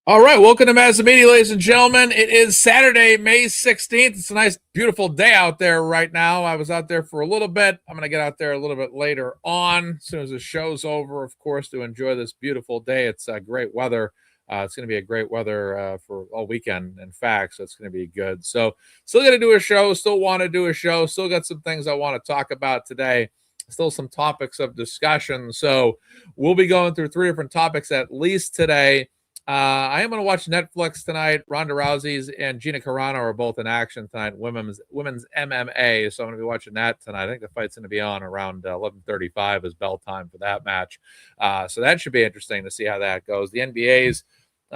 All right, welcome to MazzaMedia, ladies and gentlemen. It is Saturday, May 16th. It's a nice, beautiful day out there right now. I was out there for a little bit. I'm going to get out there a little bit later on, as soon as the show's over, of course, to enjoy this beautiful day. It's great weather. It's going to be a great weather for all weekend, in fact, so it's going to be good. So still going to do a show, still want to do a show, still got some things I want to talk about today, still some topics of discussion. So we'll be going through 3 different topics at least today. I am going to watch Netflix tonight. Ronda Rousey's and Gina Carano are both in action tonight. Women's MMA. So I'm going to be watching that tonight. I think the fight's going to be on around 11:35 is bell time for that match. So that should be interesting to see how that goes. The NBA's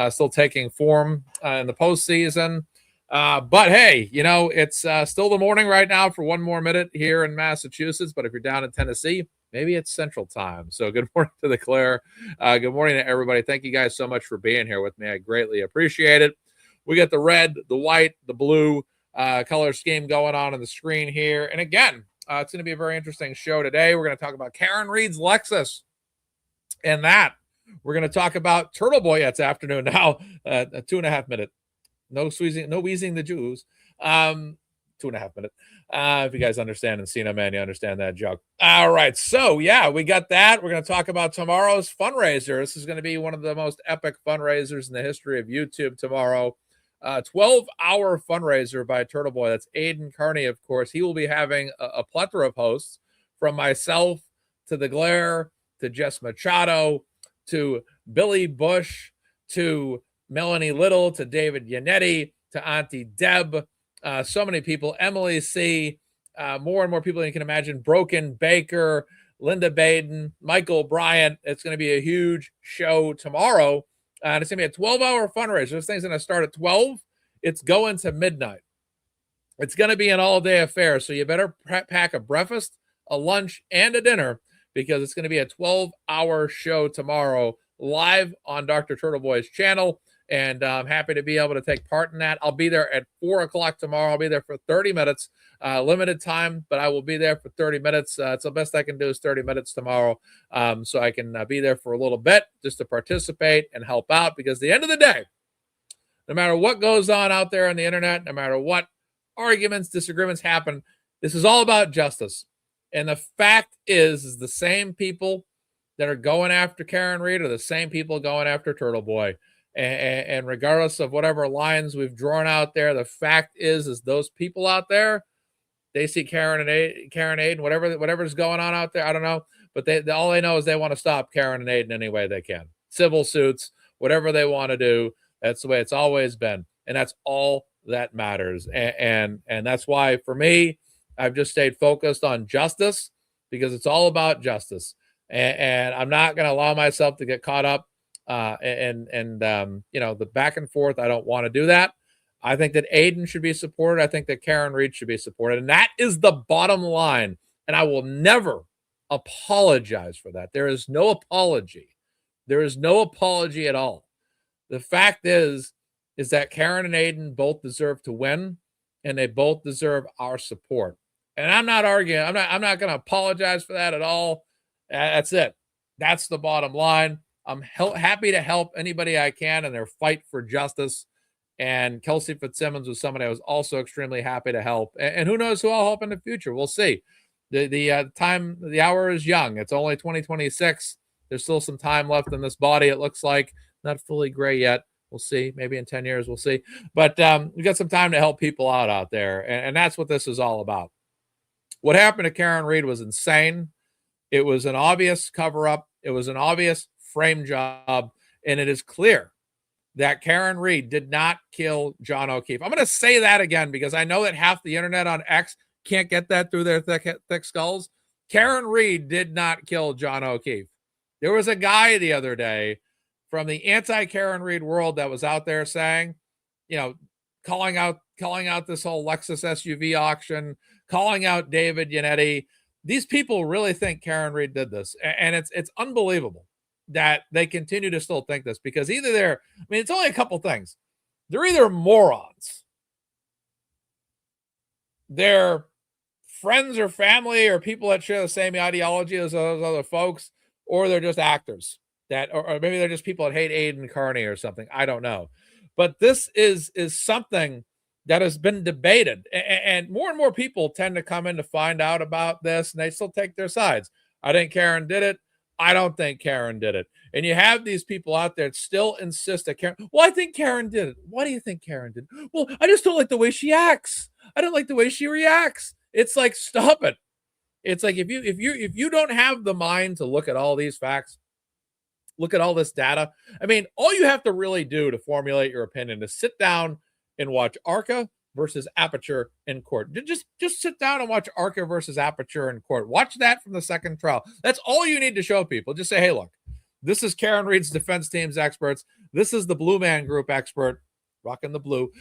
still taking form in the postseason. But hey, it's still the morning right now for one more minute here in Massachusetts. But if you're down in Tennessee, maybe it's Central Time. So good morning to the Claire. Good morning to everybody. Thank you guys so much for being here with me. I greatly appreciate it. We got the red, the white, the blue color scheme going on the screen here. And again, it's going to be a very interesting show today. We're going to talk about Caidyn Reed's Lexus and that. We're going to talk about Turtleboy. It's afternoon now, a 2.5 minute. No wheezing the Jews. 2.5 minutes. If you guys understand Encino Man, you understand that joke. All right. So, yeah, we got that. We're going to talk about tomorrow's fundraiser. This is going to be one of the most epic fundraisers in the history of YouTube tomorrow. 12-hour fundraiser by Turtleboy. That's Caidyn Carney, of course. He will be having a plethora of hosts, from myself to the Glare to Jess Machado to Billy Bush to Melanie Little to David Yannetti to Auntie Deb. So many people, Emily C., more and more people than you can imagine, Broken Baker, Linda Baden, Michael Bryant. It's going to be a huge show tomorrow. And it's going to be a 12-hour fundraiser. This thing's going to start at 12. It's going to midnight. It's going to be an all-day affair. So you better pack a breakfast, a lunch, and a dinner, because it's going to be a 12-hour show tomorrow live on Dr. Turtleboy's channel. And I'm happy to be able to take part in that. I'll be there at 4 o'clock tomorrow. I'll be there for 30 minutes, limited time, but I will be there for 30 minutes. It's the best I can do is 30 minutes tomorrow. So I can be there for a little bit just to participate and help out, because at the end of the day, no matter what goes on out there on the internet, no matter what arguments, disagreements happen, this is all about justice. And the fact is the same people that are going after Caidyn Reed are the same people going after Turtleboy. And regardless of whatever lines we've drawn out there, the fact is those people out there, they see Caidyn, whatever's going on out there. I don't know, but all they know is they want to stop Caidyn and Caidyn any way they can. Civil suits, whatever they want to do. That's the way it's always been, and that's all that matters. And that's why, for me, I've just stayed focused on justice, because it's all about justice. And I'm not going to allow myself to get caught up the back and forth. I don't want to do that. I think that Caidyn should be supported. I think that Caidyn Reed should be supported. And that is the bottom line. And I will never apologize for that. There is no apology. There is no apology at all. The fact is that Caidyn and Caidyn both deserve to win, and they both deserve our support. And I'm not arguing. I'm not going to apologize for that at all. That's it. That's the bottom line. I'm happy to help anybody I can in their fight for justice. And Kelsey Fitzsimmons was somebody I was also extremely happy to help. And who knows who I'll help in the future? We'll see. The hour is young. It's only 2026. There's still some time left in this body, it looks like. Not fully gray yet. We'll see. Maybe in 10 years, we'll see. But we got some time to help people out there. And that's what this is all about. What happened to Caidyn Reed was insane. It was an obvious cover-up. It was an obvious frame job. And it is clear that Caidyn Reed did not kill John O'Keefe. I'm going to say that again, because I know that half the internet on X can't get that through their thick skulls. Caidyn Reed did not kill John O'Keefe. There was a guy the other day from the anti-Caidyn Reed world that was out there saying, calling out this whole Lexus SUV auction, calling out David Yannetti. These people really think Caidyn Reed did this. And it's unbelievable that they continue to still think this, because either it's only a couple things. They're either morons, they're friends or family or people that share the same ideology as those other folks, or they're just actors. that, or maybe they're just people that hate Aiden Carney or something. I don't know. But this is something that has been debated, and more people tend to come in to find out about this, and they still take their sides. I think Karen did it. I don't think Karen did it. And you have these people out there that still insist that Karen, well, I think Karen did it. Why do you think Karen did? Well, I just don't like the way she acts. I don't like the way she reacts. It's like, stop it. It's like, if you don't have the mind to look at all these facts, look at all this data. I mean, all you have to really do to formulate your opinion is sit down and watch Arca versus Aperture in court. Just sit down and watch Arca versus Aperture in court. Watch that from the second trial. That's all you need to show people. Just say, hey, look, this is Karen Reed's defense team's experts. This is the Blue Man Group expert, rocking the blue,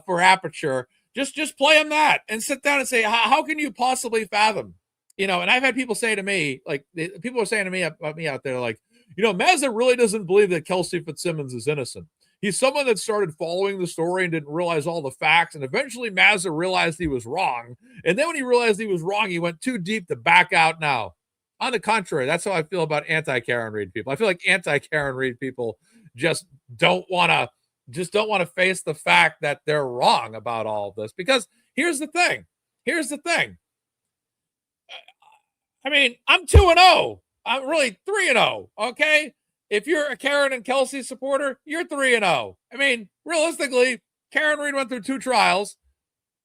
for Aperture. Just play them that and sit down and say, how can you possibly fathom? You know, and I've had people say to me, like, people are saying to me about me out there, like, you know, Mazza really doesn't believe that Kelsey Fitzsimmons is innocent. He's someone that started following the story and didn't realize all the facts. And eventually Mazza realized he was wrong. And then when he realized he was wrong, he went too deep to back out now. On the contrary, that's how I feel about anti-Karen Reed people. I feel like anti-Karen Reed people just don't want to face the fact that they're wrong about all of this. Because here's the thing. I mean, I'm 2-0. I'm really 3-0. Okay. If you're a Karen and Kelsey supporter, you're 3-0. I mean, realistically, Karen Reed went through 2 trials,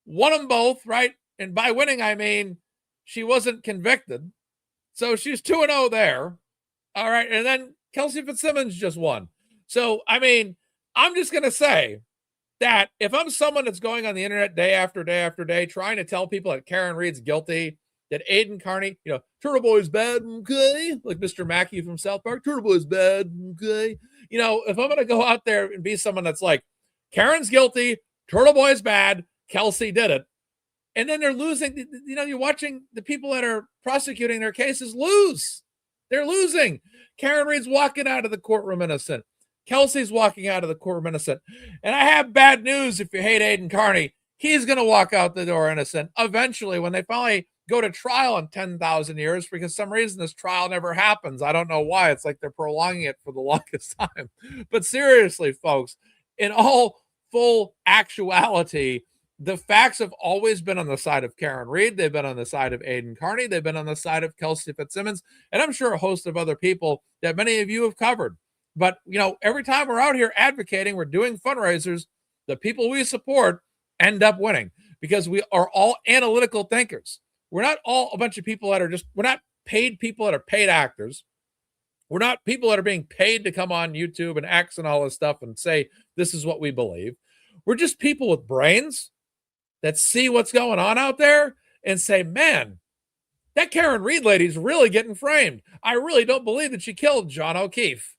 won them both, right? And by winning, I mean she wasn't convicted. So she's 2-0 there. All right. And then Kelsey Fitzsimmons just won. So, I mean, I'm just going to say that if I'm someone that's going on the internet day after day after day, trying to tell people that Karen Reed's guilty, that Aiden Carney, you know, Turtleboy's bad, okay? Like Mr. Mackey from South Park, Turtleboy's bad, okay? You know, if I'm going to go out there and be someone that's like, Karen's guilty, Turtleboy's bad, Kelsey did it, and then they're losing, you know, you're watching the people that are prosecuting their cases lose. They're losing. Karen Reed's walking out of the courtroom innocent. Kelsey's walking out of the courtroom innocent. And I have bad news if you hate Aiden Carney. He's going to walk out the door innocent. Eventually, when they finally go to trial in 10,000 years, because some reason this trial never happens. I don't know why. It's like they're prolonging it for the longest time. But seriously, folks, in all full actuality, the facts have always been on the side of Karen Reed. They've been on the side of Aiden Carney. They've been on the side of Kelsey Fitzsimmons. And I'm sure a host of other people that many of you have covered. But, you know, every time we're out here advocating, we're doing fundraisers, the people we support end up winning because we are all analytical thinkers. We're not all a bunch of people that are we're not paid people that are paid actors. We're not people that are being paid to come on YouTube and X and all this stuff and say, this is what we believe. We're just people with brains that see what's going on out there and say, man, that Karen Reed lady's really getting framed. I really don't believe that she killed John O'Keefe.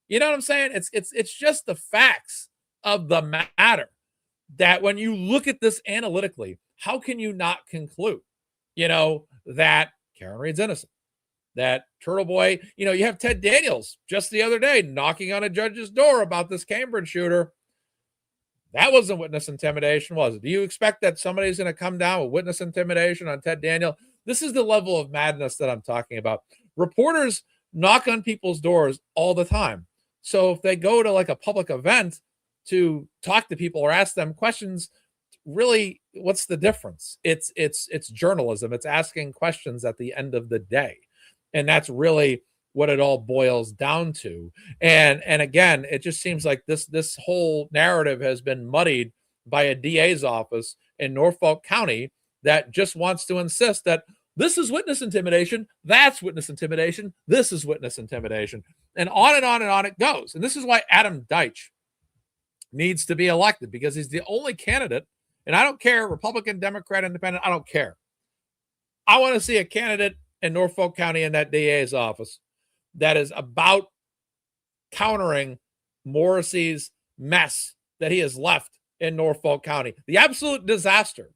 You know what I'm saying? It's just the facts of the matter that when you look at this analytically, how can you not conclude, you know, that Karen Reed's innocent, that Turtleboy, you know, you have Ted Daniels just the other day knocking on a judge's door about this Cambridge shooter. That wasn't witness intimidation, was it? Do you expect that somebody's going to come down with witness intimidation on Ted Daniel? This is the level of madness that I'm talking about. Reporters knock on people's doors all the time. So if they go to like a public event to talk to people or ask them questions, really, what's the difference? It's journalism. It's asking questions at the end of the day. And that's really what it all boils down to. And again, it just seems like this whole narrative has been muddied by a DA's office in Norfolk County that just wants to insist that this is witness intimidation, that's witness intimidation, this is witness intimidation, and on and on and on it goes. And this is why Adam Deitch needs to be elected, because he's the only candidate, and I don't care, Republican, Democrat, Independent, I don't care. I want to see a candidate in Norfolk County in that DA's office that is about countering Morrissey's mess that he has left in Norfolk County. The absolute disaster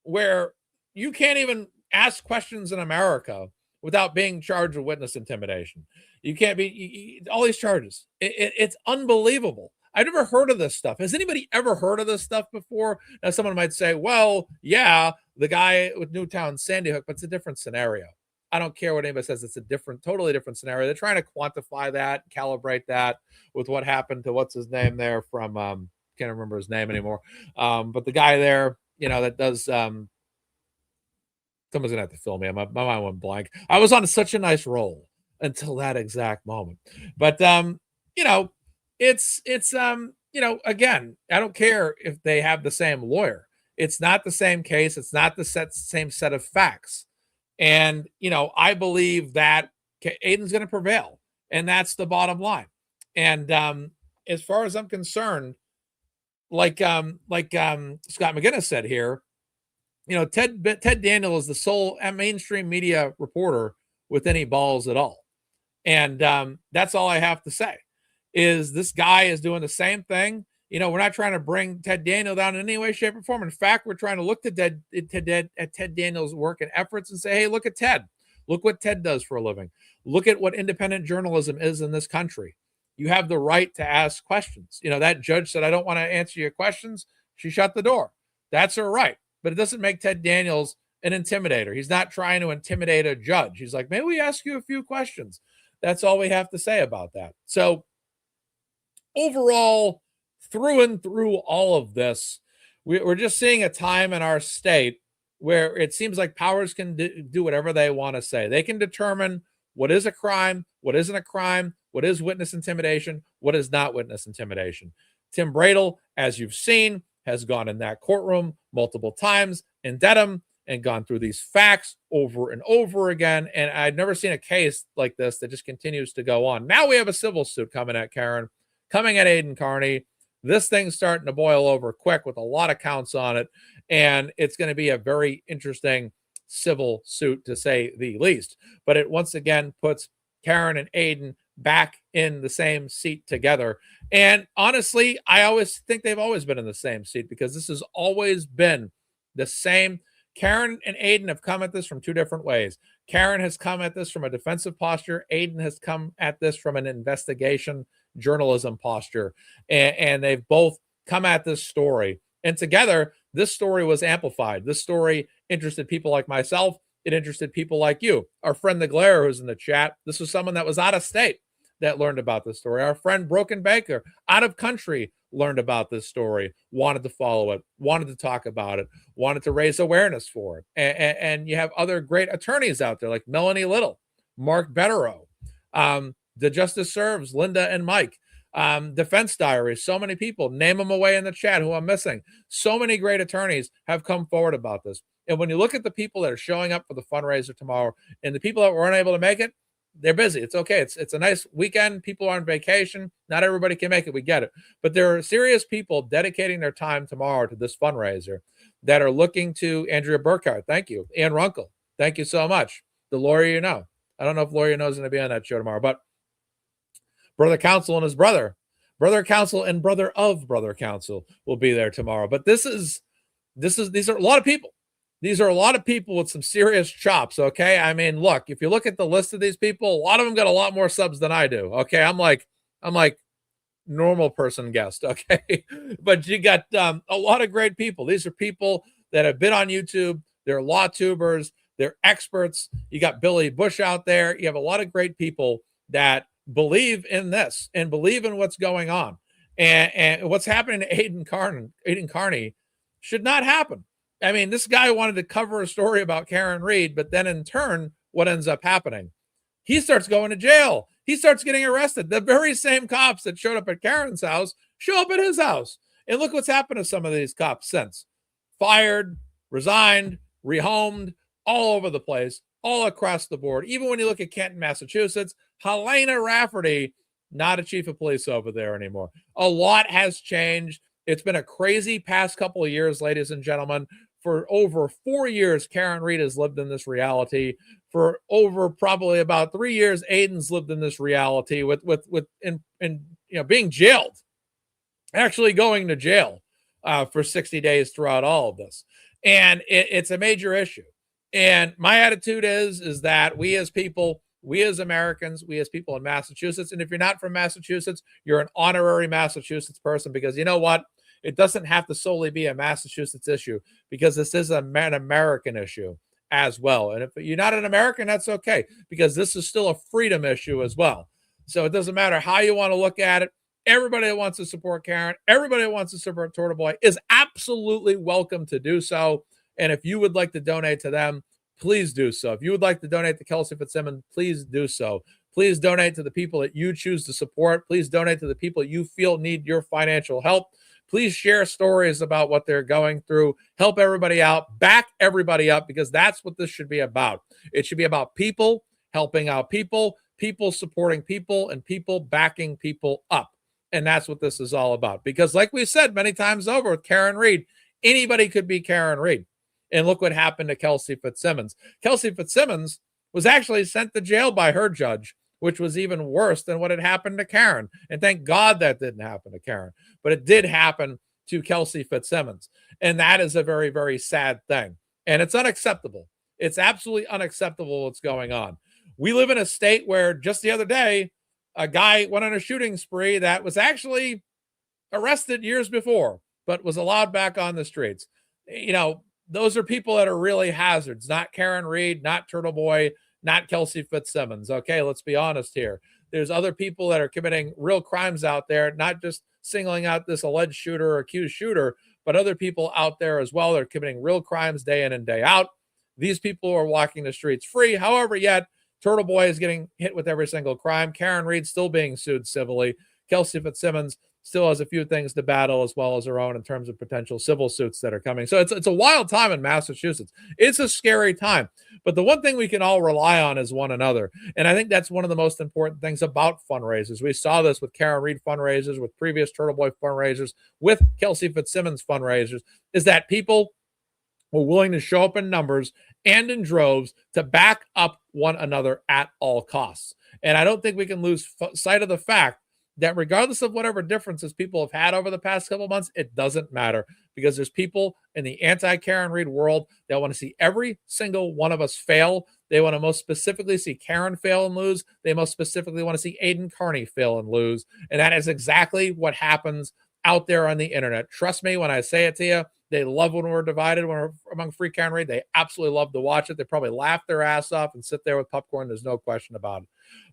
where you can't even ask questions in America without being charged with witness intimidation. You can't be, all these charges. It's unbelievable. I've never heard of this stuff. Has anybody ever heard of this stuff before? Now, someone might say, well, yeah, the guy with Newtown Sandy Hook, but it's a different scenario. I don't care what anybody says. It's a totally different scenario. They're trying to quantify that, calibrate that with what happened to what's his name there from can't remember his name anymore. But the guy there, that does someone's gonna have to fill me. My mind went blank. I was on such a nice roll until that exact moment. But it's again, I don't care if they have the same lawyer. It's not the same case. It's not the same set of facts. And I believe that Caidyn's going to prevail, and that's the bottom line. And as far as I'm concerned, like Scott McGinnis said here, Ted Daniel is the sole mainstream media reporter with any balls at all. And that's all I have to say is this guy is doing the same thing. We're not trying to bring Ted Daniel down in any way, shape, or form. In fact, we're trying to look at Ted Daniel's work and efforts and say, hey, look at Ted. Look what Ted does for a living. Look at what independent journalism is in this country. You have the right to ask questions. That judge said, I don't want to answer your questions. She shut the door. That's her right. But it doesn't make Ted Daniels an intimidator. He's not trying to intimidate a judge. He's like, maybe we ask you a few questions. That's all we have to say about that. So overall, through and through all of this, we're just seeing a time in our state where it seems like powers can do whatever they want to say. They can determine what is a crime, what isn't a crime, what is witness intimidation, what is not witness intimidation. Tim Bradel, as you've seen, has gone in that courtroom multiple times in Dedham and gone through these facts over and over again. And I've never seen a case like this that just continues to go on. Now we have a civil suit coming at Karen, coming at Caidyn Carney. This thing's starting to boil over quick with a lot of counts on it. And it's going to be a very interesting civil suit, to say the least. But it once again puts Karen and Caidyn back in the same seat together. And honestly, I always think they've always been in the same seat because this has always been the same. Karen and Caidyn have come at this from two different ways. Karen has come at this from a defensive posture. Caidyn has come at this from an investigation journalism posture. And they've both come at this story. And together, this story was amplified. This story interested people like myself. It interested people like you. Our friend the Glare, who's in the chat, this was someone that was out of state that learned about this story. Our friend Broken Baker, out of country, learned about this story, wanted to follow it, wanted to talk about it, wanted to raise awareness for it. And you have other great attorneys out there like Melanie Little, Mark Betterow, The Justice Serves, Linda and Mike, Defense Diaries, so many people. Name them away in the chat who I'm missing. So many great attorneys have come forward about this. And when you look at the people that are showing up for the fundraiser tomorrow and the people that were unable to make it, they're busy. It's okay. It's a nice weekend. People are on vacation. Not everybody can make it. We get it. But there are serious people dedicating their time tomorrow to this fundraiser that are looking to Andrea Burkhardt. Thank you. Ann Runkle. Thank you so much. The lawyer you know. I don't know if lawyer knows going to be on that show tomorrow, but Brother Counsel and his brother Counsel and brother of Brother Counsel will be there tomorrow. But these are a lot of people. These are a lot of people with some serious chops, okay? I mean, look, if you look at the list of these people, a lot of them got a lot more subs than I do, okay? I'm like normal person guest, okay? But you got a lot of great people. These are people that have been on YouTube. They're law tubers. They're experts. You got Billy Bush out there. You have a lot of great people that believe in this and believe in what's going on. And what's happening to Caidyn Carney should not happen. I mean, this guy wanted to cover a story about Karen Read, but then in turn, what ends up happening? He starts going to jail. He starts getting arrested. The very same cops that showed up at Karen's house show up at his house. And look what's happened to some of these cops since. Fired, resigned, rehomed, all over the place, all across the board. Even when you look at Canton, Massachusetts, Helena Rafferty, not a chief of police over there anymore. A lot has changed. It's been a crazy past couple of years, ladies and gentlemen. For over 4 years, Karen Read has lived in this reality. For over probably about 3 years, Caidyn's lived in this reality with being jailed, actually going to jail for 60 days throughout all of this. And it's a major issue. And my attitude is that we as people, we as Americans, we as people in Massachusetts, and if you're not from Massachusetts, you're an honorary Massachusetts person, because you know what? It doesn't have to solely be a Massachusetts issue, because this is an American issue. as well. And if you're not an American, that's okay, because this is still a freedom issue as well. So it doesn't matter how you want to look at it. Everybody that wants to support Karen, everybody that wants to support Turtleboy is absolutely welcome to do so. And if you would like to donate to them, please do so. If you would like to donate to Kelsey Fitzsimmons, please do so. Please donate to the people that you choose to support. Please donate to the people you feel need your financial help. Please share stories about what they're going through. Help everybody out. Back everybody up, because that's what this should be about. It should be about people helping out people, people supporting people, and people backing people up. And that's what this is all about. Because like we said many times over with Karen Read, anybody could be Karen Read. And look what happened to Kelsey Fitzsimmons. Kelsey Fitzsimmons was actually sent to jail by her judge, which was even worse than what had happened to Karen. And thank God that didn't happen to Karen. But it did happen to Kelsey Fitzsimmons. And that is a very, very sad thing. And it's unacceptable. It's absolutely unacceptable what's going on. We live in a state where just the other day, a guy went on a shooting spree that was actually arrested years before, but was allowed back on the streets. You know, those are people that are really hazards, not Karen Read, not Turtleboy, not Kelsey Fitzsimmons. Okay, let's be honest here. There's other people that are committing real crimes out there, not just singling out this alleged shooter or accused shooter, but other people out there as well that are committing real crimes day in and day out. These people are walking the streets free. However, yet Turtleboy is getting hit with every single crime. Karen Read still being sued civilly. Kelsey Fitzsimmons still has a few things to battle, as well as her own, in terms of potential civil suits that are coming. So it's a wild time in Massachusetts. It's a scary time. But the one thing we can all rely on is one another. And I think that's one of the most important things about fundraisers. We saw this with Karen Read fundraisers, with previous Turtleboy fundraisers, with Kelsey Fitzsimmons fundraisers, is that people were willing to show up in numbers and in droves to back up one another at all costs. And I don't think we can lose sight of the fact that regardless of whatever differences people have had over the past couple of months, it doesn't matter, because there's people in the anti-Karen Read world that want to see every single one of us fail. They want to most specifically see Karen fail and lose. They most specifically want to see Caidyn Carney fail and lose. And that is exactly what happens out there on the internet. Trust me when I say it to you. They love when we're divided, when we're among free Karen Read. They absolutely love to watch it. They probably laugh their ass off and sit there with popcorn. There's no question about it.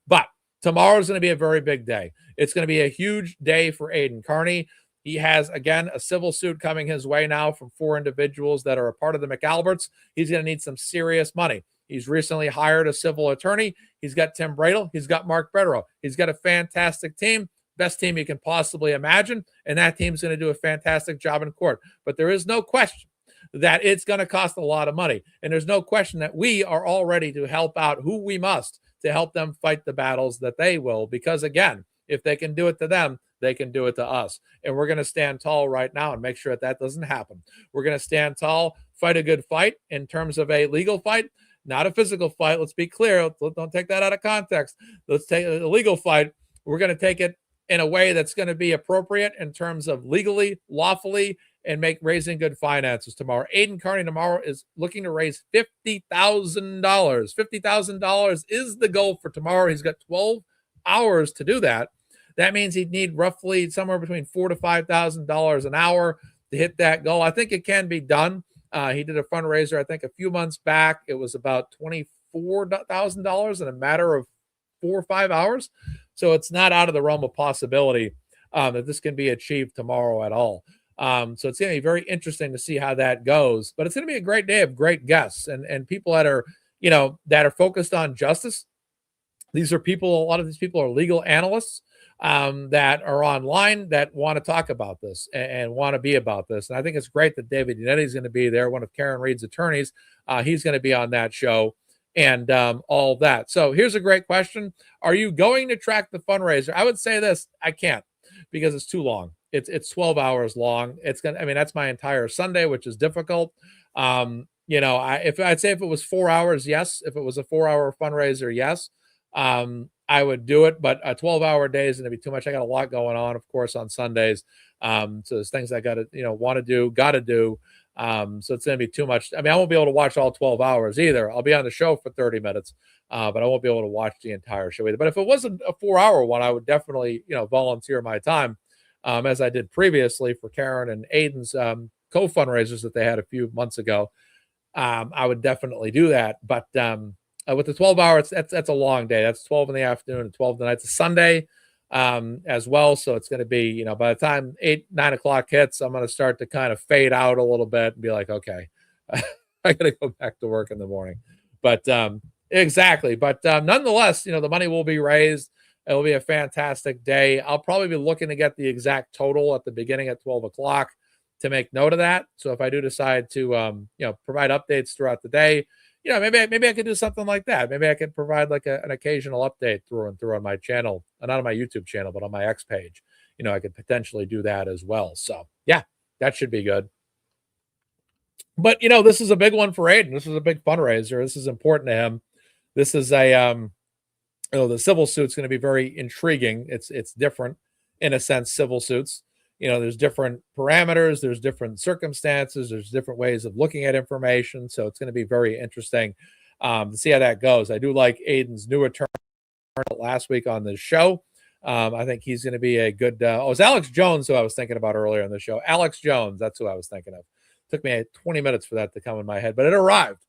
But tomorrow is going to be a very big day. It's going to be a huge day for Caidyn Carney. He has, again, a civil suit coming his way now from 4 individuals that are a part of the McAlberts. He's going to need some serious money. He's recently hired a civil attorney. He's got Tim Bradle. He's got Mark Bredero. He's got a fantastic team. Best team you can possibly imagine, and that team's going to do a fantastic job in court. But there is no question that it's going to cost a lot of money, and there's no question that we are all ready to help out who we must to help them fight the battles that they will, because, again, if they can do it to them, they can do it to us. And we're going to stand tall right now and make sure that that doesn't happen. We're going to stand tall, fight a good fight in terms of a legal fight, not a physical fight. Let's be clear. Don't take that out of context. Let's take a legal fight. We're going to take it in a way that's going to be appropriate in terms of legally, lawfully, and raising good finances tomorrow. Caidyn Carney tomorrow is looking to raise $50,000. $50,000 is the goal for tomorrow. He's got 12 hours to do that. That means he'd need roughly somewhere between $4,000 to $5,000 an hour to hit that goal. I think it can be done. He did a fundraiser, I think, a few months back. It was about $24,000 in a matter of 4 or 5 hours. So it's not out of the realm of possibility that this can be achieved tomorrow at all. So it's going to be very interesting to see how that goes. But it's going to be a great day of great guests and people that are, that are focused on justice. These are people, a lot of these people are legal analysts that are online that want to talk about this and want to be about this. And I think it's great that David Unetti is going to be there, one of Karen Read's attorneys. He's going to be on that show and all that. So here's a great question. Are you going to track the fundraiser? I would say this, I can't, because it's too long. It's 12 hours long. That's my entire Sunday, which is difficult. I'd say if it was 4 hours, yes. If it was a 4-hour fundraiser, yes. I would do it, but a 12-hour day is going to be too much. I got a lot going on, of course, on Sundays. So there's things I got to, want to do, got to do. So it's going to be too much. I won't be able to watch all 12 hours either. I'll be on the show for 30 minutes, but I won't be able to watch the entire show either. But if it wasn't a 4-hour one, I would definitely, volunteer my time, as I did previously for Karen and Caidyn's co-fundraisers that they had a few months ago. I would definitely do that. But with the 12-hour, that's a long day. That's 12 in the afternoon and 12 the night. It's a Sunday as well. So it's going to be, by the time 8, 9 o'clock hits, I'm going to start to kind of fade out a little bit and be like, okay, I got to go back to work in the morning. But exactly. But nonetheless, the money will be raised. It will be a fantastic day. I'll probably be looking to get the exact total at the beginning at 12 o'clock to make note of that. So if I do decide to, provide updates throughout the day, maybe I could do something like that. Maybe I could provide like an occasional update through and through on my channel, not on my YouTube channel, but on my X page. I could potentially do that as well. So yeah, that should be good. But this is a big one for Aiden. This is a big fundraiser. This is important to him. This is the civil suit's going to be very intriguing. It's different in a sense. Civil suits, there's different parameters, there's different circumstances, there's different ways of looking at information. So it's going to be very interesting to see how that goes. I do like Aiden's new attorney last week on the show. I think he's going to be a good. It was Alex Jones who I was thinking about earlier in the show. Alex Jones, that's who I was thinking of. Took me 20 minutes for that to come in my head, but it arrived.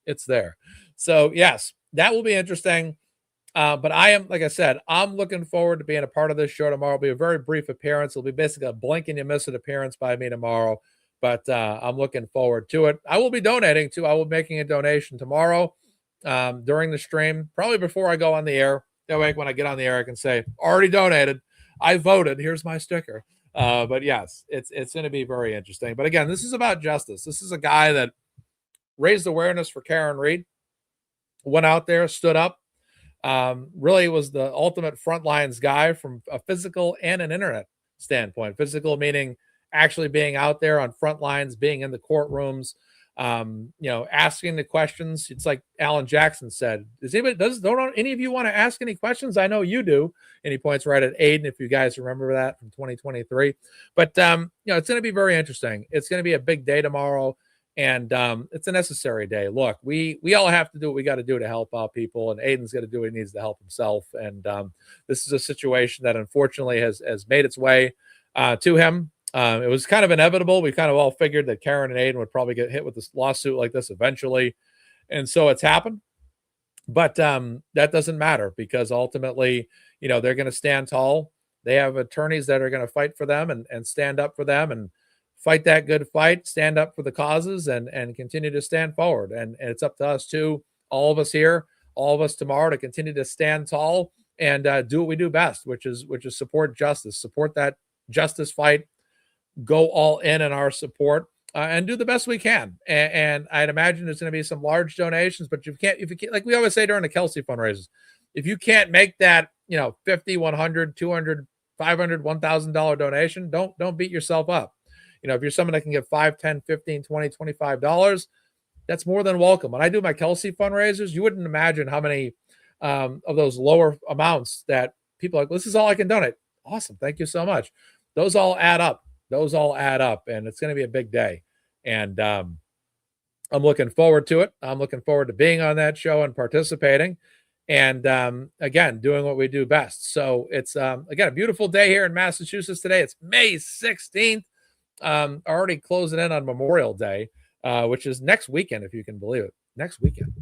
It's there. So yes, that will be interesting. But I am, like I said, I'm looking forward to being a part of this show tomorrow. It'll be a very brief appearance. It'll be basically a blink and you miss it appearance by me tomorrow. But I'm looking forward to it. I will be donating too. I will be making a donation tomorrow during the stream, probably before I go on the air. That way, when I get on the air, I can say, already donated. I voted. Here's my sticker. But yes, it's going to be very interesting. But again, this is about justice. This is a guy that raised awareness for Karen Reed, went out there, stood up, really was the ultimate front lines guy from a physical and an internet standpoint. Physical meaning actually being out there on front lines, being in the courtrooms, asking the questions. It's like Alan Jackson said, don't any of you want to ask any questions? I know you do. And he points right at Aiden, if you guys remember that from 2023. But it's going to be very interesting. It's going to be a big day tomorrow. And it's a necessary day. Look, we all have to do what we got to do to help out people, and Aiden's got to do what he needs to help himself. And this is a situation that unfortunately has made its way to him. It was kind of inevitable. We kind of all figured that Karen and Aiden would probably get hit with this lawsuit like this eventually, and so it's happened. But that doesn't matter, because ultimately, they're going to stand tall. They have attorneys that are going to fight for them and stand up for them and fight that good fight, stand up for the causes, and continue to stand forward. And it's up to us too, all of us here, all of us tomorrow, to continue to stand tall and do what we do best, which is support justice, support that justice fight, go all in our support, and do the best we can. And I'd imagine there's going to be some large donations, but if you can't, like we always say during the Kelsey fundraisers, if you can't make that, $50, $100, $200, $500, $1,000 donation, don't beat yourself up. If you're someone that can give $5, $10, $15, $20, $25, that's more than welcome. When I do my Kelsey fundraisers, you wouldn't imagine how many of those lower amounts that people are like, this is all I can donate. Awesome. Thank you so much. Those all add up. And it's going to be a big day. And I'm looking forward to it. I'm looking forward to being on that show and participating. And again, doing what we do best. So it's, again, a beautiful day here in Massachusetts today. It's May 16th. Already closing in on Memorial Day, which is next weekend, if you can believe it. Next weekend,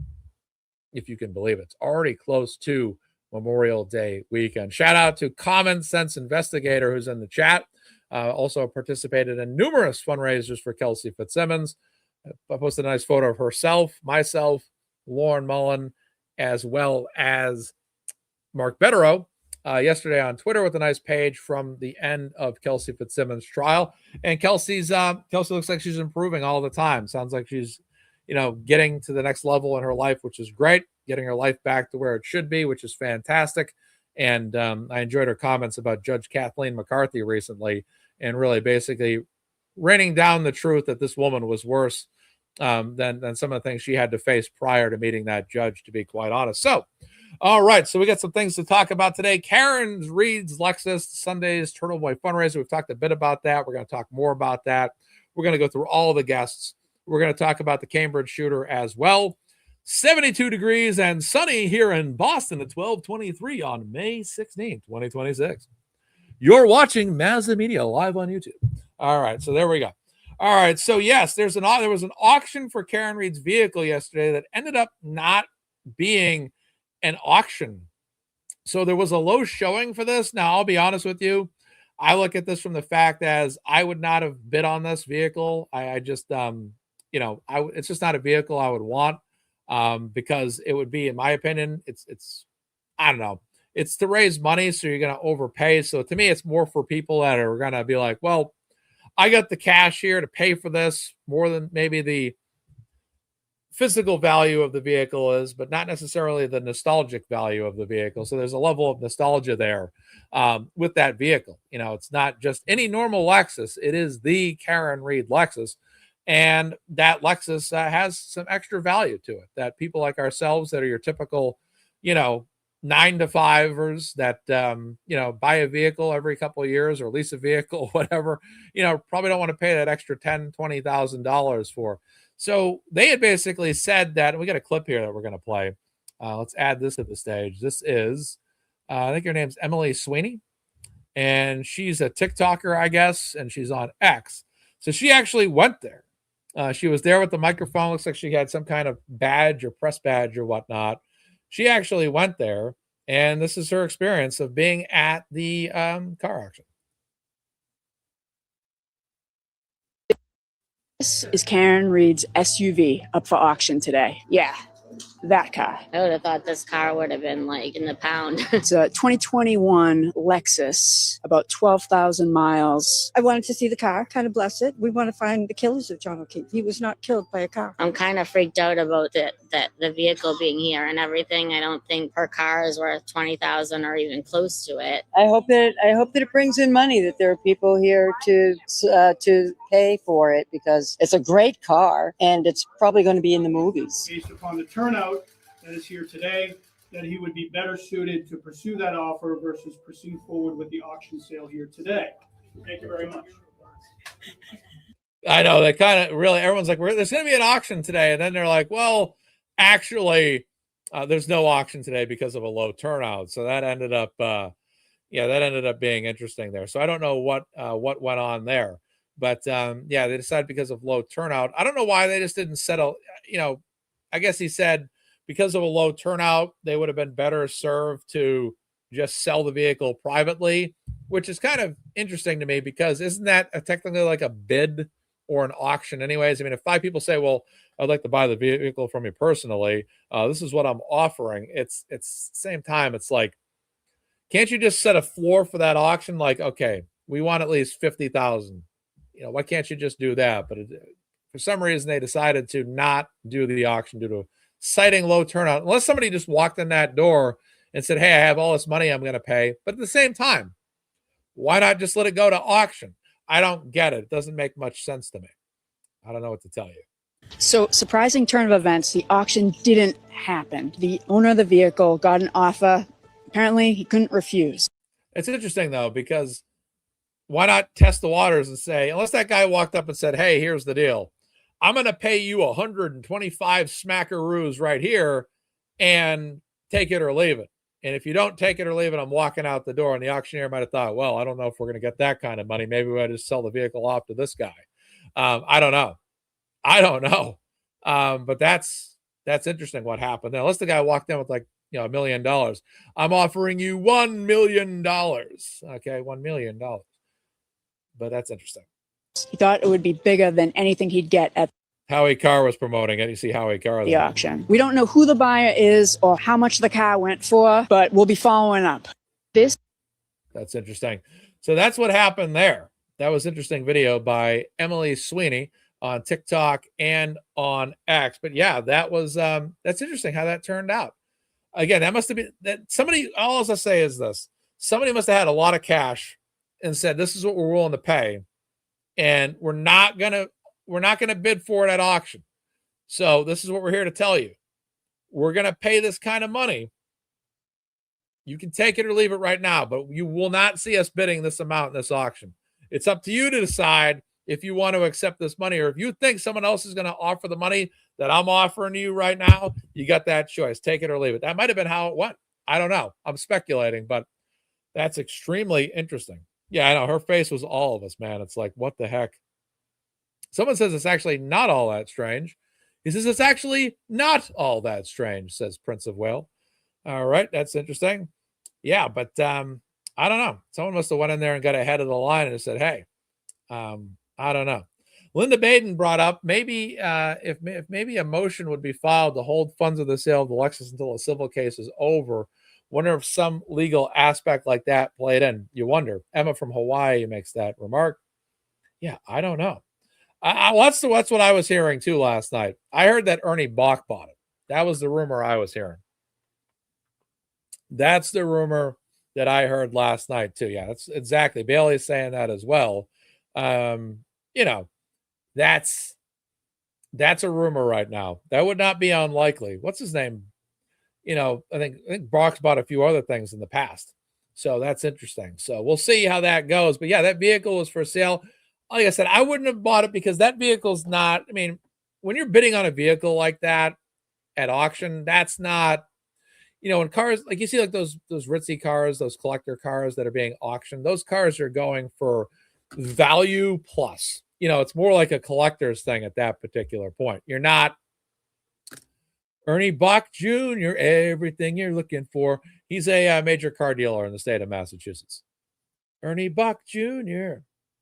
if you can believe it. It's already close to Memorial Day weekend. Shout out to Common Sense Investigator, who's in the chat. Also participated in numerous fundraisers for Kelsey Fitzsimmons. I posted a nice photo of herself, myself, Lauren Mullen, as well as Mark Betterow yesterday on Twitter with a nice page from the end of Kelsey Fitzsimmons' trial. And Kelsey looks like she's improving all the time. Sounds like she's, getting to the next level in her life, which is great, getting her life back to where it should be, which is fantastic. And I enjoyed her comments about Judge Kathleen McCarthy recently, and really basically raining down the truth that this woman was worse than some of the things she had to face prior to meeting that judge, to be quite honest. So, all right, so we got some things to talk about today. Karen Reed's Lexus, Sunday's Turtleboy fundraiser. We've talked a bit about that. We're going to talk more about that. We're going to go through all the guests. We're going to talk about the Cambridge shooter as well. 72 degrees and sunny here in Boston at 12:23 on May 16th, 2026. You're watching MazzaMedia live on YouTube. All right, so there we go. All right. So yes, there was an auction for Karen Reed's vehicle yesterday that ended up not being an auction. So there was a low showing for this. Now, I'll be honest with you. I look at this from the fact as I would not have bid on this vehicle. I just, it's just not a vehicle I would want, because it would be, in my opinion, I don't know. It's to raise money, so you're going to overpay. So to me, it's more for people that are going to be like, well, I got the cash here to pay for this more than maybe the physical value of the vehicle is, but not necessarily the nostalgic value of the vehicle. So there's a level of nostalgia there with that vehicle. It's not just any normal Lexus. It is the Karen Reed Lexus. And that Lexus has some extra value to it that people like ourselves that are your typical, 9-to-5ers that, buy a vehicle every couple of years or lease a vehicle, whatever, probably don't want to pay that extra $10,000, $20,000 for. So they had basically said that, and we got a clip here that we're going to play. Let's add this to the stage. This is, I think her name's Emily Sweeney, and she's a TikToker, I guess, and she's on X. So she actually went there. She was there with the microphone. Looks like she had some kind of badge or press badge or whatnot. She actually went there, and this is her experience of being at the car auction. This is Karen Reed's SUV up for auction today. Yeah, that car. I would have thought this car would have been like in the pound. It's a 2021 Lexus, about 12,000 miles. I wanted to see the car, kind of bless it. We want to find the killers of John O'Keefe. He was not killed by a car. I'm kind of freaked out about that the vehicle being here and everything. I don't think her car is worth $20,000 or even close to it. I hope that it brings in money, that there are people here to pay for it, because it's a great car and it's probably going to be in the movies. Based upon the turnout that is here today, that he would be better suited to pursue that offer versus proceed forward with the auction sale here today. Thank you very much. I know that kind of really, everyone's like, there's going to be an auction today. And then they're like, well, actually, there's no auction today because of a low turnout. So that ended up, being interesting there. So I don't know what went on there, but they decided because of low turnout. I don't know why they just didn't settle. I guess he said because of a low turnout, they would have been better served to just sell the vehicle privately, which is kind of interesting to me, because isn't that technically like a bid or an auction anyways? I mean, if 5 people say, well, I'd like to buy the vehicle from you personally, this is what I'm offering. It's same time. It's like, can't you just set a floor for that auction? Like, okay, we want at least 50,000. Why can't you just do that? But for some reason, they decided to not do the auction due to citing low turnout, unless somebody just walked in that door and said, hey, I have all this money I'm going to pay. But at the same time, why not just let it go to auction? I don't get it. It doesn't make much sense to me. I don't know what to tell you. So, surprising turn of events, the auction didn't happen. The owner of the vehicle got an offer. Apparently, he couldn't refuse. It's interesting, though, because why not test the waters and say, unless that guy walked up and said, hey, here's the deal. I'm going to pay you 125 smackaroos right here and take it or leave it. And if you don't take it or leave it, I'm walking out the door. And the auctioneer might have thought, well, I don't know if we're going to get that kind of money. Maybe we ought to just sell the vehicle off to this guy. I don't know. But that's interesting what happened. Now, unless the guy walked in with like, $1 million, I'm offering you $1 million. Okay, $1 million. But that's interesting. He thought it would be bigger than anything he'd get at Howie Carr was promoting it. You see Howie Carr the auction. We don't know who the buyer is or how much the car went for, but we'll be following up. That's interesting. So that's what happened there. That was interesting video by Emily Sweeney on TikTok and on X. But yeah, that was that's interesting how that turned out. Again, that must have been that somebody. All I'll say is this: somebody must have had a lot of cash and said, "This is what we're willing to pay." And we're not gonna bid for it at auction. So this is what we're here to tell you. We're gonna pay this kind of money. You can take it or leave it right now, but you will not see us bidding this amount in this auction. It's up to you to decide if you want to accept this money, or if you think someone else is going to offer the money that I'm offering you right now. You got that choice. Take it or leave it. That might have been how it went. I don't know. I'm speculating, but that's extremely interesting. Yeah, I know. Her face was all of us, man. It's like, what the heck? Someone says it's actually not all that strange. He says it's actually not all that strange, says Prince of Wales. All right, that's interesting. Yeah, but I don't know. Someone must have went in there and got ahead of the line and said, hey, I don't know. Linda Baden brought up maybe if maybe a motion would be filed to hold funds of the sale of the Lexus until a civil case is over. Wonder if some legal aspect like that played in. You wonder. Emma from Hawaii makes that remark. Yeah, I don't know. That's what I was hearing too last night. I heard that Ernie Bach bought it. That was the rumor I was hearing. That's the rumor that I heard last night too. Yeah, that's exactly. Bailey's saying that as well. You know, that's a rumor right now. That would not be unlikely. What's his name? You know, I think Brock's bought a few other things in the past. So that's interesting. So we'll see how that goes. But yeah, that vehicle is for sale. Like I said, I wouldn't have bought it because that vehicle's not, I mean, when you're bidding on a vehicle like that at auction, that's not, you know, when cars, like you see like those ritzy cars, those collector cars that are being auctioned, those cars are going for value plus. You know, it's more like a collector's thing at that particular point. You're not Ernie Bach Jr., everything you're looking for. He's a major car dealer in the state of Massachusetts. Ernie Bach Jr.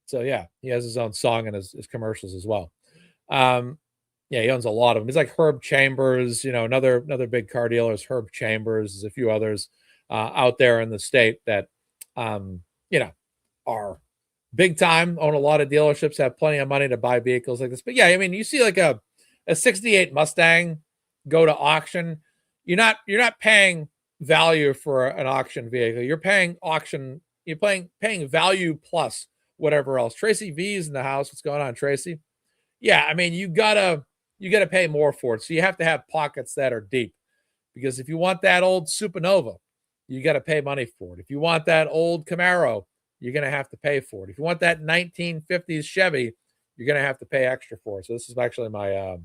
So yeah, he has his own song and his commercials as well. Yeah, he owns a lot of them. He's like Herb Chambers, you know, another big car dealer is Herb Chambers. There's a few others out there in the state that, you know, are big time, own a lot of dealerships, have plenty of money to buy vehicles like this. But yeah, I mean, you see like a 68 Mustang go to auction. You're not paying value for an auction vehicle. You're paying value plus whatever else. Tracy V's in the house. What's going on, Tracy? Yeah, I mean, you gotta pay more for it. So you have to have pockets that are deep, because if you want that old Supernova, you got to pay money for it. If you want that old Camaro, you're gonna have to pay for it. If you want that 1950s Chevy, you're gonna have to pay extra for it. So this is actually my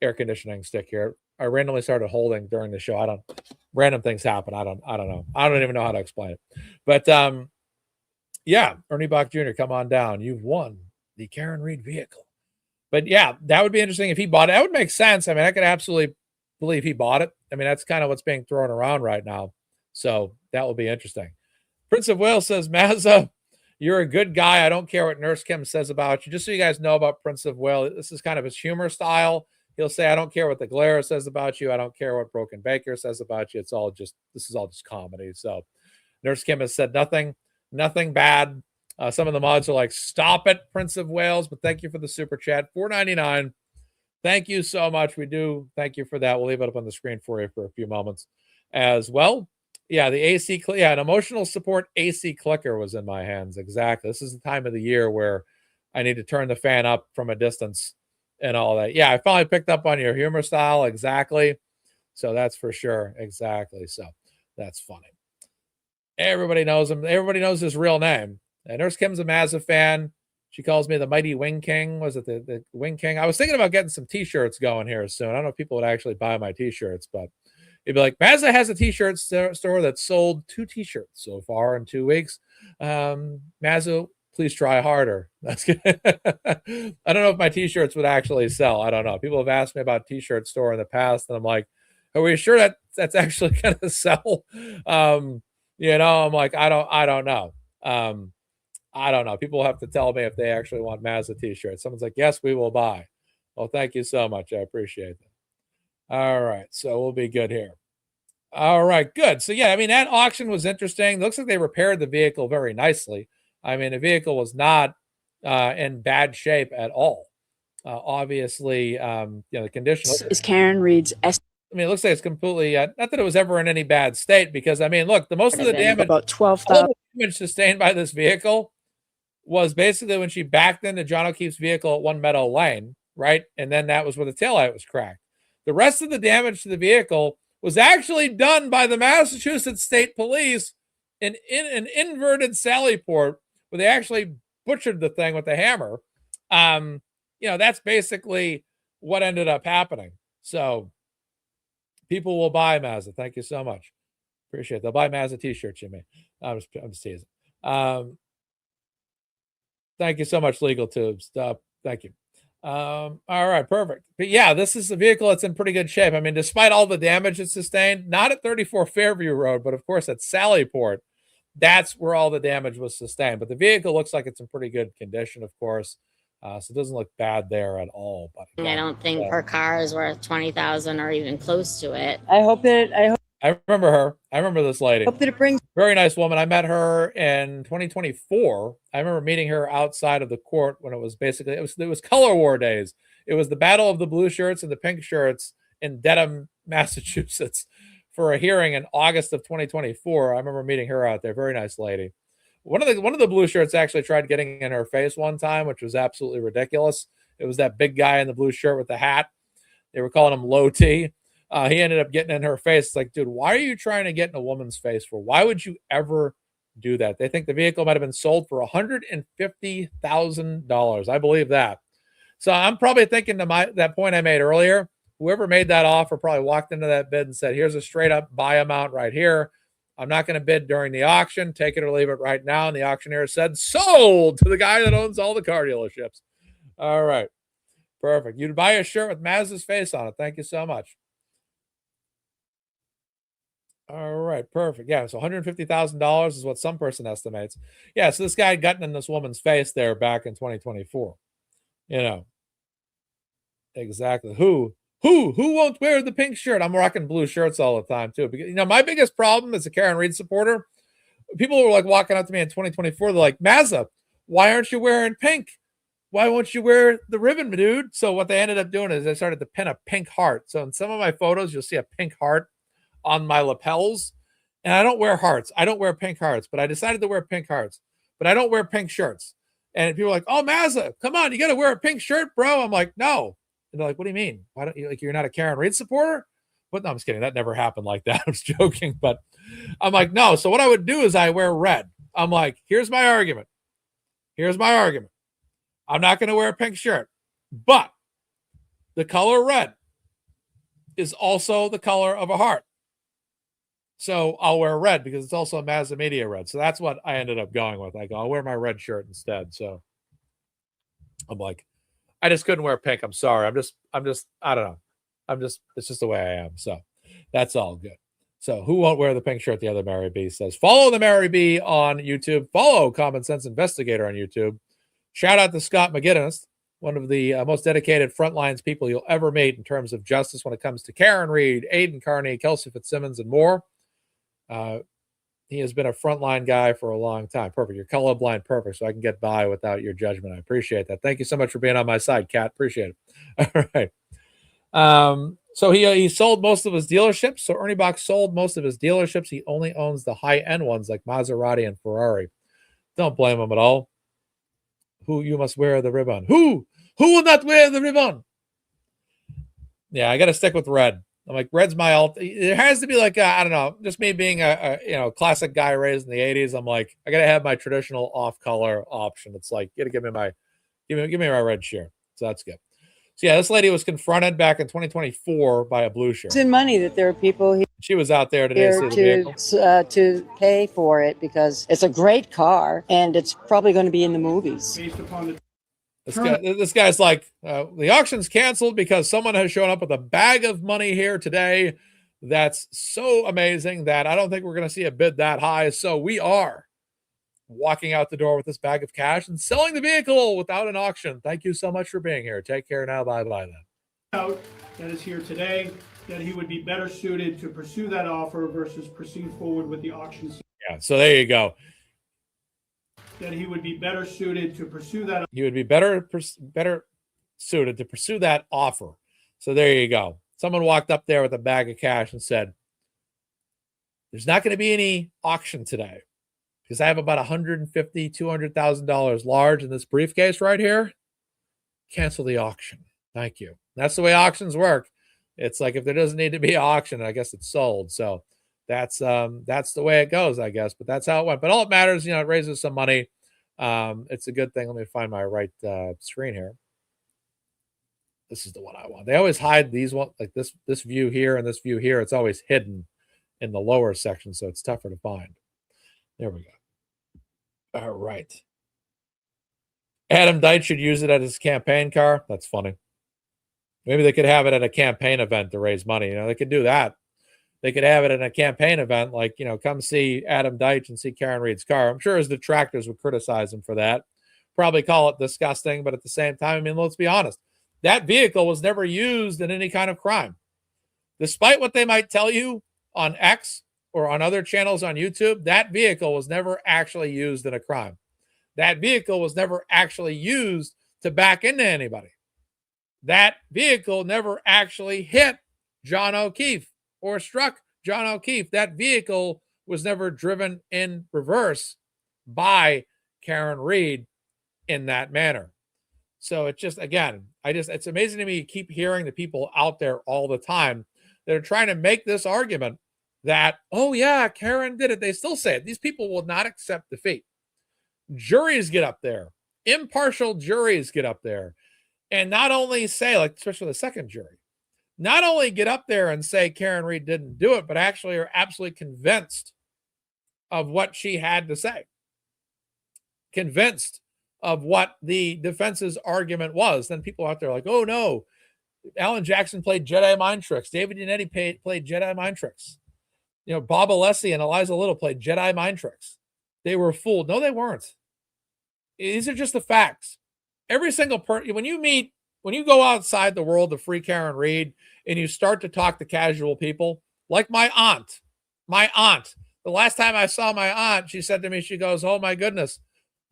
air conditioning stick here. I randomly started holding during the show. Random things happen. I don't know. I don't even know how to explain it. But yeah, Ernie Bach Jr., come on down. You've won the Karen Reed vehicle. But yeah, that would be interesting if he bought it. That would make sense. I mean, I could absolutely believe he bought it. I mean, that's kind of what's being thrown around right now. So that will be interesting. Prince of Wales says, Mazza, you're a good guy. I don't care what Nurse Kim says about you. Just so you guys know about Prince of Wales, this is kind of his humor style. He'll say, I don't care what the Glare says about you. I don't care what Broken Baker says about you. This is all just comedy. So Nurse Kim has said nothing bad. Some of the mods are like, stop it, Prince of Wales. But thank you for the super chat. $4.99. Thank you so much. We do thank you for that. We'll leave it up on the screen for you for a few moments as well. Yeah, the AC, an emotional support AC clicker was in my hands. Exactly. This is the time of the year where I need to turn the fan up from a distance and all that. Yeah, I finally picked up on your humor style. Exactly. So that's for sure. Exactly. So that's funny. Everybody knows him. Everybody knows his real name. And Nurse Kim's a Mazza fan. She calls me the Mighty Wing King. Was it the Wing King? I was thinking about getting some t-shirts going here soon. I don't know if people would actually buy my t-shirts, but it'd be like, Mazza has a t-shirt store that sold 2 t-shirts so far in 2 weeks. Mazza, please try harder. That's good. I don't know if my t-shirts would actually sell. I don't know. People have asked me about t-shirt store in the past, and I'm like, are we sure that's actually going to sell? You know, I'm like, I don't know. I don't know. People have to tell me if they actually want Mazza t-shirts. Someone's like, yes, we will buy. Well, thank you so much. I appreciate that. All right. So we'll be good here. All right. Good. So yeah, I mean, that auction was interesting. It looks like they repaired the vehicle very nicely. I mean, the vehicle was not in bad shape at all. Obviously, you know, the condition Is Karen Reed's I mean, it looks like it's completely, not that it was ever in any bad state, because I mean, look, most of the damage, about 12,000. all the damage sustained by this vehicle was basically when she backed into John O'Keefe's vehicle at One Meadow Lane, right? And then that was where the taillight was cracked. The rest of the damage to the vehicle was actually done by the Massachusetts State Police in an inverted Sally port, where they actually butchered the thing with a hammer. You know, that's basically what ended up happening. So people will buy Mazza. Thank you so much. Appreciate it. They'll buy Mazza t-shirts, you mean. I'm just teasing. Thank you so much, Legal Tubes. Thank you. All right, perfect. But yeah, this is a vehicle that's in pretty good shape. I mean, despite all the damage it sustained, not at 34 Fairview Road, but of course at Sallyport, that's where all the damage was sustained. But the vehicle looks like it's in pretty good condition, of course. So it doesn't look bad there at all. But again, I don't think her car is worth 20,000 or even close to it. I hope I remember her. I remember this lady. Hope that it brings Very nice woman. I met her in 2024. I remember meeting her outside of the court when it was basically it was color war days. It was the battle of the blue shirts and the pink shirts in Dedham, Massachusetts, for a hearing in August of 2024. I remember meeting her out there. Very nice lady. One of the blue shirts actually tried getting in her face one time, which was absolutely ridiculous. It was that big guy in the blue shirt with the hat. They were calling him Low T. He ended up getting in her face. It's like, dude, why are you trying to get in a woman's face for? Why would you ever do that? They think the vehicle might have been sold for $150,000. I believe that. So I'm probably thinking to that point I made earlier, whoever made that offer probably walked into that bid and said, here's a straight up buy amount right here. I'm not going to bid during the auction. Take it or leave it right now. And the auctioneer said, sold to the guy that owns all the car dealerships. All right. Perfect. You'd buy a shirt with Mazda's face on it. Thank you so much. All right, perfect. Yeah, so $150,000 is what some person estimates. Yeah, so this guy had gotten in this woman's face there back in 2024. You know, exactly. Who won't wear the pink shirt? I'm rocking blue shirts all the time too. Because my biggest problem as a Karen Reed supporter, people were like walking up to me in 2024. They're like, Mazza, why aren't you wearing pink? Why won't you wear the ribbon, dude? So what they ended up doing is they started to pin a pink heart. So in some of my photos, you'll see a pink heart on my lapels. And I don't wear hearts. I don't wear pink hearts, but I decided to wear pink hearts. But I don't wear pink shirts. And people are like, oh, Mazza, come on, you got to wear a pink shirt, bro. I'm like, no. And they're like, what do you mean? Why don't you you're not a Karen Reed supporter? But no, I'm just kidding. That never happened like that. I was joking. But I'm like, no. So what I would do is I wear red. I'm like, here's my argument. I'm not going to wear a pink shirt, but the color red is also the color of a heart. So I'll wear red because it's also a MazzaMedia red. So that's what I ended up going with. I go, I'll wear my red shirt instead. So I'm like, I just couldn't wear pink. I'm sorry. I don't know. It's just the way I am. So that's all good. So who won't wear the pink shirt? The other Mary B says, follow the Mary B on YouTube. Follow Common Sense Investigator on YouTube. Shout out to Scott McGinnis, one of the most dedicated frontlines people you'll ever meet in terms of justice when it comes to Karen Reed, Aidan Carney, Kelsey Fitzsimmons, and more. He has been a frontline guy for a long time. Perfect. You're colorblind. Perfect. So I can get by without your judgment. I appreciate that. Thank you so much for being on my side, Kat. Appreciate it. All right. So he sold most of his dealerships. So Ernie Bach sold most of his dealerships. He only owns the high-end ones like Maserati and Ferrari. Don't blame him at all. Who you must wear the ribbon? Who will not wear the ribbon? Yeah, I got to stick with red. I'm like, red's my alt. It has to be like, I don't know, just me being a classic guy raised in the 80s. I'm like, I got to have my traditional off color option. It's like, you got to give me my red shirt. So that's good. So yeah, this lady was confronted back in 2024 by a blue shirt. It's in money that there are people here She was out there today to pay for it because it's a great car and it's probably going to be in the movies. Based upon the This guy's like, the auction's canceled because someone has shown up with a bag of money here today. That's so amazing that I don't think we're going to see a bid that high. So we are walking out the door with this bag of cash and selling the vehicle without an auction. Thank you so much for being here. Take care now. Bye-bye then. out that is here today, that he would be better suited to pursue that offer versus proceed forward with the auction. Yeah, so there you go. That he would be better suited to pursue that. He would be better suited to pursue that offer. So there you go. Someone walked up there with a bag of cash and said, there's not going to be any auction today because I have about $150,000, $200,000 large in this briefcase right here. Cancel the auction. Thank you. That's the way auctions work. It's like if there doesn't need to be an auction, I guess it's sold. So that's the way it goes, I guess. But that's how it went. But all it matters, it raises some money. It's a good thing. Let me find my right screen here. This is the one I want. They always hide these ones, like this view here and this view here. It's always hidden in the lower section, so it's tougher to find. There we go. All right. Adam Deitch should use it as his campaign car. That's funny. Maybe they could have it at a campaign event to raise money. They could do that. They could have it in a campaign event, like, come see Adam Deitch and see Karen Reed's car. I'm sure his detractors would criticize him for that. Probably call it disgusting, but at the same time, let's be honest. That vehicle was never used in any kind of crime. Despite what they might tell you on X or on other channels on YouTube, that vehicle was never actually used in a crime. That vehicle was never actually used to back into anybody. That vehicle never actually hit John O'Keefe or struck John O'Keefe. That vehicle was never driven in reverse by Karen Reed in that manner. So it's just, again, it's amazing to me. You keep hearing the people out there all the time that are trying to make this argument that, oh yeah, Karen did it. They still say it. These people will not accept defeat. Juries get up there. Impartial juries get up there. And not only say, like, especially the second jury, not only get up there and say Karen Reed didn't do it, but actually are absolutely convinced of what she had to say. Convinced of what the defense's argument was. Then people out there are like, oh no, Alan Jackson played Jedi mind tricks. David Yannetti played Jedi mind tricks. Bob Alessi and Eliza Little played Jedi mind tricks. They were fooled. No, they weren't. These are just the facts. Every single person, when you go outside the world of free Karen Reed and you start to talk to casual people, like my aunt, the last time I saw my aunt, she said to me, she goes, oh my goodness,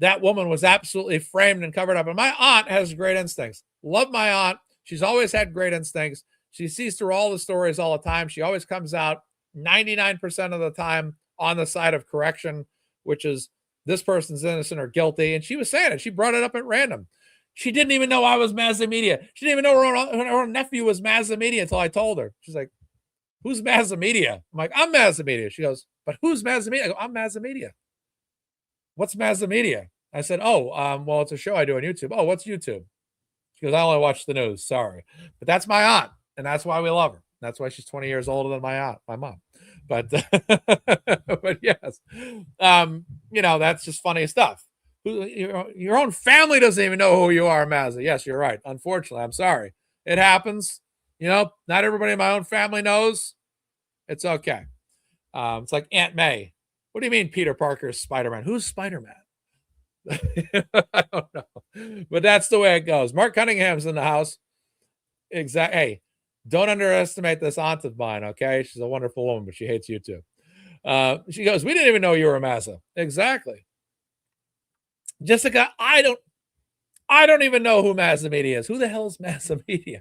that woman was absolutely framed and covered up. And my aunt has great instincts. Love my aunt. She's always had great instincts. She sees through all the stories all the time. She always comes out 99% of the time on the side of correction, which is this person's innocent or guilty. And she was saying it. She brought it up at random. She didn't even know I was MazzaMedia. She didn't even know her own nephew was MazzaMedia until I told her. She's like, who's MazzaMedia? I'm like, I'm MazzaMedia. She goes, but who's MazzaMedia? I go, I'm MazzaMedia. What's MazzaMedia? I said, well, it's a show I do on YouTube. Oh, what's YouTube? She goes, I only watch the news. Sorry. But that's my aunt, and that's why we love her. That's why she's 20 years older than my mom. But, but yes, that's just funny stuff. Your own family doesn't even know who you are, Mazza. Yes, you're right. Unfortunately, I'm sorry. It happens. Not everybody in my own family knows. It's okay. It's like Aunt May. What do you mean Peter Parker's Spider-Man? Who's Spider-Man? I don't know. But that's the way it goes. Mark Cunningham's in the house. Exactly. Hey, don't underestimate this aunt of mine, okay? She's a wonderful woman, but she hates you too. She goes, we didn't even know you were a Mazza. Exactly. Jessica, I don't even know who MazzaMedia is. Who the hell is MazzaMedia?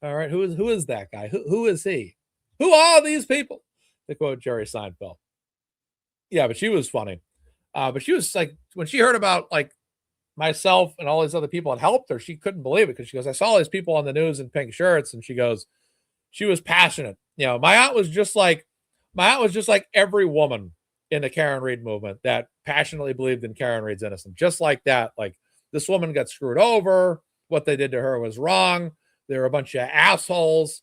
All right, who is that guy? Who is he? Who are these people? To quote Jerry Seinfeld. Yeah, but she was funny. But she was like, when she heard about like myself and all these other people had helped her, she couldn't believe it because she goes, I saw all these people on the news in pink shirts, and she goes, she was passionate. My aunt was just like every woman in the Karen Reed movement that passionately believed in Karen Reed's innocence. Just like that. Like, this woman got screwed over. What they did to her was wrong. They were a bunch of assholes,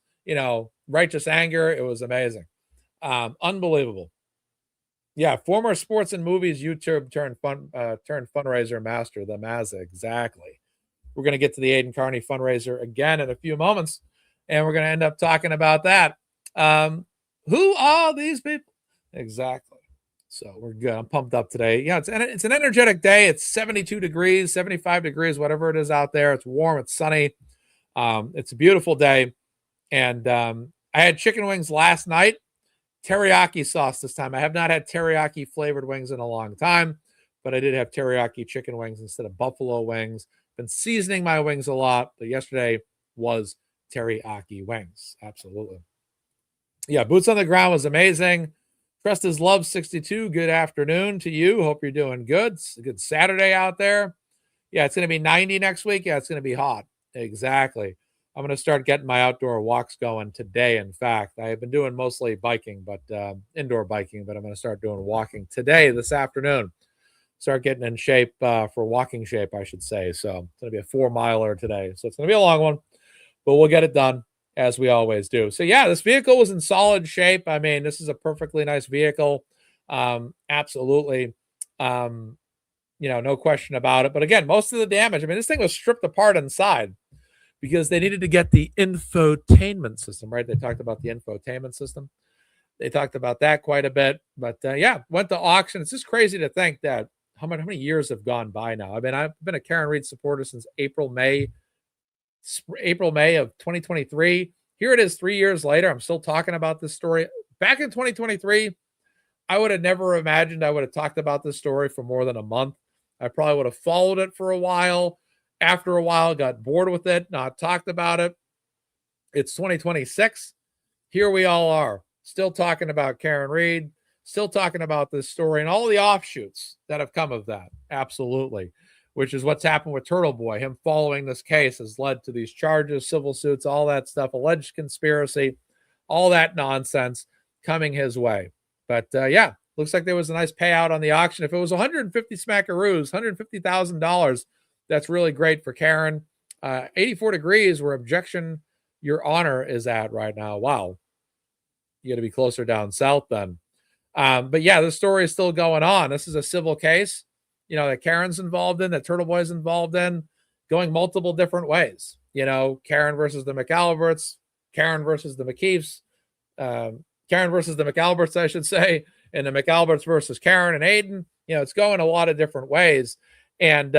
righteous anger. It was amazing. Unbelievable. Yeah. Former sports and movies YouTube turned fundraiser master, the Mazza. Exactly. We're going to get to the Caidyn Carney fundraiser again in a few moments, and we're going to end up talking about that. Who are these people? Exactly. So we're good. I'm pumped up today. Yeah, it's an energetic day. It's 72 degrees, 75 degrees, whatever it is out there. It's warm. It's sunny. It's a beautiful day. And I had chicken wings last night. Teriyaki sauce this time. I have not had teriyaki flavored wings in a long time, but I did have teriyaki chicken wings instead of buffalo wings. Been seasoning my wings a lot, but yesterday was teriyaki wings. Absolutely. Yeah, boots on the ground was amazing. Trust is Love 62. Good afternoon to you. Hope you're doing good. It's a good Saturday out there. Yeah, it's going to be 90 next week. Yeah, it's going to be hot. Exactly. I'm going to start getting my outdoor walks going today. In fact, I have been doing mostly biking, but indoor biking, but I'm going to start doing walking today, this afternoon. Start getting in shape for walking shape, I should say. So it's going to be a 4-miler today. So it's going to be a long one, but we'll get it done as we always do. So yeah, this vehicle was in solid shape. I mean, this is a perfectly nice vehicle. Absolutely. no question about it. But again, most of the damage, I mean, this thing was stripped apart inside because they needed to get the infotainment system, right? They talked about the infotainment system. They talked about that quite a bit. But yeah, went to auction. It's just crazy to think that how many years have gone by now. I mean, I've been a Karen Reed supporter since April, May of 2023. Here it is 3 years later. I'm still talking about this story. Back in 2023, I would have never imagined I would have talked about this story for more than a month. I probably would have followed it for a while. After a while, got bored with it, not talked about it. It's 2026. Here we all are, still talking about Karen Reed, still talking about this story and all the offshoots that have come of that. Absolutely. Which is what's happened with Turtleboy. Him following this case has led to these charges, civil suits, all that stuff, alleged conspiracy, all that nonsense coming his way. But yeah, looks like there was a nice payout on the auction. If it was 150 smackaroos, $150,000, that's really great for Karen. 84 degrees where objection, your honor, is at right now. Wow. You got to be closer down south then. But yeah, the story is still going on. This is a civil case, that Karen's involved in, that Turtleboy's involved in, going multiple different ways. Karen versus the McAlberts, Karen versus the McKeefs, Karen versus the McAlberts, I should say, and the McAlberts versus Karen and Aiden. It's going a lot of different ways. And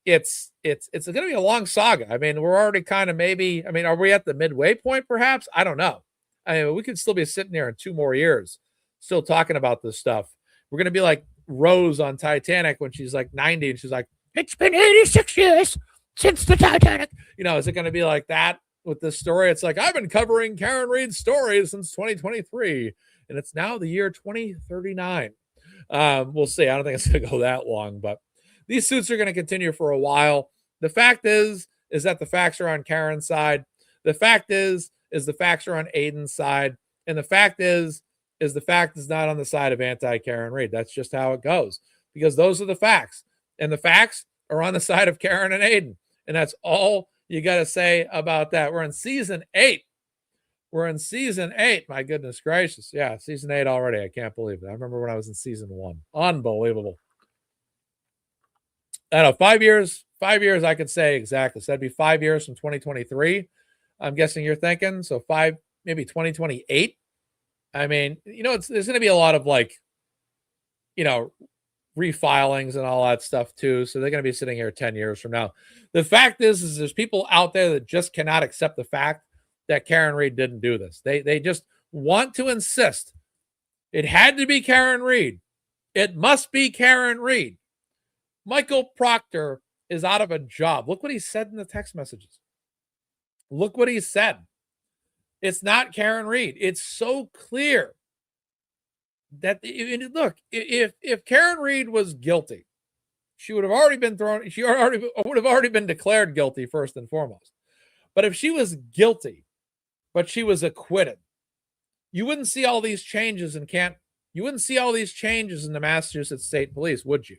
it's going to be a long saga. I mean, we're already kind of are we at the midway point perhaps? I don't know. I mean, we could still be sitting there in 2 more years still talking about this stuff. We're going to be like Rose on Titanic when she's like 90 and she's like, it's been 86 years since the Titanic. Is it going to be like that with this story? It's like, I've been covering Karen Reed's story since 2023 and it's now the year 2039. We'll see. I don't think it's going to go that long, but these suits are going to continue for a while. The fact is that the facts are on Karen's side. The fact is the facts are on Aiden's side. And the fact is the fact is not on the side of anti-Karen Reed. That's just how it goes because those are the facts. And the facts are on the side of Karen and Aiden. And that's all you got to say about that. We're in season 8. My goodness gracious. Yeah, season 8 already. I can't believe it. I remember when I was in season 1. Unbelievable. I don't know, 5 years I could say exactly. So that'd be 5 years from 2023. I'm guessing you're thinking. So 5, maybe 2028. I mean, there's going to be a lot of refilings and all that stuff too. So they're going to be sitting here 10 years from now. The fact is there's people out there that just cannot accept the fact that Karen Reed didn't do this. They just want to insist it had to be Karen Reed. It must be Karen Reed. Michael Proctor is out of a job. Look what he said in the text messages. Look what he said. It's not Karen Reed. It's so clear that look, if Karen Reed was guilty, she would have already been thrown. She would have already been declared guilty first and foremost. But if she was guilty, but she was acquitted, you wouldn't see all these changes you wouldn't see all these changes in the Massachusetts State Police, would you?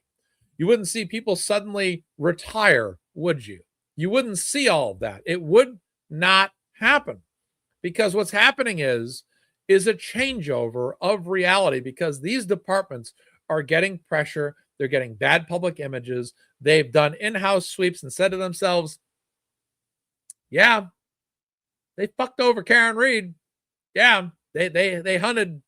You wouldn't see people suddenly retire, would you? You wouldn't see all of that. It would not happen. Because what's happening is a changeover of reality because these departments are getting pressure. They're getting bad public images. They've done in-house sweeps and said to themselves, yeah, they fucked over Karen Reed. Yeah, they hunted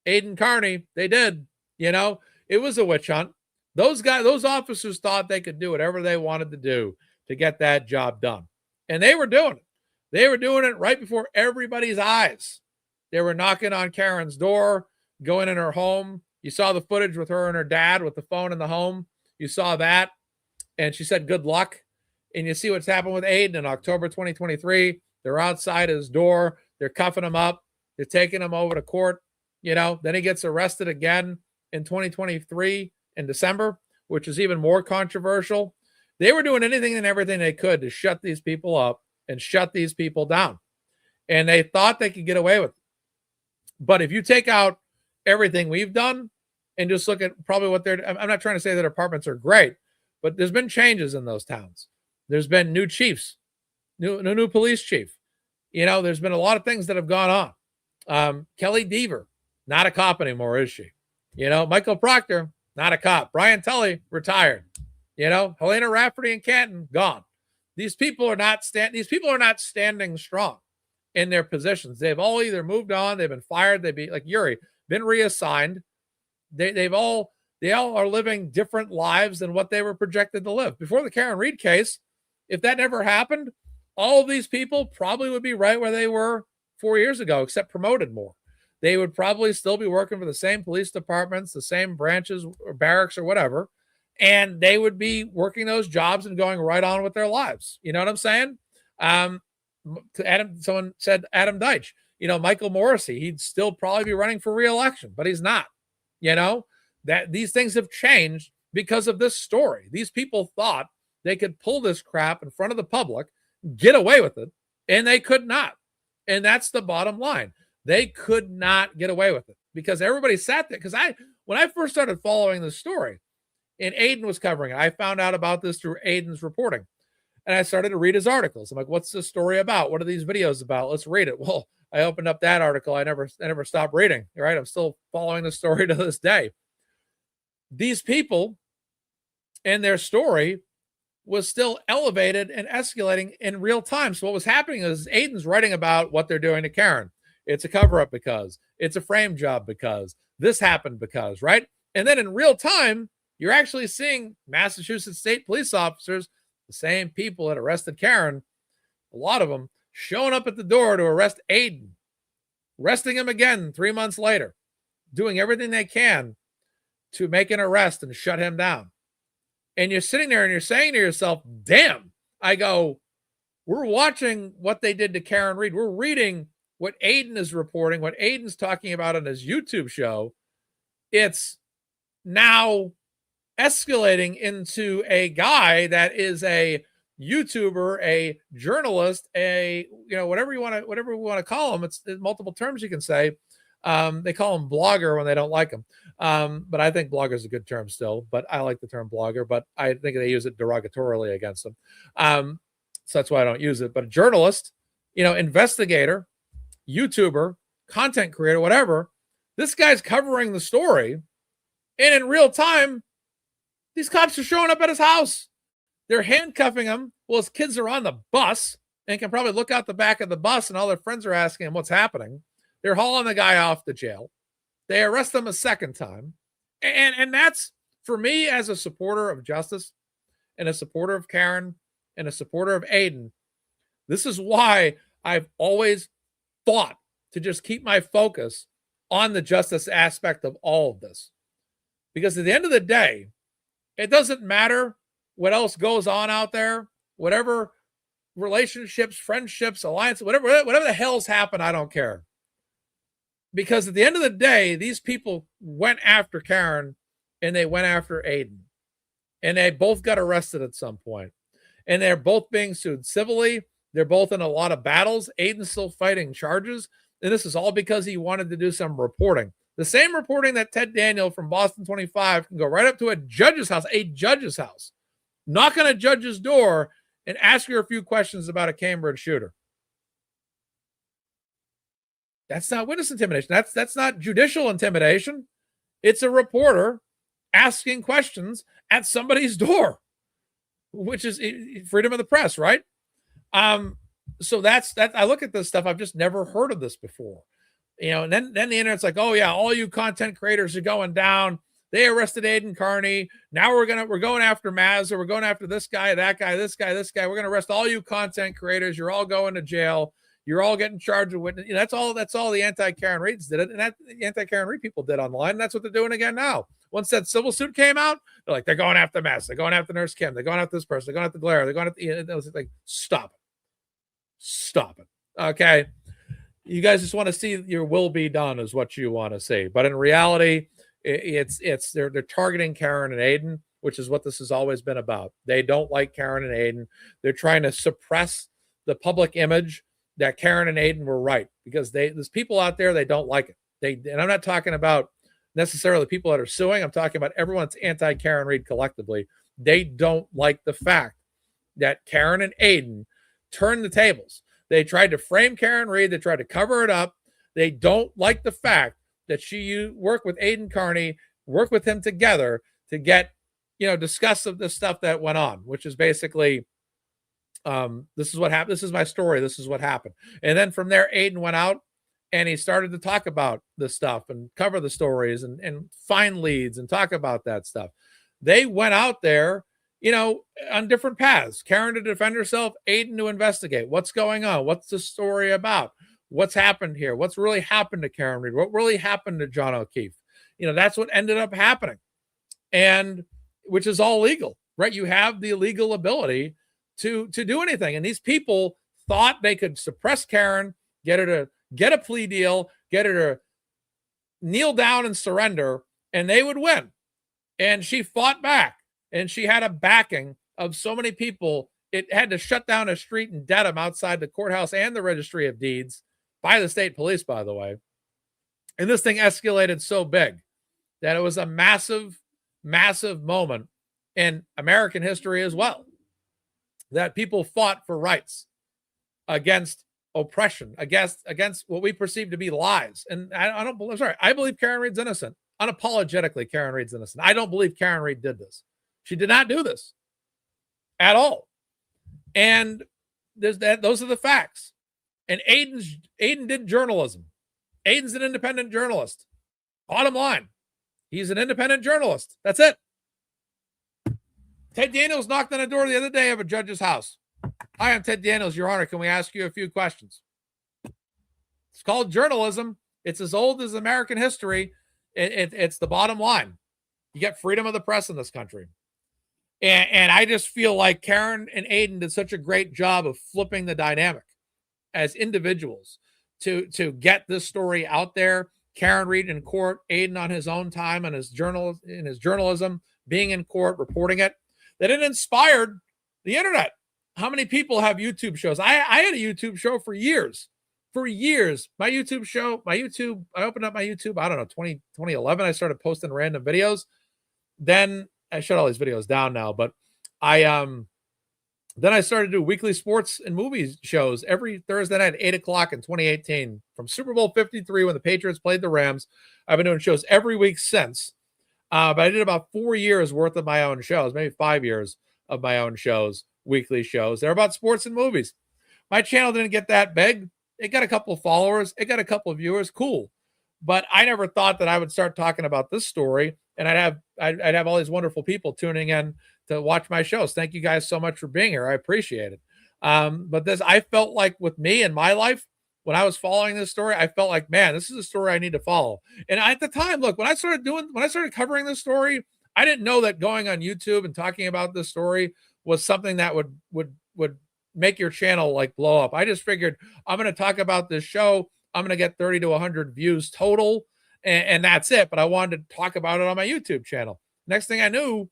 Aiden Carney. They did. It was a witch hunt. Those officers thought they could do whatever they wanted to do to get that job done. And they were doing it. They were doing it right before everybody's eyes. They were knocking on Karen's door, going in her home. You saw the footage with her and her dad with the phone in the home. You saw that. And she said, good luck. And you see what's happened with Aiden in October 2023. They're outside his door. They're cuffing him up. They're taking him over to court. Then he gets arrested again in 2023 in December, which is even more controversial. They were doing anything and everything they could to shut these people up and shut these people down. And they thought they could get away with it. But if you take out everything we've done and just look at probably what I'm not trying to say that apartments are great, but there's been changes in those towns. There's been new chiefs, new police chief. There's been a lot of things that have gone on. Kelly Deaver, not a cop anymore, is she? Michael Proctor, not a cop. Brian Tully, retired. You know, Helena Rafferty and Canton, gone. These people are not standing strong in their positions. They've all either moved on, they've been fired, they've been like Yuri, been reassigned. They all are living different lives than what they were projected to live. Before the Karen Reed case, if that never happened, all of these people probably would be right where they were 4 years ago, except promoted more. They would probably still be working for the same police departments, the same branches or barracks or whatever, and they would be working those jobs and going right on with their lives. You know what I'm saying? Someone said Adam Deitch. You know, Michael Morrissey, he'd still probably be running for re-election, but he's not. You know, that these things have changed because of this story. These people thought they could pull this crap in front of the public, get away with it, and they could not. And that's the bottom line. They could not get away with it because everybody sat there. Because when I first started following the story, and Aiden was covering it, I found out about this through Aiden's reporting. And I started to read his articles. I'm like, what's this story about? What are these videos about? Let's read it. Well, I opened up that article. I never stopped reading, right? I'm still following the story to this day. These people and their story was still elevated and escalating in real time. So what was happening is Aiden's writing about what they're doing to Karen. It's a cover-up because, it's a frame job because, this happened because, right? And then in real time, you're actually seeing Massachusetts state police officers, the same people that arrested Karen, a lot of them, showing up at the door to arrest Aiden, arresting him again 3 months later, doing everything they can to make an arrest and shut him down. And you're sitting there and you're saying to yourself, damn, I go, we're watching what they did to Karen Reed. We're reading what Aiden is reporting, what Aiden's talking about on his YouTube show. It's now escalating into a guy that is a YouTuber, a journalist, a, you know, whatever we want to call him. It's multiple terms you can say. They call him blogger when they don't like him. But I think blogger is a good term still, but I like the term blogger, but I think they use it derogatorily against him. So that's why I don't use it. But a journalist, you know, investigator, YouTuber, content creator, whatever, this guy's covering the story. And in real time, these cops are showing up at his house. They're handcuffing him. Well, his kids are on the bus and can probably look out the back of the bus, and all their friends are asking him what's happening. They're hauling the guy off to jail. They arrest him a second time. And that's, for me, as a supporter of justice and a supporter of Karen and a supporter of Aiden, this is why I've always fought to just keep my focus on the justice aspect of all of this. Because at the end of the day, it doesn't matter what else goes on out there, whatever relationships, friendships, alliances, whatever the hell's happened, I don't care. Because at the end of the day, these people went after Karen and they went after Aiden. And they both got arrested at some point. And they're both being sued civilly. They're both in a lot of battles. Aiden's still fighting charges. And this is all because he wanted to do some reporting. The same reporting that Ted Daniel from Boston 25 can go right up to a judge's house, knock on a judge's door and ask her a few questions about a Cambridge shooter. That's not witness intimidation. That's not judicial intimidation. It's a reporter asking questions at somebody's door, which is freedom of the press, right? So that's that. I look at this stuff. I've just never heard of this before, you know. And then the internet's like, oh yeah, all you content creators are going down. They arrested Aiden Carney. Now we're going after Mazza. We're going after this guy, that guy, this guy, this guy. We're going to arrest all you content creators. You're all going to jail. You're all getting charged with witness. That's all the anti-Karen Reeds did it. And that the anti-Karen Reed people did online. And that's what they're doing again now. Once that civil suit came out, they're going after Mazza. They're going after Nurse Kim. They're going after this person. They're going after Blair. They're going after, it was like, stop it. Okay. You guys just want to see your will be done is what you want to see. But in reality, they're targeting Karen and Aiden, which is what this has always been about. They don't like Karen and Aiden. They're trying to suppress the public image that Karen and Aiden were right, because there's people out there, they don't like it. And I'm not talking about necessarily people that are suing. I'm talking about everyone that's anti-Karen Reed collectively. They don't like the fact that Karen and Aiden turned the tables. They tried to frame Karen Reed. They tried to cover it up. They don't like the fact that she worked with Aiden Carney work with him together to get, discuss of the stuff that went on, which is basically, this is what happened. This is my story. This is what happened. And then from there, Aiden went out and he started to talk about this stuff and cover the stories and find leads and talk about that stuff. They went out there, on different paths. Karen to defend herself, Aiden to investigate what's going on. What's the story about? What's happened here? What's really happened to Karen Read? What really happened to John O'Keefe? That's what ended up happening. And which is all legal, right? You have the legal ability to do anything. And these people thought they could suppress Karen, get her to get a plea deal, get her to kneel down and surrender, and they would win. And she fought back. And she had a backing of so many people, it had to shut down a street in Dedham outside the courthouse and the registry of deeds by the state police, by the way. And this thing escalated so big that it was a massive, massive moment in American history as well, that people fought for rights against oppression, against what we perceive to be lies. And I believe Karen Read's innocent. Unapologetically, Karen Read's innocent. I don't believe Karen Read did this. She did not do this at all. And those are the facts. And Aiden did journalism. Aiden's an independent journalist. Bottom line, he's an independent journalist. That's it. Ted Daniels knocked on the door the other day of a judge's house. Hi, I'm Ted Daniels, Your Honor. Can we ask you a few questions? It's called journalism. It's as old as American history. It's the bottom line. You get freedom of the press in this country. And I just feel like Karen and Aiden did such a great job of flipping the dynamic as individuals to get this story out there. Karen Read in court, Aiden on his own time and his journalism, being in court, reporting it, that it inspired the internet. How many people have YouTube shows? I had a YouTube show for years. For years. I opened up my YouTube, I don't know, 2011. I started posting random videos. Then I shut all these videos down now, but then I started to do weekly sports and movies shows every Thursday night at 8 o'clock in 2018 from Super Bowl 53 when the Patriots played the Rams. I've been doing shows every week since, but I did about 4 years worth of my own shows, maybe 5 years of my own shows, weekly shows. They're about sports and movies. My channel didn't get that big. It got a couple of followers. It got a couple of viewers. Cool. But I never thought that I would start talking about this story and I'd have all these wonderful people tuning in to watch my shows. Thank you guys so much for being here. I appreciate it. But I felt like with me in my life, when I was following this story, I felt like, man, this is a story I need to follow. And at the time, look, when I started covering this story, I didn't know that going on YouTube and talking about this story was something that would make your channel like blow up. I just figured I'm going to talk about this show. I'm going to get 30 to 100 views total. And that's it. But I wanted to talk about it on my YouTube channel. Next thing I knew,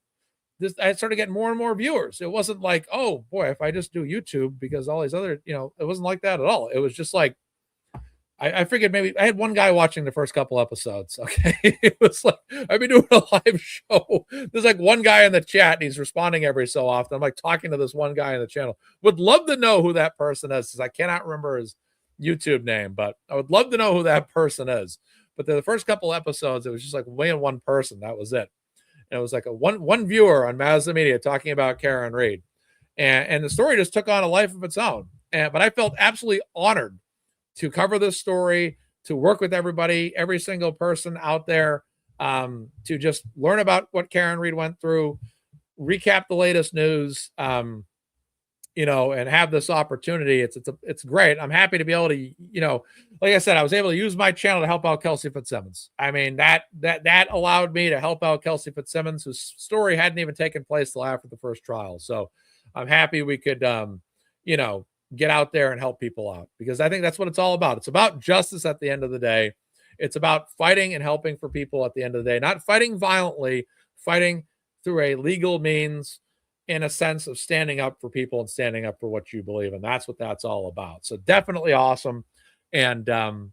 I started getting more and more viewers. It wasn't like, oh boy, if I just do YouTube because all these other, it wasn't like that at all. It was just like, I figured maybe I had one guy watching the first couple episodes. Okay. It was like, I've been doing a live show. There's like one guy in the chat and he's responding every so often. I'm like talking to this one guy in the channel. Would love to know who that person is because I cannot remember his YouTube name, but I would love to know who that person is. But the first couple episodes, it was just like me and one person. That was it. And it was like a one viewer on MazzaMedia talking about Karen Read. And the story just took on a life of its own. But I felt absolutely honored to cover this story, to work with everybody, every single person out there, to just learn about what Karen Read went through, recap the latest news, and have this opportunity. It's great. I'm happy to be able to, like I said, I was able to use my channel to help out Kelsey Fitzsimmons. I mean, that allowed me to help out Kelsey Fitzsimmons, whose story hadn't even taken place till after the first trial. So I'm happy we could, get out there and help people out, because I think that's what it's all about. It's about justice at the end of the day. It's about fighting and helping for people at the end of the day, not fighting violently, fighting through a legal means, in a sense of standing up for people and standing up for what you believe in. That's what that's all about. So definitely awesome. And, I'm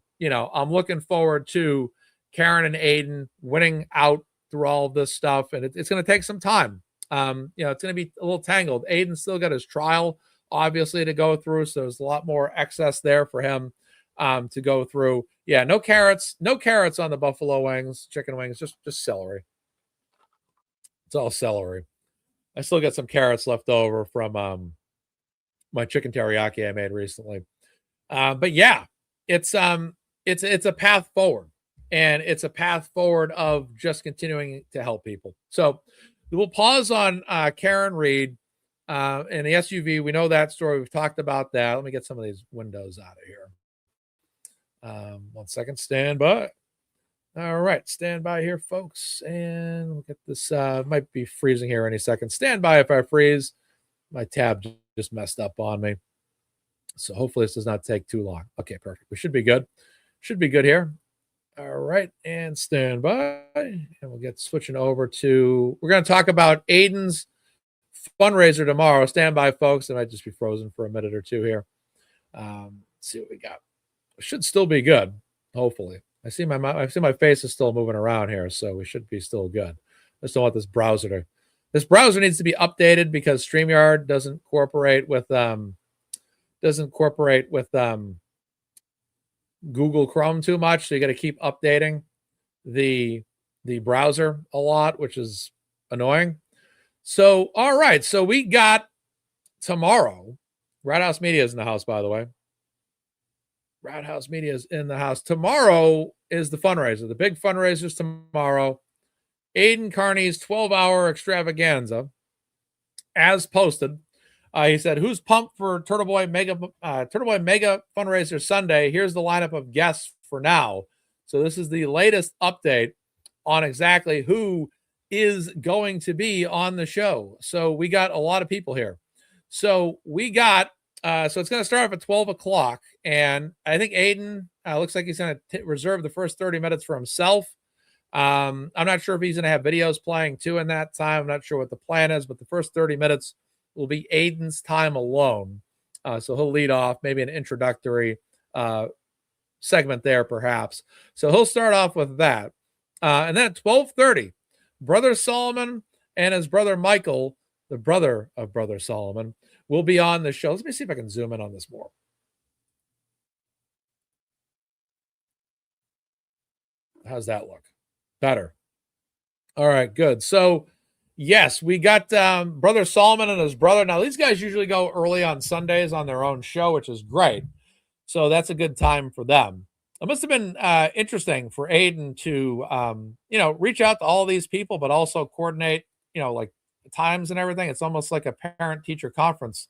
looking forward to Karen and Aiden winning out through all of this stuff. And it's going to take some time. It's going to be a little tangled. Aiden's still got his trial, obviously, to go through. So there's a lot more excess there for him. to go through. Yeah, no carrots on the buffalo wings, chicken wings, just celery. It's all celery. I still got some carrots left over from my chicken teriyaki I made recently. But yeah, it's a path forward, and it's a path forward of just continuing to help people. So we'll pause on Karen Reed and the SUV. We know that story. We've talked about that. Let me get some of these windows out of here. 1 second, stand by. All right, stand by here, folks, and we'll get this. Might be freezing here any second. Stand by if I freeze. My tab just messed up on me. So hopefully this does not take too long. Okay, perfect. We should be good. Should be good here. All right, and stand by. And we'll get switching over to, we're going to talk about Aiden's fundraiser tomorrow. Stand by, folks. It might just be frozen for a minute or two here. Let's see what we got. It should still be good, hopefully. I see my face is still moving around here, so we should be still good. I just don't want this browser needs to be updated because StreamYard doesn't cooperate with Google Chrome too much, so you got to keep updating the browser a lot, which is annoying. So, all right, so we got tomorrow. Roundhouse Media is in the house, by the way. Roundhouse Media is in the house. Tomorrow is the fundraiser. The big fundraiser is tomorrow. Aiden Carney's 12-hour extravaganza, as posted. He said, "Who's pumped for Turtleboy Mega Fundraiser Sunday? Here's the lineup of guests for now." So this is the latest update on exactly who is going to be on the show. So we got a lot of people here. So we got, so it's going to start off at 12 o'clock. And I think Aiden looks like he's going to reserve the first 30 minutes for himself. I'm not sure if he's going to have videos playing too in that time. I'm not sure what the plan is, but the first 30 minutes will be Aiden's time alone. So he'll lead off, maybe an introductory segment there, perhaps. So he'll start off with that. And then at 12:30, Brother Solomon and his brother Michael, the brother of Brother Solomon, will be on the show. Let me see if I can zoom in on this more. How's that look? Better. All right, good. So, yes, we got Brother Solomon and his brother. Now, these guys usually go early on Sundays on their own show, which is great. So that's a good time for them. It must have been interesting for Aiden to, reach out to all these people, but also coordinate, like times and everything. It's almost like a parent-teacher conference.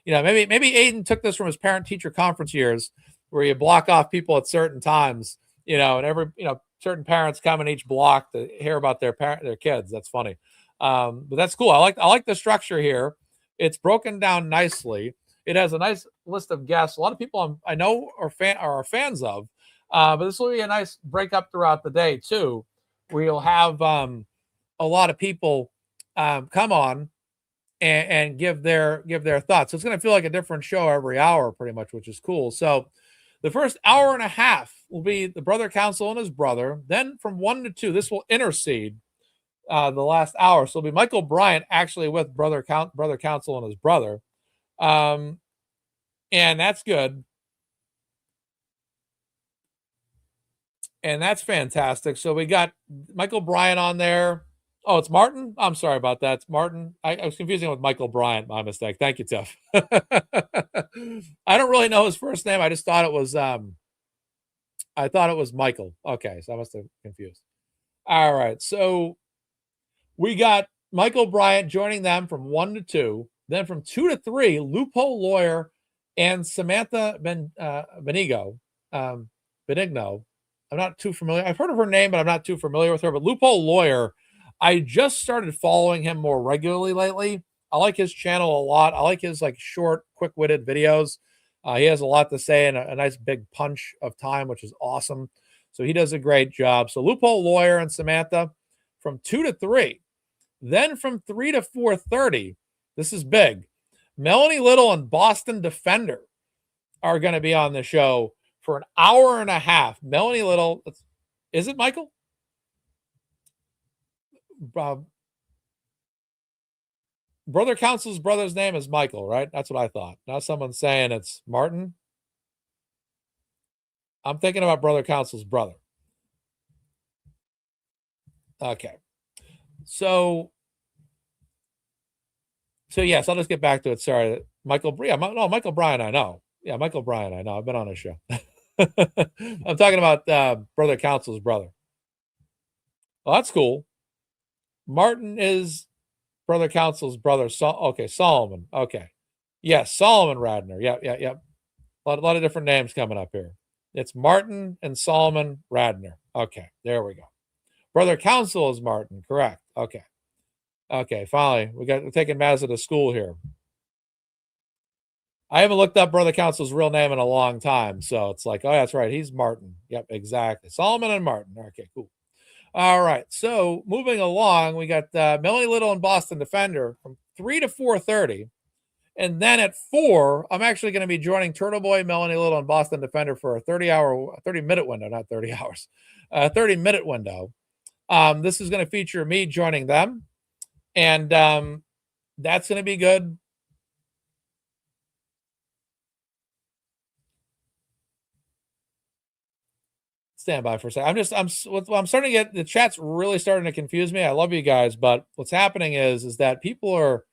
Maybe Aiden took this from his parent-teacher conference years, where you block off people at certain times, and certain parents come in each block to hear about their kids. That's funny. But that's cool. I like the structure here. It's broken down nicely. It has a nice list of guests. A lot of people I know are fans of. But this will be a nice breakup throughout the day too, where you'll have a lot of people come on and give their thoughts. So it's going to feel like a different show every hour, pretty much, which is cool. So the first hour and a half will be the brother council and his brother. Then from 1 to 2, this will intercede the last hour. So it'll be Michael Bryant actually with brother council and his brother, and that's good. And that's fantastic. So we got Michael Bryant on there. Oh, it's Martin? I'm sorry about that. It's Martin. I was confusing with Michael Bryant. My mistake. Thank you, Tiff. I don't really know his first name. I just thought it was Michael. Okay, so I must have confused. All right. So we got Michael Bryant joining them from 1 to 2. Then from 2 to 3, Loophole Lawyer and Samantha Benigno. I'm not too familiar. I've heard of her name, but I'm not too familiar with her. But Loophole Lawyer, I just started following him more regularly lately. I like his channel a lot. I like his short, quick-witted videos. He has a lot to say and a nice big punch of time, which is awesome. So he does a great job. So Loophole Lawyer and Samantha from 2 to 3. Then from 3 to 4:30, this is big. Melanie Little and Boston Defender are going to be on the show for an hour and a half. Melanie Little, is it Michael? Brother Counsel's brother's name is Michael, right? That's what I thought. Now someone's saying it's Martin. I'm thinking about Brother Counsel's brother. Okay. So yes, I'll just get back to it. Sorry. Michael Bryan, I know. Yeah, Michael Bryan, I know. I've been on his show. I'm talking about Brother Counsel's brother. Well, that's cool. Martin is Brother Counsel's brother. Okay, Solomon. Okay. Yes, Solomon Radner. Yep. A lot of different names coming up here. It's Martin and Solomon Radner. Okay, there we go. Brother Counsel is Martin. Correct. Okay. Finally, we're taking Mazza to school here. I haven't looked up Brother Counsel's real name in a long time, so it's like, oh, that's right. He's Martin. Yep, exactly. Solomon and Martin. Okay, cool. All right, so moving along, we got Melanie Little and Boston Defender from 3 to 4:30. And then at 4, I'm actually going to be joining Turtleboy, Melanie Little, and Boston Defender for a 30-minute window, not 30 hours, 30-minute window. This is going to feature me joining them. And that's going to be good. Stand by for a second. I'm starting to get, the chat's really starting to confuse me. I love you guys, but what's happening is that people are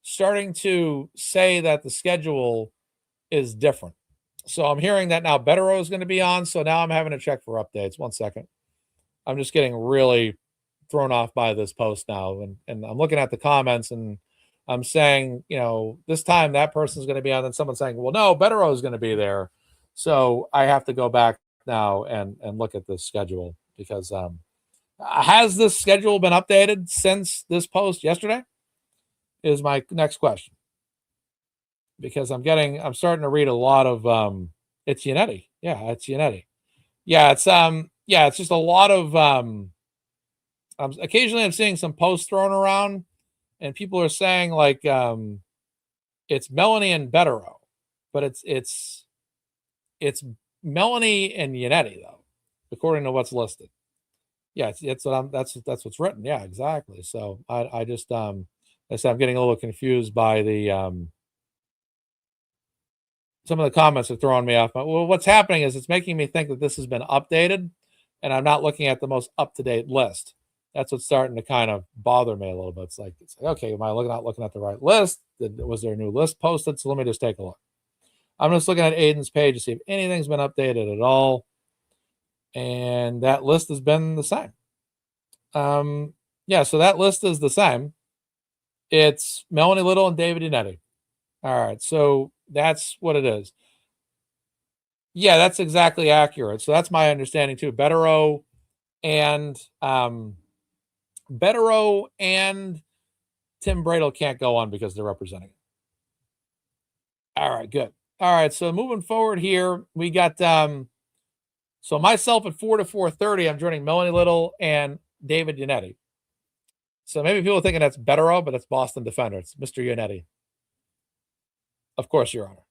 starting to say that the schedule is different. So I'm hearing that now Betero is going to be on. So now I'm having to check for updates. 1 second. I'm just getting really thrown off by this post now. And I'm looking at the comments and I'm saying, this time that person's going to be on. Then someone's saying, well, no, Betero is going to be there. So I have to go back now and look at this schedule because has this schedule been updated since this post yesterday? Is my next question. Because I'm starting to read a lot of it's Yannetti. Yeah, it's Yannetti. Yeah, it's just a lot of occasionally I'm seeing some posts thrown around and people are saying like it's Melanie and Betero, but it's Melanie and Yannetti though, according to what's listed. Yeah, that's what's written. Yeah, exactly. So I just I said I'm getting a little confused by the some of the comments are throwing me off. Well, what's happening is it's making me think that this has been updated and I'm not looking at the most up-to-date list. That's what's starting to kind of bother me a little bit. It's like okay, am I not looking at the right list? Was there a new list posted? So let me just take a look. I'm just looking at Aiden's page to see if anything's been updated at all. And that list has been the same. So that list is the same. It's Melanie Little and David Yannetti. All right, so that's what it is. Yeah, that's exactly accurate. So that's my understanding too. Betero and Tim Bradle can't go on because they're representing it. All right, good. All right, so moving forward here, we got so myself at 4 to 4:30, I'm joining Melanie Little and David Yannetti. So maybe people are thinking that's Betero, but that's Boston Defender. It's Mr. Yannetti. Of course, Your Honor.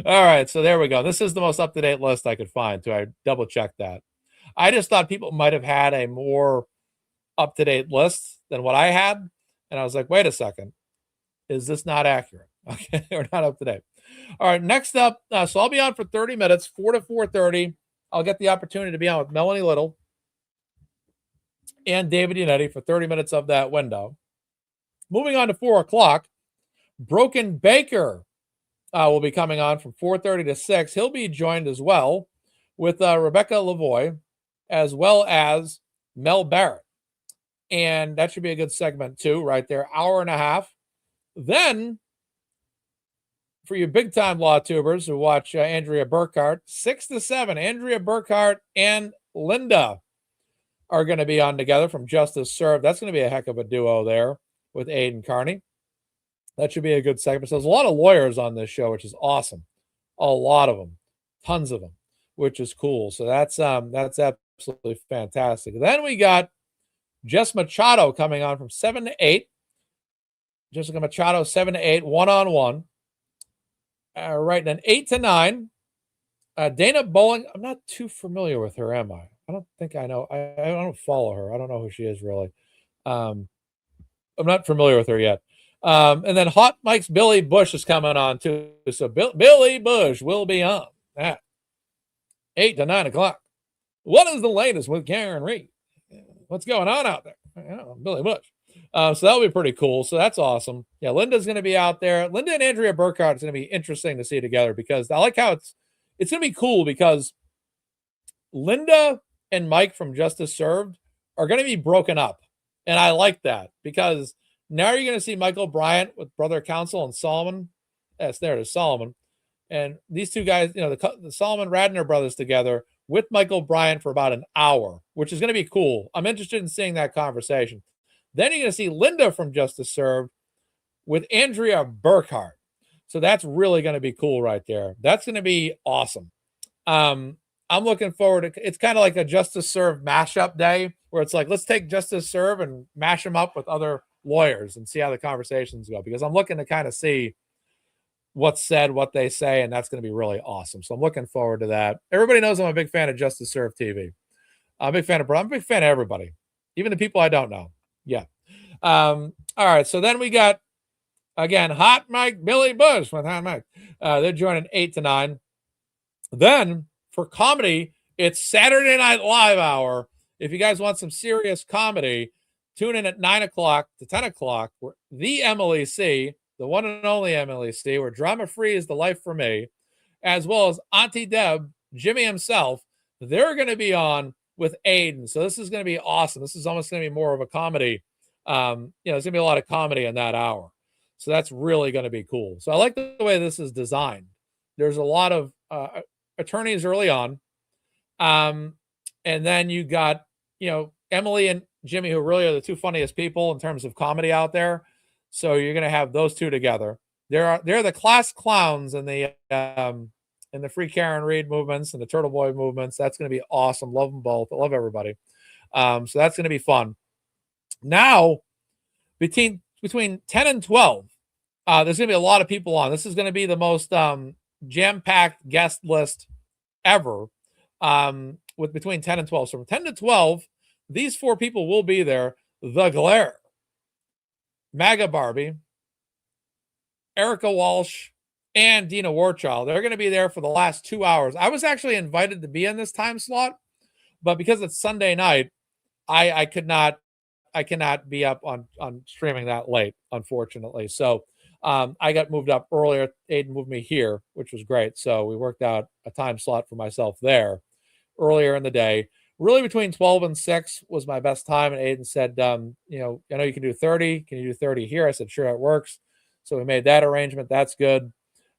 All right, so there we go. This is the most up-to-date list I could find, too. I double-checked that. I just thought people might have had a more up-to-date list than what I had, and I was like, wait a second. Is this not accurate? Okay, or not up-to-date. All right, next up, so I'll be on for 30 minutes, 4 to 4:30. I'll get the opportunity to be on with Melanie Little and David Yannetti for 30 minutes of that window. Moving on to 4 o'clock, Broken Baker will be coming on from 4:30 to 6. He'll be joined as well with Rebecca Lavoie as well as Mel Barrett. And that should be a good segment too, right there. Hour and a half. Then, for you big-time law tubers who watch Andrea Burkhart, 6 to 7, Andrea Burkhart and Linda are going to be on together from Justice Served. That's going to be a heck of a duo there with Aiden Carney. That should be a good segment. So there's a lot of lawyers on this show, which is awesome. A lot of them, tons of them, which is cool. So that's absolutely fantastic. Then we got Jess Machado coming on from 7 to 8. Jessica Machado, 7 to 8, one-on-one. Right, then 8 to 9. Dana Bowling, I'm not too familiar with her, am I? I don't think I know. I don't follow her. I don't know who she is really. I'm not familiar with her yet. And then Hot Mike's Billy Bush is coming on too. So Billy Bush will be on that. 8 to 9 o'clock. What is the latest with Karen Reed? What's going on out there? Billy Bush. So that'll be pretty cool. So that's awesome. Yeah, Linda's going to be out there. Linda and Andrea Burkhardt is going to be interesting to see together because I like how it's going to be cool because Linda and Mike from Justice Served are going to be broken up. And I like that because now you're going to see Michael Bryant with Brother Counsel and Solomon. Yes, there it is, Solomon. And these two guys, the Solomon Radner brothers together with Michael Bryant for about an hour, which is going to be cool. I'm interested in seeing that conversation. Then you're going to see Linda from Justice Served with Andrea Burkhardt. So that's really going to be cool right there. That's going to be awesome. I'm looking forward to it's kind of like a Justice Served mashup day where it's like, let's take Justice Served and mash them up with other lawyers and see how the conversations go. Because I'm looking to kind of see what's said, what they say, and that's going to be really awesome. So I'm looking forward to that. Everybody knows I'm a big fan of Justice Served TV. I'm a big fan of everybody, even the people I don't know. Yeah. All right. So then we got, again, Hot Mike, Billy Bush with Hot Mike. They're joining 8 to 9. Then for comedy, it's Saturday Night Live hour. If you guys want some serious comedy, tune in at 9 o'clock to 10 o'clock. Where the Emily C., the one and only Emily C., where drama free is the life for me, as well as Auntie Deb, Jimmy himself, they're going to be on with Aiden. So this is going to be awesome. This is almost going to be more of a comedy. There's going to be a lot of comedy in that hour. So that's really going to be cool. So I like the way this is designed. There's a lot of attorneys early on. And then you got, Emily and Jimmy, who really are the two funniest people in terms of comedy out there. So you're going to have those two together. They're the class clowns in the Free Karen Reed movements and the Turtleboy movements. That's going to be awesome. Love them both. I love everybody. So that's going to be fun. Now, between 10 and 12, there's going to be a lot of people on. This is going to be the most jam-packed guest list ever with between 10 and 12. So from 10 to 12, these four people will be there. The Glare, MAGA Barbie, Erica Walsh, and Dina Warchild. They're going to be there for the last 2 hours. I was actually invited to be in this time slot, but because it's Sunday night, I cannot be up on streaming that late, unfortunately. So I got moved up earlier. Aiden moved me here, which was great. So we worked out a time slot for myself there earlier in the day. Really between 12 and 6 was my best time. And Aiden said, I know you can do 30. Can you do 30 here? I said, sure, it works. So we made that arrangement. That's good.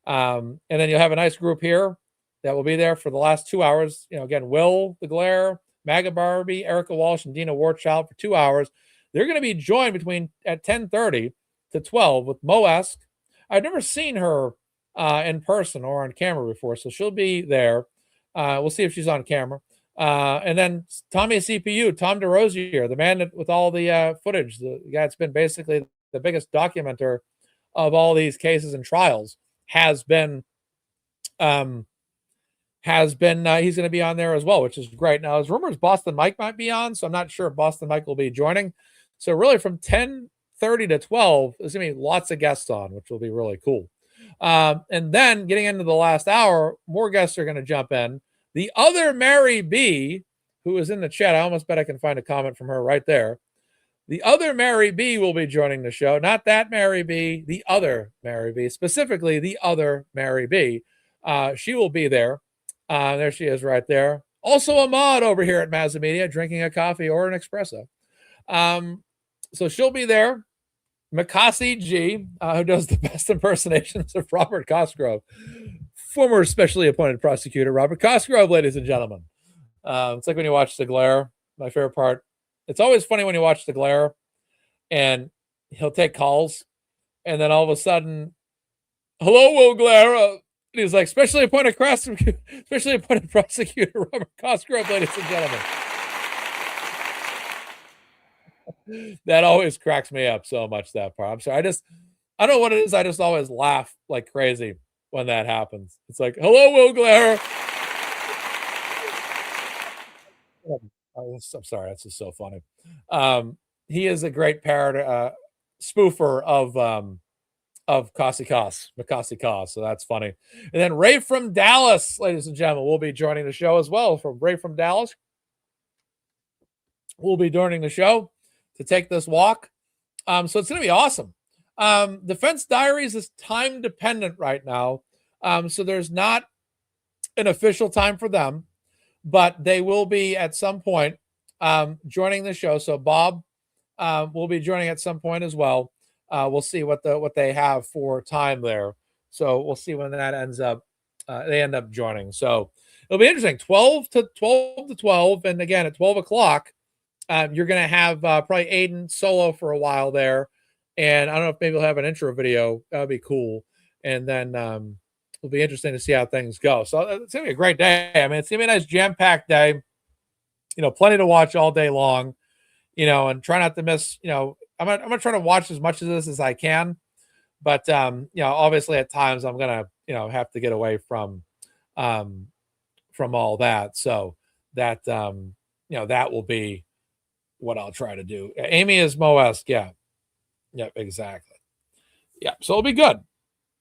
And then you'll have a nice group here that will be there for the last 2 hours. Again, Will, the Glare, MAGA Barbie, Erica Walsh, and Dina Warchild for 2 hours. They're going to be joined at 10:30 to 12 with Moesk. I've never seen her in person or on camera before, so she'll be there. We'll see if she's on camera. And then Tommy CPU, Tom DeRosier, the man with all the footage, the guy that's been basically the biggest documenter of all these cases and trials, he's going to be on there as well, which is great. Now, there's rumors Boston Mike might be on, so I'm not sure if Boston Mike will be joining. So really from 10:30 to 12, there's going to be lots of guests on, which will be really cool. And then getting into the last hour, more guests are going to jump in. The other Mary B, who is in the chat, I almost bet I can find a comment from her right there. The other Mary B will be joining the show. Not that Mary B, the other Mary B, specifically the other Mary B. She will be there. There she is right there. Also Ahmad over here at MazzaMedia drinking a coffee or an espresso. So she'll be there. Makasi G, who does the best impersonations of Robert Cosgrove. Former specially appointed prosecutor Robert Cosgrove, ladies and gentlemen. It's like when you watch The Glare. My favorite part. It's always funny when you watch The Glare and he'll take calls and then all of a sudden, hello, Will Glare. And he's like, specially appointed prosecutor Robert Cosgrove, ladies and gentlemen. That always cracks me up so much, that part. I'm sorry. I don't know what it is. I just always laugh like crazy when that happens. It's like, hello, Will Glare. I'm sorry. That's just so funny. He is a great parrot, spoofer of of Makasi Koss. So that's funny. And then Ray from Dallas, ladies and gentlemen, will be joining the show as well. From Ray from Dallas will be joining the show to take this walk. So it's going to be awesome. Defense Diaries is time dependent right now. So there's not an official time for them, but they will be at some point joining the show. So Bob will be joining at some point as well. We'll see what they have for time there. So we'll see when that ends up. They end up joining. So it'll be interesting. 12 to 12, and again at 12 o'clock, you're going to have probably Aiden solo for a while there, and I don't know if maybe we'll have an intro video. That'd be cool. And then it'll be interesting to see how things go. So it's gonna be a great day. I mean, it's gonna be a nice jam-packed day. Plenty to watch all day long. And try not to miss. I'm gonna try to watch as much of this as I can, but obviously at times I'm gonna have to get away from all that. So that that will be what I'll try to do. Amy is Moesque, yeah. Yep, exactly. Yeah, so it'll be good.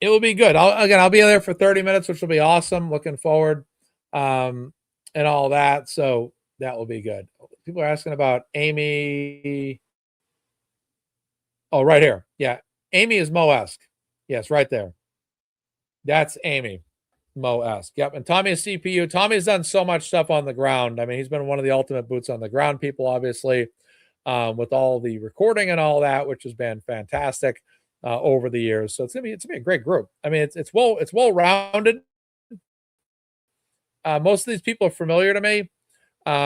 It will be good. I'll be there for 30 minutes, which will be awesome. Looking forward, and all that. So that will be good. People are asking about Amy. Oh, right here. Yeah, Amy is Moesque. Yes, right there. That's Amy Moesque. Yep, and Tommy is CPU. Tommy's done so much stuff on the ground. I mean, he's been one of the ultimate boots on the ground people, obviously, with all the recording and all that, which has been fantastic over the years. So it's gonna be a great group. I mean, it's well rounded. Most of these people are familiar to me,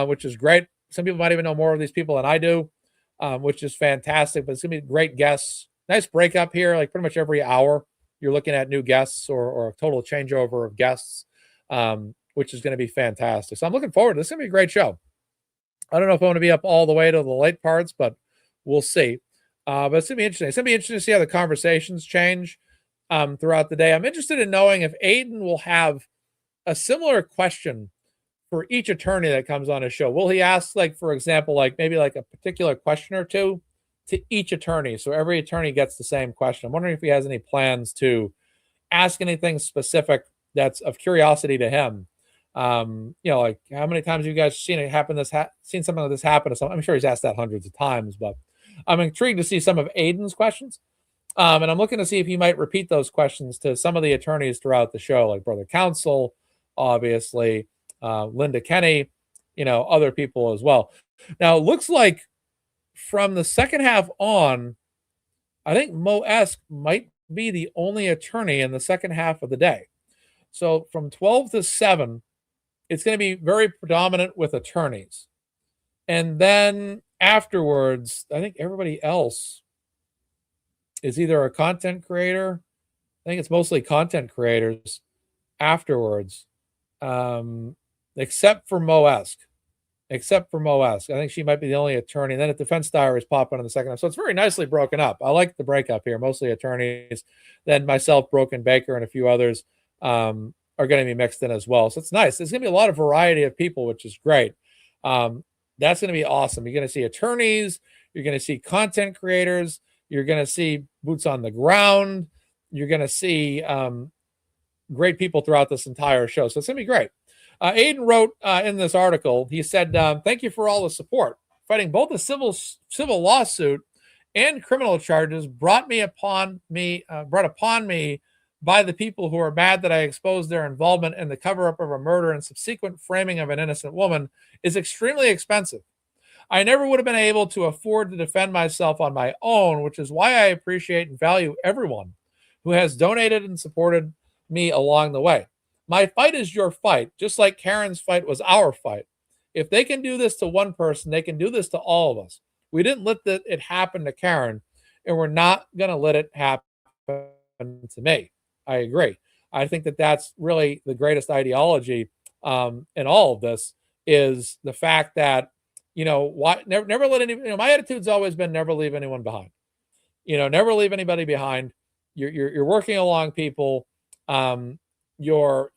which is great. Some people might even know more of these people than I do, which is fantastic. But it's gonna be great guests. Nice breakup here. Like pretty much every hour, you're looking at new guests or a total changeover of guests, which is going to be fantastic. So I'm looking forward to this. It's going to be a great show. I don't know if I want to be up all the way to the late parts, but we'll see. But it's going to be interesting. It's going to be interesting to see how the conversations change throughout the day. I'm interested in knowing if Aiden will have a similar question for each attorney that comes on his show. Will he ask, like, for example, like maybe like a particular question or two to each attorney, so every attorney gets the same question? I'm wondering if he has any plans to ask anything specific that's of curiosity to him. Like how many times have you guys seen it happen? Seen something like this happen to someone? I'm sure he's asked that hundreds of times, but I'm intrigued to see some of Aiden's questions. And I'm looking to see if he might repeat those questions to some of the attorneys throughout the show, like Brother Counsel, obviously, Linda Kenny, other people as well. Now, it looks like from the second half on, I think Moesque might be the only attorney in the second half of the day. So from 12 to 7, it's going to be very predominant with attorneys. And then afterwards, I think everybody else is either a content creator. I think it's mostly content creators afterwards, except for Moesque. I think she might be the only attorney. And then at Defense Diaries pop in the second half. So it's very nicely broken up. I like the breakup here. Mostly attorneys. Then myself, Broken Baker, and a few others are going to be mixed in as well. So it's nice. There's going to be a lot of variety of people, which is great. That's going to be awesome. You're going to see attorneys. You're going to see content creators. You're going to see boots on the ground. You're going to see great people throughout this entire show. So it's going to be great. Aiden wrote in this article, he said, thank you for all the support. Fighting both a civil lawsuit and criminal charges brought upon me by the people who are mad that I exposed their involvement in the cover-up of a murder and subsequent framing of an innocent woman is extremely expensive. I never would have been able to afford to defend myself on my own, which is why I appreciate and value everyone who has donated and supported me along the way. My fight is your fight, just like Karen's fight was our fight. If they can do this to one person, they can do this to all of us. We didn't let it happen to Karen, and we're not going to let it happen to me. I agree. I think that that's really the greatest ideology in all of this is the fact that, never let any, my attitude's always been never leave anyone behind. Never leave anybody behind. You're working along people. You're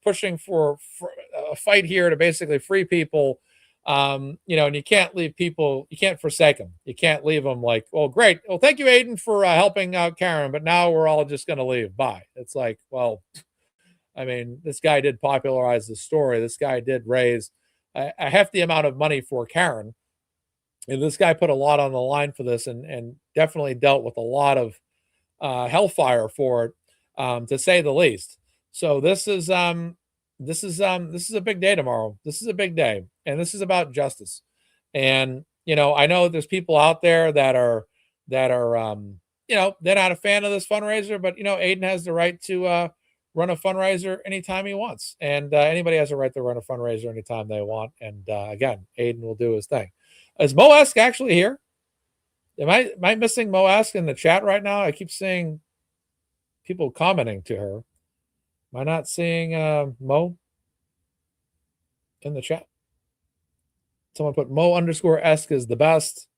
pushing for a fight here to basically free people. You know, and you can't leave people, you can't forsake them. You can't leave them like, well, great. Well, thank you, Aiden, for helping out Karen, but now we're all just going to leave. Bye. It's like, well, I mean, this guy did popularize the story. This guy did raise a hefty amount of money for Karen. And this guy put a lot on the line for this and definitely dealt with a lot of hellfire for it, to say the least. So this is a big day tomorrow. This is a big day, and this is about justice. And you know, I know there's people out there that are you know, they're not a fan of this fundraiser, but you know, Aiden has the right to run a fundraiser anytime he wants, and anybody has a right to run a fundraiser anytime they want. And again, Aiden will do his thing. Is Moesk actually here? Am I missing Moesk in the chat right now? I keep seeing people commenting to her. Am I not seeing Mo in the chat? Someone put Mo_Esk is the best.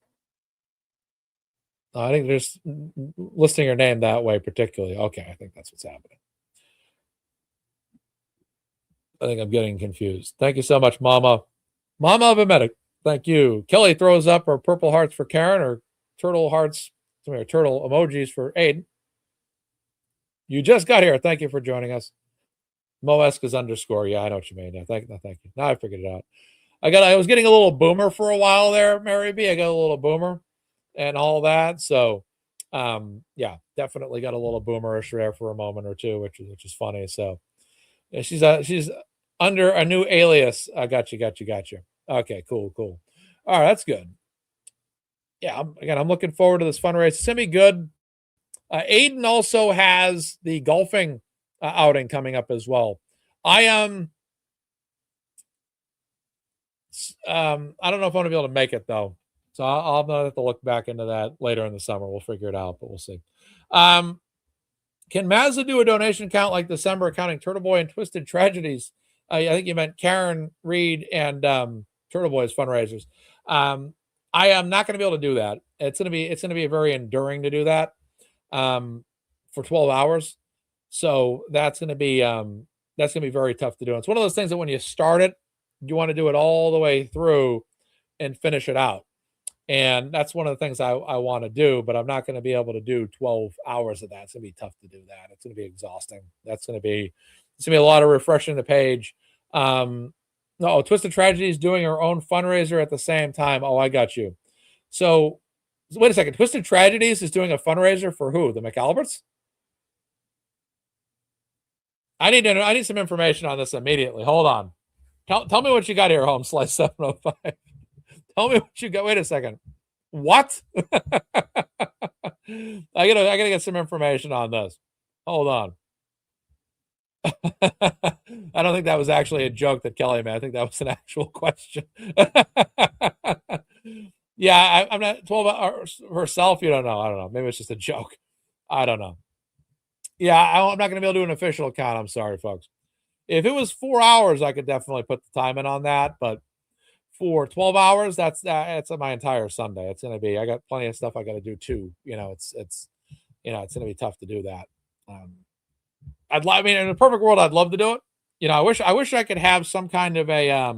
I think they're just listing her name that way particularly. Okay, I think that's what's happening. I think I'm getting confused. Thank you so much, Mama. Mama of a medic. Thank you. Kelly throws up her purple hearts for Karen, or turtle hearts, or turtle emojis for Aiden. You just got here. Thank you for joining us. Moesk is _. Yeah, I know what you mean. Yeah, thank you. Now I figured it out. I was getting a little boomer for a while there, Mary B. I got a little boomer and all that. So yeah, definitely got a little boomerish there for a moment or two, which is funny. So yeah, she's under a new alias. I got you. Okay, cool. All right, that's good. Yeah, I'm looking forward to this fundraiser. It's gonna be good. Aiden also has the golfing outing coming up as well. I don't know if I'm gonna be able to make it though, so I'll have to look back into that later in the summer. We'll figure it out, but we'll see. Can Mazza do a donation count like December, counting Turtleboy and Twisted Tragedies? I think you meant Karen, Reed, and Turtleboy's fundraisers. I am not going to be able to do that. It's going to be very enduring to do that for 12 hours. So that's going to be very tough to do. It's one of those things that when you start it, you want to do it all the way through and finish it out. And that's one of the things I want to do, but I'm not going to be able to do 12 hours of that. It's going to be tough to do that. It's going to be exhausting. It's going to be a lot of refreshing the page. No, Twisted Tragedy is doing her own fundraiser at the same time. Oh, I got you. So wait a second. Twisted Tragedies is doing a fundraiser for who? The McAlberts? I need some information on this immediately. Hold on. Tell me what you got here, Home Slice 705. Tell me what you got. Wait a second. What? I gotta get some information on this. Hold on. I don't think that was actually a joke that Kelly made. I think that was an actual question. Yeah, I'm not 12 hours herself. You don't know. I don't know. Maybe it's just a joke. I don't know. Yeah, I'm not going to be able to do an official account. I'm sorry, folks. If it was 4 hours, I could definitely put the time in on that. But for 12 hours, that's my entire Sunday. It's going to be. I got plenty of stuff I got to do too. You know, it's going to be tough to do that. I mean, in a perfect world, I'd love to do it. You know, I wish I could have some kind of a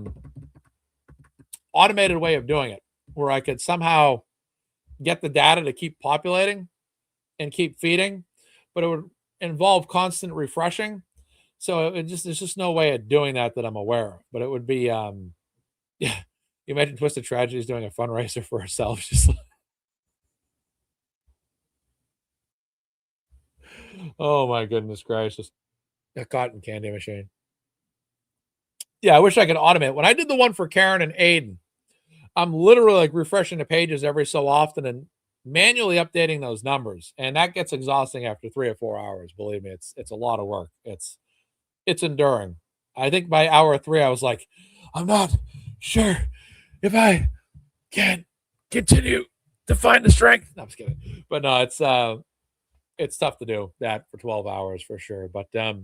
automated way of doing it, where I could somehow get the data to keep populating and keep feeding, but it would involve constant refreshing. So there's just no way of doing that I'm aware of. But it would be, yeah. You imagine Twisted Tragedies doing a fundraiser for herself, just like, oh my goodness gracious. A cotton candy machine. Yeah, I wish I could automate. When I did the one for Karen and Aiden, I'm literally like refreshing the pages every so often and manually updating those numbers. And that gets exhausting after 3 or 4 hours. Believe me, it's a lot of work. It's enduring. I think by hour 3, I was like, I'm not sure if I can continue to find the strength. No, I'm just kidding. But no, it's tough to do that for 12 hours for sure. But I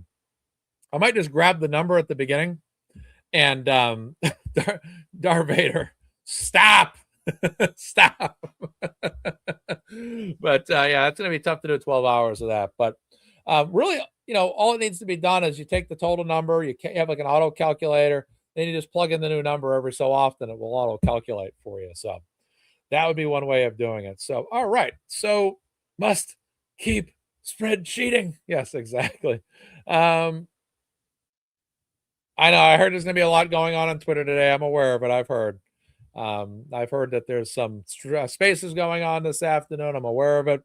might just grab the number at the beginning and Darth Vader, stop. Stop. But yeah, it's going to be tough to do 12 hours of that. But really, you know, all it needs to be done is you take the total number, you have like an auto calculator, Then you just plug in the new number every so often. It will auto calculate for you. So that would be one way of doing it. So, all right. So must keep spread cheating. Yes, exactly. I know. I heard there's going to be a lot going on Twitter today. I'm aware of it. I've heard that there's some spaces going on this afternoon. I'm aware of it.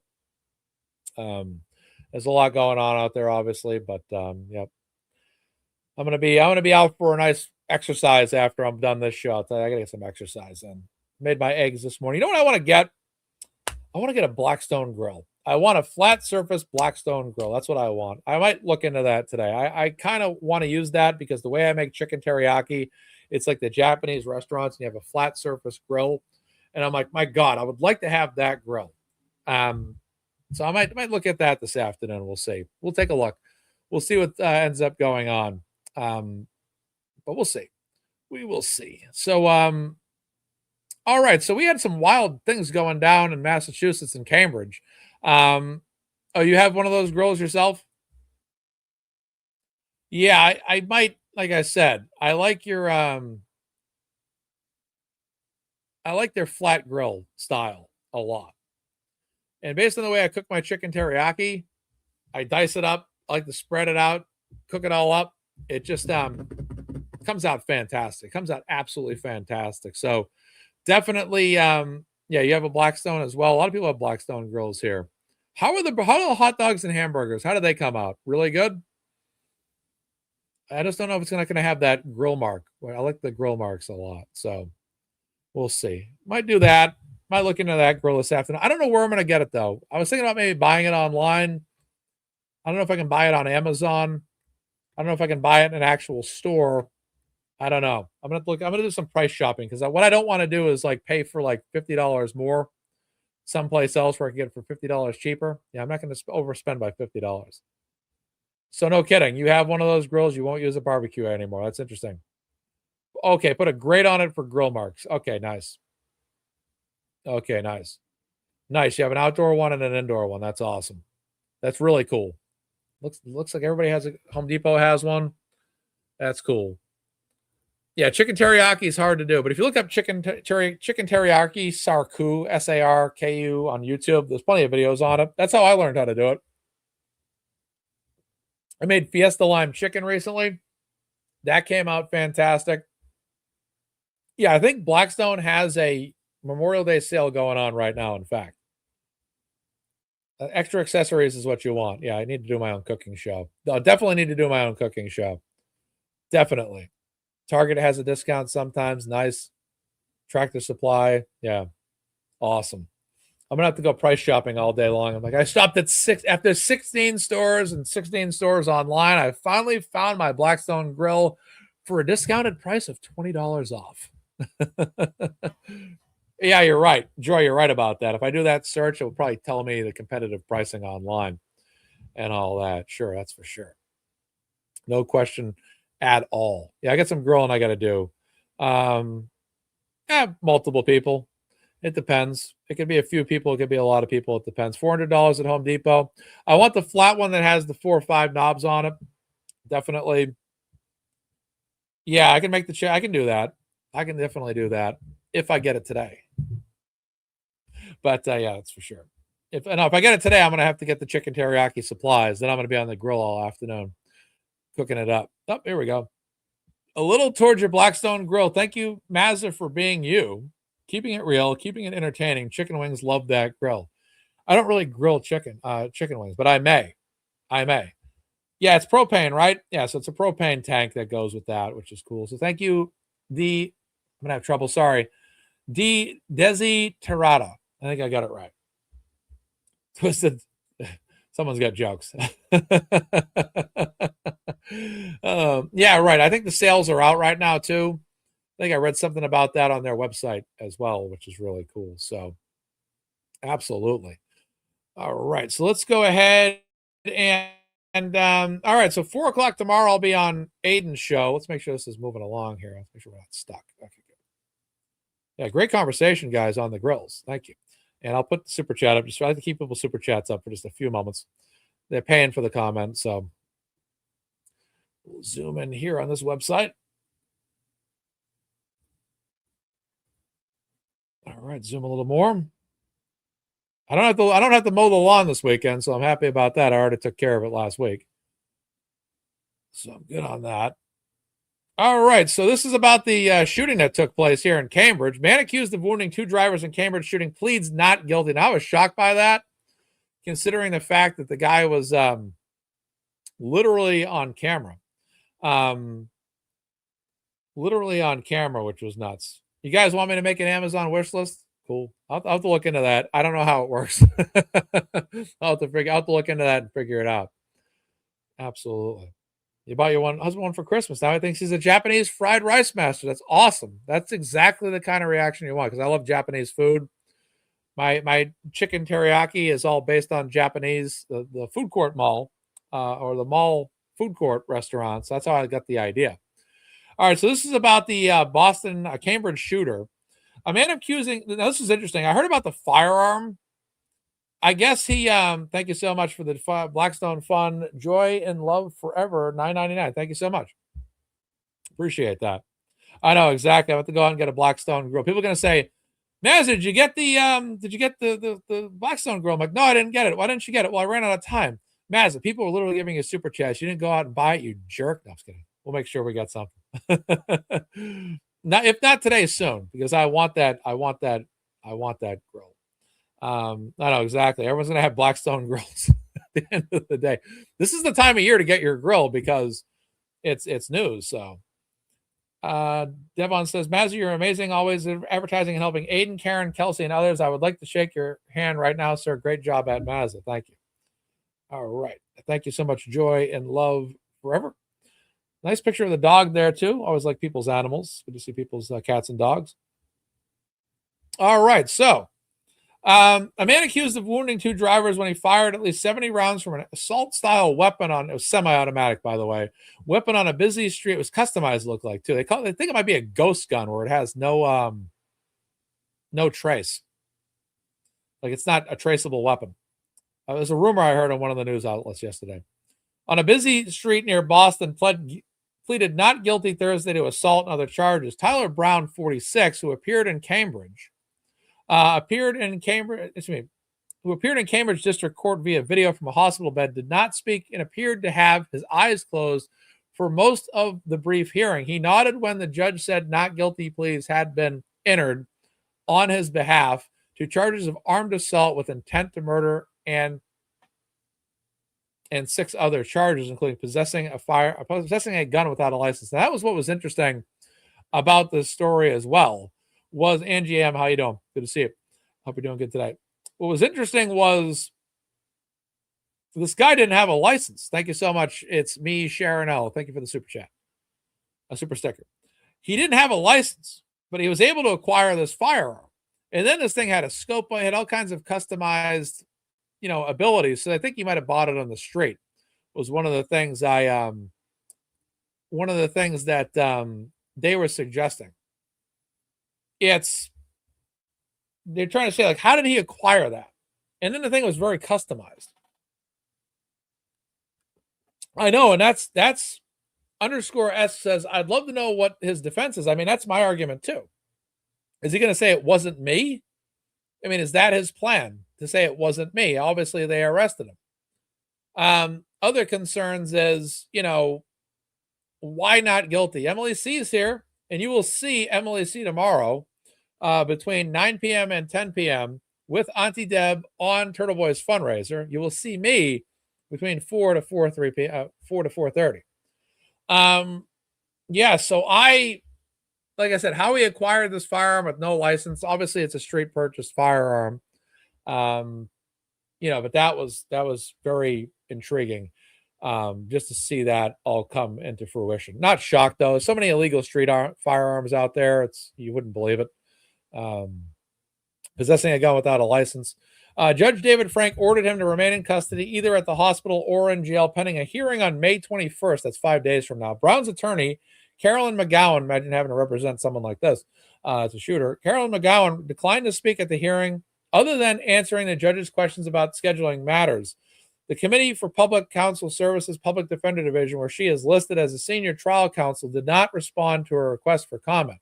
There's a lot going on out there, obviously, but yep. I'm gonna be out for a nice exercise after I'm done this show. I gotta get some exercise in. Made my eggs this morning. You know what I want to get? I want to get a Blackstone grill. I want a flat surface Blackstone grill. That's what I want. I might look into that today. I kind of want to use that because the way I make chicken teriyaki, it's like the Japanese restaurants, and you have a flat surface grill. And I'm like, my God, I would like to have that grill. So I might look at that this afternoon. We'll see. We'll take a look. We'll see what ends up going on. But we'll see. We will see. So, all right. So we had some wild things going down in Massachusetts and Cambridge. Oh, you have one of those grills yourself? Yeah, I might, like I said, I like your, I like their flat grill style a lot. And based on the way I cook my chicken teriyaki, I dice it up. I like to spread it out, cook it all up. It just comes out fantastic. Comes out absolutely fantastic. So definitely, yeah, you have a Blackstone as well. A lot of people have Blackstone grills here. How are the hot dogs and hamburgers? How do they come out? Really good? I just don't know if it's not going to have that grill mark. I like the grill marks a lot. So we'll see. Might do that. Might look into that grill this afternoon. I don't know where I'm going to get it, though. I was thinking about maybe buying it online. I don't know if I can buy it on Amazon. I don't know if I can buy it in an actual store. I don't know. I'm going to do some price shopping because what I don't want to do is like pay for like $50 more someplace else where I can get it for $50 cheaper. Yeah, I'm not going to overspend by $50. So no kidding. You have one of those grills. You won't use a barbecue anymore. That's interesting. Okay, put a grate on it for grill marks. Okay, nice. Okay, nice. Nice. You have an outdoor one and an indoor one. That's awesome. That's really cool. Looks like everybody has a Home Depot has one. That's cool. Yeah, chicken teriyaki is hard to do, but if you look up chicken teriyaki sarku SARKU on YouTube, there's plenty of videos on it. That's how I learned how to do it. I made Fiesta Lime chicken recently. That came out fantastic. Yeah, I think Blackstone has a Memorial Day sale going on right now, in fact. Extra accessories is what you want. Yeah, I need to do my own cooking show. I definitely need to do my own cooking show. Definitely. Target has a discount sometimes. Nice. Tractor Supply. Yeah. Awesome. I'm going to have to go price shopping all day long. I'm like, I stopped at after 16 stores and 16 stores online. I finally found my Blackstone grill for a discounted price of $20 off. Yeah, you're right. Joy, you're right about that. If I do that search, it will probably tell me the competitive pricing online and all that. Sure, that's for sure. No question at all. Yeah, I got some grilling I got to do. Multiple people. It depends. It could be a few people. It could be a lot of people. It depends. $400 at Home Depot. I want the flat one that has the 4 or 5 knobs on it. Definitely. Yeah, I can make the I can do that. I can definitely do that if I get it today. But yeah, that's for sure. If I get it today, I'm going to have to get the chicken teriyaki supplies. Then I'm going to be on the grill all afternoon cooking it up. Oh, here we go. A little towards your Blackstone grill. Thank you, Mazza, for being you. Keeping it real, keeping it entertaining. Chicken wings, love that grill. I don't really grill chicken wings, but I may. Yeah, it's propane, right? Yeah, so it's a propane tank that goes with that, which is cool. So thank you, I'm going to have trouble, sorry. Desi Terrata. I think I got it right. Twisted. Someone's got jokes. Yeah, right. I think the sales are out right now, too. I think I read something about that on their website as well, which is really cool. So, absolutely. All right. So, let's go ahead and all right. So, 4 o'clock tomorrow, I'll be on Caidyn's show. Let's make sure this is moving along here. Let's make sure we're not stuck. Okay, good. Yeah, great conversation, guys, on the grills. Thank you. And I'll put the super chat up. Just try to keep people super chats up for just a few moments. They're paying for the comment. So, we'll zoom in here on this website. All right, zoom a little more. I don't have to mow the lawn this weekend, so I'm happy about that. I already took care of it last week, so I'm good on that. All right, so this is about the shooting that took place here in Cambridge. Man accused of wounding 2 drivers in Cambridge shooting pleads not guilty. Now, I was shocked by that, considering the fact that the guy was literally on camera. Literally on camera, which was nuts. You guys want me to make an Amazon wish list? Cool. I'll have to look into that. I don't know how it works. I'll have to look into that and figure it out. Absolutely. You bought your husband one for Christmas. Now he thinks he's a Japanese fried rice master. That's awesome. That's exactly the kind of reaction you want, because I love Japanese food. My chicken teriyaki is all based on Japanese, the food court mall, or the mall food court restaurants. That's how I got the idea. All right, so this is about the Cambridge shooter. A man accusing, now this is interesting. I heard about the firearm. I guess he, thank you so much for the Blackstone Fund, Joy and Love Forever, $9.99. Thank you so much. Appreciate that. I know exactly. I have to go out and get a Blackstone grill. People are going to say, Mazza, did you get the Blackstone grill? I'm like, no, I didn't get it. Why didn't you get it? Well, I ran out of time. Mazza, people were literally giving you super chats. You didn't go out and buy it, you jerk. No, I'm just kidding. We'll make sure we get something. If not today, soon, because I want that grill. I know exactly. Everyone's gonna have Blackstone grills at the end of the day. This is the time of year to get your grill because it's news. So Devon says, Mazza, you're amazing, always advertising and helping Aiden, Karen, Kelsey, and others. I would like to shake your hand right now, sir. Great job at Mazza. Thank you. All right. Thank you so much, Joy and Love Forever. Nice picture of the dog there, too. Always like people's animals. Good to see people's cats and dogs. All right. So, a man accused of wounding 2 drivers when he fired at least 70 rounds from an assault-style weapon it was semi-automatic, by the way, weapon on a busy street. It was customized, looked like, too. They think it might be a ghost gun where it has no trace. Like, it's not a traceable weapon. There's a rumor I heard on one of the news outlets yesterday. On a busy street near Boston, pleaded not guilty Thursday to assault and other charges. Tyler Brown, 46, who appeared in Cambridge District Court via video from a hospital bed, did not speak and appeared to have his eyes closed for most of the brief hearing. He nodded when the judge said not guilty pleas had been entered on his behalf to charges of armed assault with intent to murder and 6 other charges, including possessing a gun without a license. Now, that was what was interesting about this story as well. Was Angie M. How you doing? Good to see you. Hope you're doing good today. What was interesting was this guy didn't have a license. Thank you so much. It's me, Sharon L. Thank you for the super chat. A super sticker. He didn't have a license, but he was able to acquire this firearm. And then this thing had a scope. It had all kinds of customized abilities. So I think he might have bought it on the street. Was one of the things that they were suggesting. They're trying to say, like, how did he acquire that? And then the thing was very customized. I know, and that's _S says, I'd love to know what his defense is. I mean, that's my argument too. Is he going to say it wasn't me? I mean, is that his plan? To say it wasn't me? Obviously, they arrested him. Other concerns is, why not guilty? Emily C is here, and you will see Emily C tomorrow between 9 p.m. and 10 p.m. with Auntie Deb on Turtleboy's fundraiser. You will see me between 4 to 4:30. Yeah, so like I said, how he acquired this firearm with no license. Obviously, it's a street purchased firearm. But that was very intriguing, just to see that all come into fruition. Not shocked though. So many illegal street firearms out there. You wouldn't believe it. Possessing a gun without a license. Judge David Frank ordered him to remain in custody either at the hospital or in jail pending a hearing on May 21st. That's 5 days from now. Brown's attorney, Carolyn McGowan, imagine having to represent someone like this as a shooter. Carolyn McGowan declined to speak at the hearing other than answering the judge's questions about scheduling matters. The Committee for Public Counsel Services Public Defender Division, where she is listed as a senior trial counsel, did not respond to her request for comment.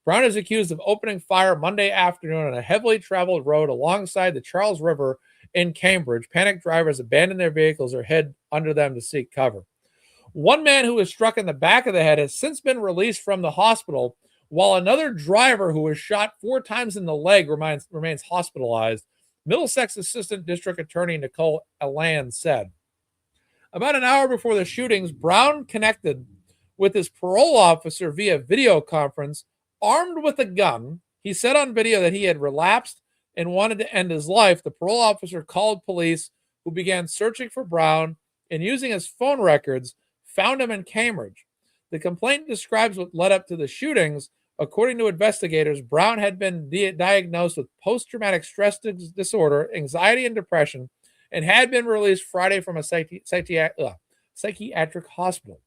Brown is accused of opening fire Monday afternoon on a heavily traveled road alongside the Charles River in Cambridge. Panicked drivers abandoned their vehicles or hid under them to seek cover. One man who was struck in the back of the head has since been released from the hospital, while another driver who was shot 4 times in the leg remains hospitalized, Middlesex Assistant District Attorney Nicole Allan said. About an hour before the shootings, Brown connected with his parole officer via video conference, armed with a gun. He said on video that he had relapsed and wanted to end his life. The parole officer called police, who began searching for Brown and, using his phone records, found him in Cambridge. The complaint describes what led up to the shootings. According to investigators, Brown had been diagnosed with post-traumatic stress disorder, anxiety, and depression, and had been released Friday from a psychiatric hospital.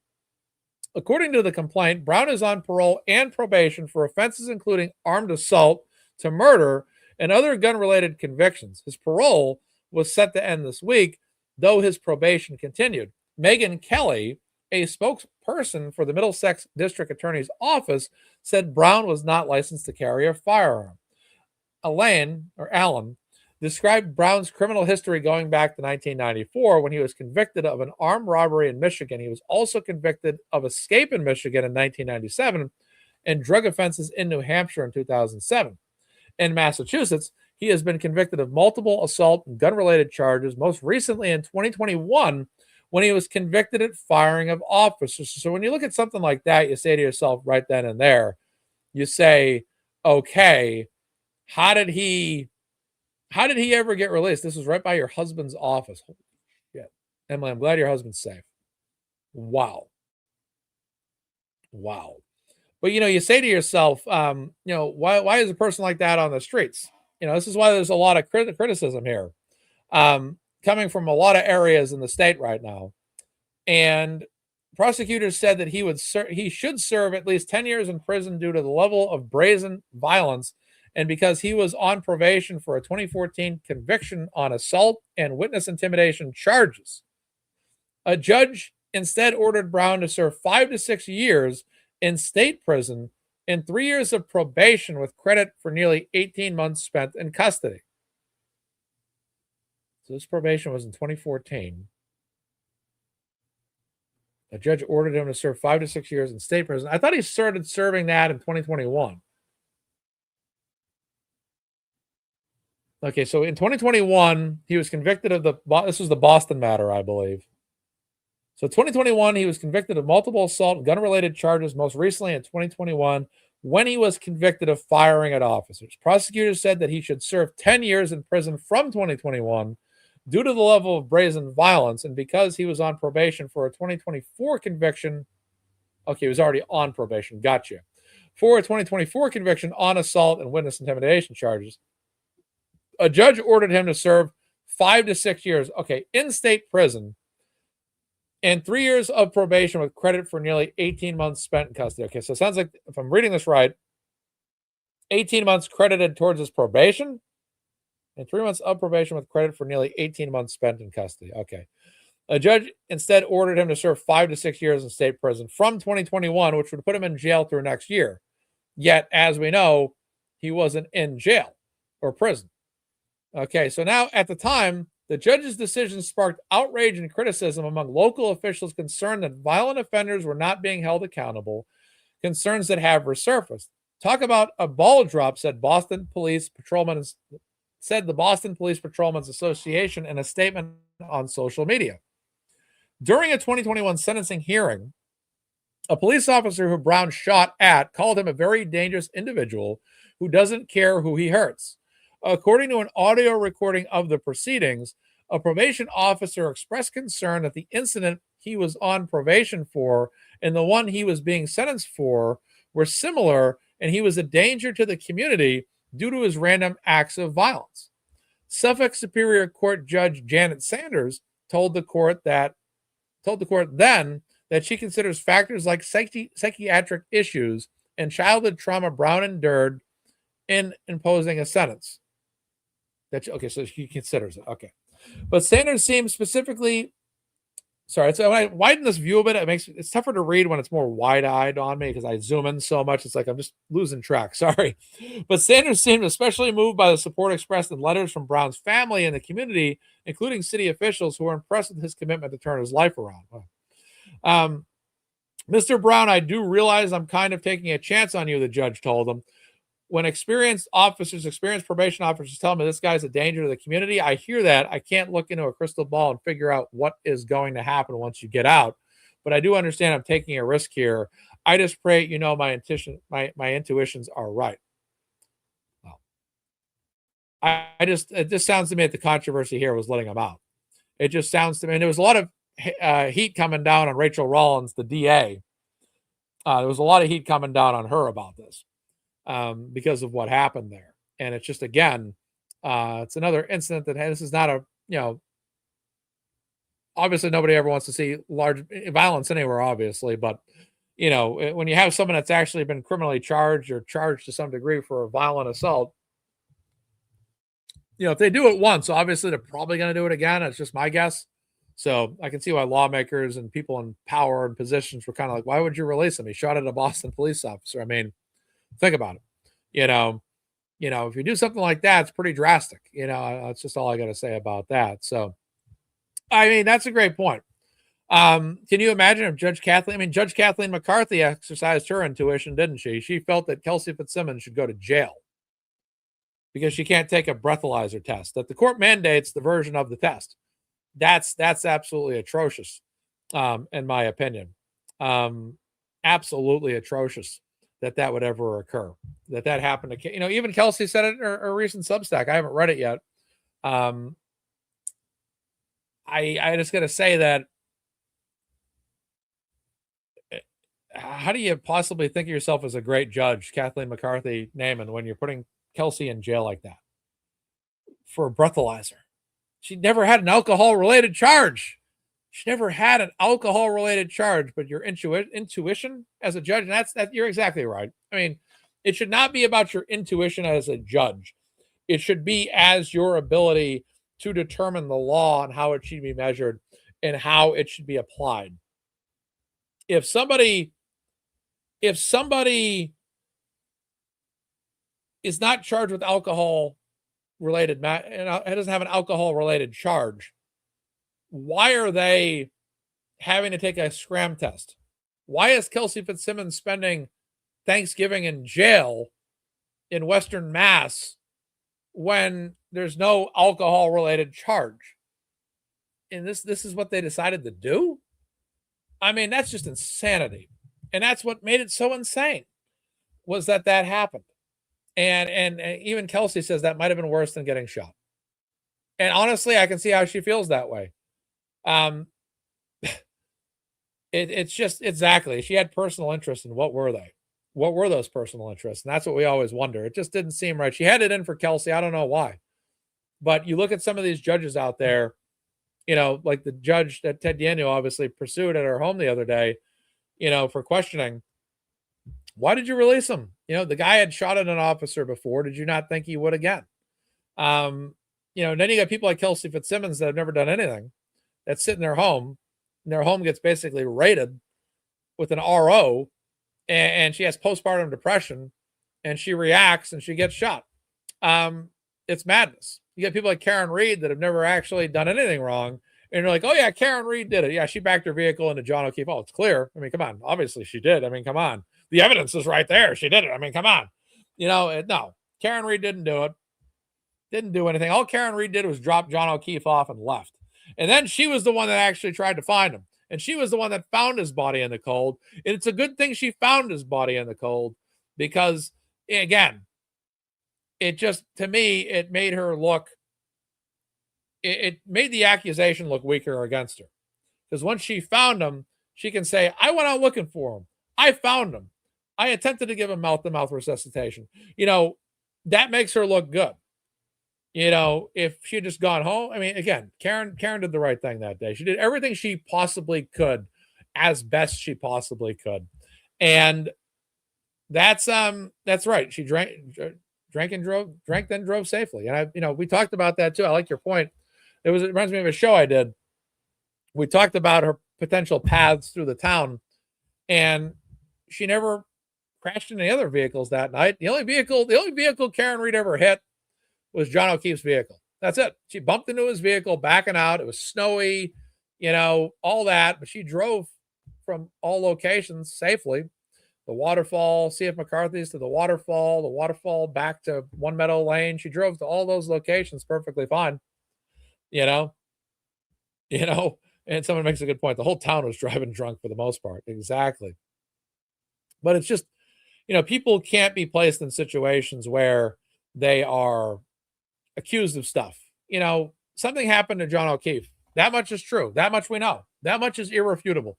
According to the complaint, Brown is on parole and probation for offenses including armed assault to murder and other gun-related convictions. His parole was set to end this week, though his probation continued. Megan Kelly, a spokesperson for the Middlesex District Attorney's Office, said Brown was not licensed to carry a firearm. Allan described Brown's criminal history going back to 1994 when he was convicted of an armed robbery in Michigan. He was also convicted of escape in Michigan in 1997 and drug offenses in New Hampshire in 2007. In Massachusetts, he has been convicted of multiple assault and gun-related charges, most recently in 2021 when he was convicted at firing of officers. So when you look at something like that, you say to yourself right then and there, you say, okay, how did he ever get released? This was right by your husband's office. Holy shit. Emily, I'm glad your husband's safe. Wow. But, you say to yourself, why is a person like that on the streets? This is why there's a lot of criticism here coming from a lot of areas in the state right now. And prosecutors said that he should serve at least 10 years in prison due to the level of brazen violence and because he was on probation for a 2014 conviction on assault and witness intimidation charges. A judge instead ordered Brown to serve 5 to 6 years in state prison and 3 years of probation with credit for nearly 18 months spent in custody. So this probation was in 2014. A judge ordered him to serve 5 to 6 years in state prison. I thought he started serving that in 2021. Okay, so in 2021, he was convicted of this was the Boston matter, I believe. So 2021, he was convicted of multiple assault and gun-related charges, most recently in 2021, when he was convicted of firing at officers. Prosecutors said that he should serve 10 years in prison from 2021 due to the level of brazen violence, and because he was on probation for a 2024 conviction. Okay, he was already on probation. Gotcha. For a 2024 conviction on assault and witness intimidation charges. A judge ordered him to serve 5 to 6 years, in state prison, and 3 years of probation with credit for nearly 18 months spent in custody. Okay, so it sounds like, if I'm reading this right, 18 months credited towards his probation, and 3 months of probation with credit for nearly 18 months spent in custody. Okay. A judge instead ordered him to serve 5 to 6 years in state prison from 2021, which would put him in jail through next year. Yet, as we know, he wasn't in jail or prison. Okay, so now at the time, the judge's decision sparked outrage and criticism among local officials concerned that violent offenders were not being held accountable, concerns that have resurfaced. Talk about a ball drop, said the Boston Police Patrolmen's Association in a statement on social media. During a 2021 sentencing hearing, a police officer who Brown shot at called him a very dangerous individual who doesn't care who he hurts. According to an audio recording of the proceedings, a probation officer expressed concern that the incident he was on probation for and the one he was being sentenced for were similar, and he was a danger to the community due to his random acts of violence. Suffolk Superior Court Judge Janet Sanders told the court then that she considers factors like psychiatric issues and childhood trauma Brown endured in imposing a sentence. So she considers it. Okay. But Sanders seems specifically Sorry, so when I widen this view a bit, it's tougher to read when it's more wide-eyed on me because I zoom in so much. It's like I'm just losing track. Sorry. But Sanders seemed especially moved by the support expressed in letters from Brown's family and the community, including city officials who were impressed with his commitment to turn his life around. Mr. Brown, I do realize I'm kind of taking a chance on you, the judge told him. When experienced probation officers tell me this guy's a danger to the community, I hear that. I can't look into a crystal ball and figure out what is going to happen once you get out. But I do understand I'm taking a risk here. I just pray my intuitions are right. Well, it just sounds to me that the controversy here was letting him out. It just sounds to me, and there was a lot of heat coming down on Rachel Rollins, the DA. There was a lot of heat coming down on her about this. Because of what happened there. And it's just, again, it's another incident that this is not obviously nobody ever wants to see large violence anywhere, obviously, but when you have someone that's actually been criminally charged or charged to some degree for a violent assault, if they do it once, obviously they're probably going to do it again. It's just my guess. So I can see why lawmakers and people in power and positions were kind of like, why would you release him? He shot at a Boston police officer. I mean, think about it. If you do something like that, it's pretty drastic. That's just all I got to say about that. So, I mean, that's a great point. Can you imagine if Judge Kathleen McCarthy exercised her intuition, didn't she? She felt that Kelsey Fitzsimmons should go to jail because she can't take a breathalyzer test, that the court mandates the version of the test. That's absolutely atrocious, in my opinion. Absolutely atrocious that would ever occur, that happened to, even Kelsey said it in her recent Substack. I haven't read it yet. I just got to say that how do you possibly think of yourself as a great judge, Kathleen McCarthy Naaman, when you're putting Kelsey in jail like that for a breathalyzer? She never had an alcohol-related charge. She never had an alcohol-related charge, but your intuition as a judge, and that's you're exactly right. I mean, it should not be about your intuition as a judge. It should be as your ability to determine the law and how it should be measured and how it should be applied. If somebody is not charged with alcohol-related and doesn't have an alcohol-related charge, why are they having to take a scram test? Why is Kelsey Fitzsimmons spending Thanksgiving in jail in Western Mass when there's no alcohol-related charge? And this is what they decided to do? I mean, that's just insanity. And that's what made it so insane, was that happened. And even Kelsey says that might have been worse than getting shot. And honestly, I can see how she feels that way. It's just exactly, she had personal interests, and what were they? What were those personal interests? And that's what we always wonder. It just didn't seem right. She had it in for Kelsey. I don't know why, but you look at some of these judges out there, like the judge that Ted Daniel obviously pursued at her home the other day, for questioning. Why did you release him? The guy had shot at an officer before. Did you not think he would again? Then you got people like Kelsey Fitzsimmons that have never done anything, that sit in their home, and their home gets basically raided with an RO, and she has postpartum depression, and she reacts and she gets shot. It's madness. You got people like Karen Reed that have never actually done anything wrong, and you're like, oh yeah, Karen Reed did it. Yeah, she backed her vehicle into John O'Keefe. Oh, it's clear. I mean, come on. Obviously she did. I mean, come on. The evidence is right there. She did it. I mean, come on. No, Karen Reed didn't do it. Didn't do anything. All Karen Reed did was drop John O'Keefe off and left. And then she was the one that actually tried to find him. And she was the one that found his body in the cold. And it's a good thing she found his body in the cold, because, again, it just, to me, it made her look, it made the accusation look weaker against her. Because once she found him, she can say, I went out looking for him. I found him. I attempted to give him mouth-to-mouth resuscitation. That makes her look good. If she had just gone home, I mean, again, Karen did the right thing that day. She did everything she possibly could as best she possibly could. And that's right. She drank and drove safely. And we talked about that too. I like your point. It reminds me of a show I did We talked about her potential paths through the town, and she never crashed into any other vehicles that night. The only vehicle Karen Reed ever hit was John O'Keefe's vehicle. That's it. She bumped into his vehicle backing out. It was snowy, all that, but she drove from all locations safely. The waterfall, C.F. McCarthy's to the waterfall back to One Meadow Lane. She drove to all those locations perfectly fine. And someone makes a good point. The whole town was driving drunk for the most part. Exactly. But it's just, people can't be placed in situations where they are accused of stuff. Something happened to John O'Keefe. That much is true. That much we know. That much is irrefutable.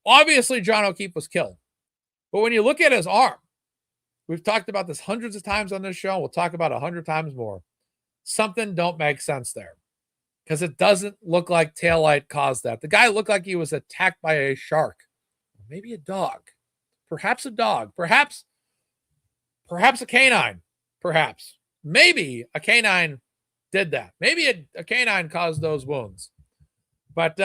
Obviously, John O'Keefe was killed. But when you look at his arm, we've talked about this hundreds of times on this show. We'll talk about 100 times more. Something don't make sense there, because it doesn't look like taillight caused that. The guy looked like he was attacked by a shark, maybe a dog, perhaps a dog, perhaps a canine, perhaps, maybe a canine did that. Maybe a canine caused those wounds. But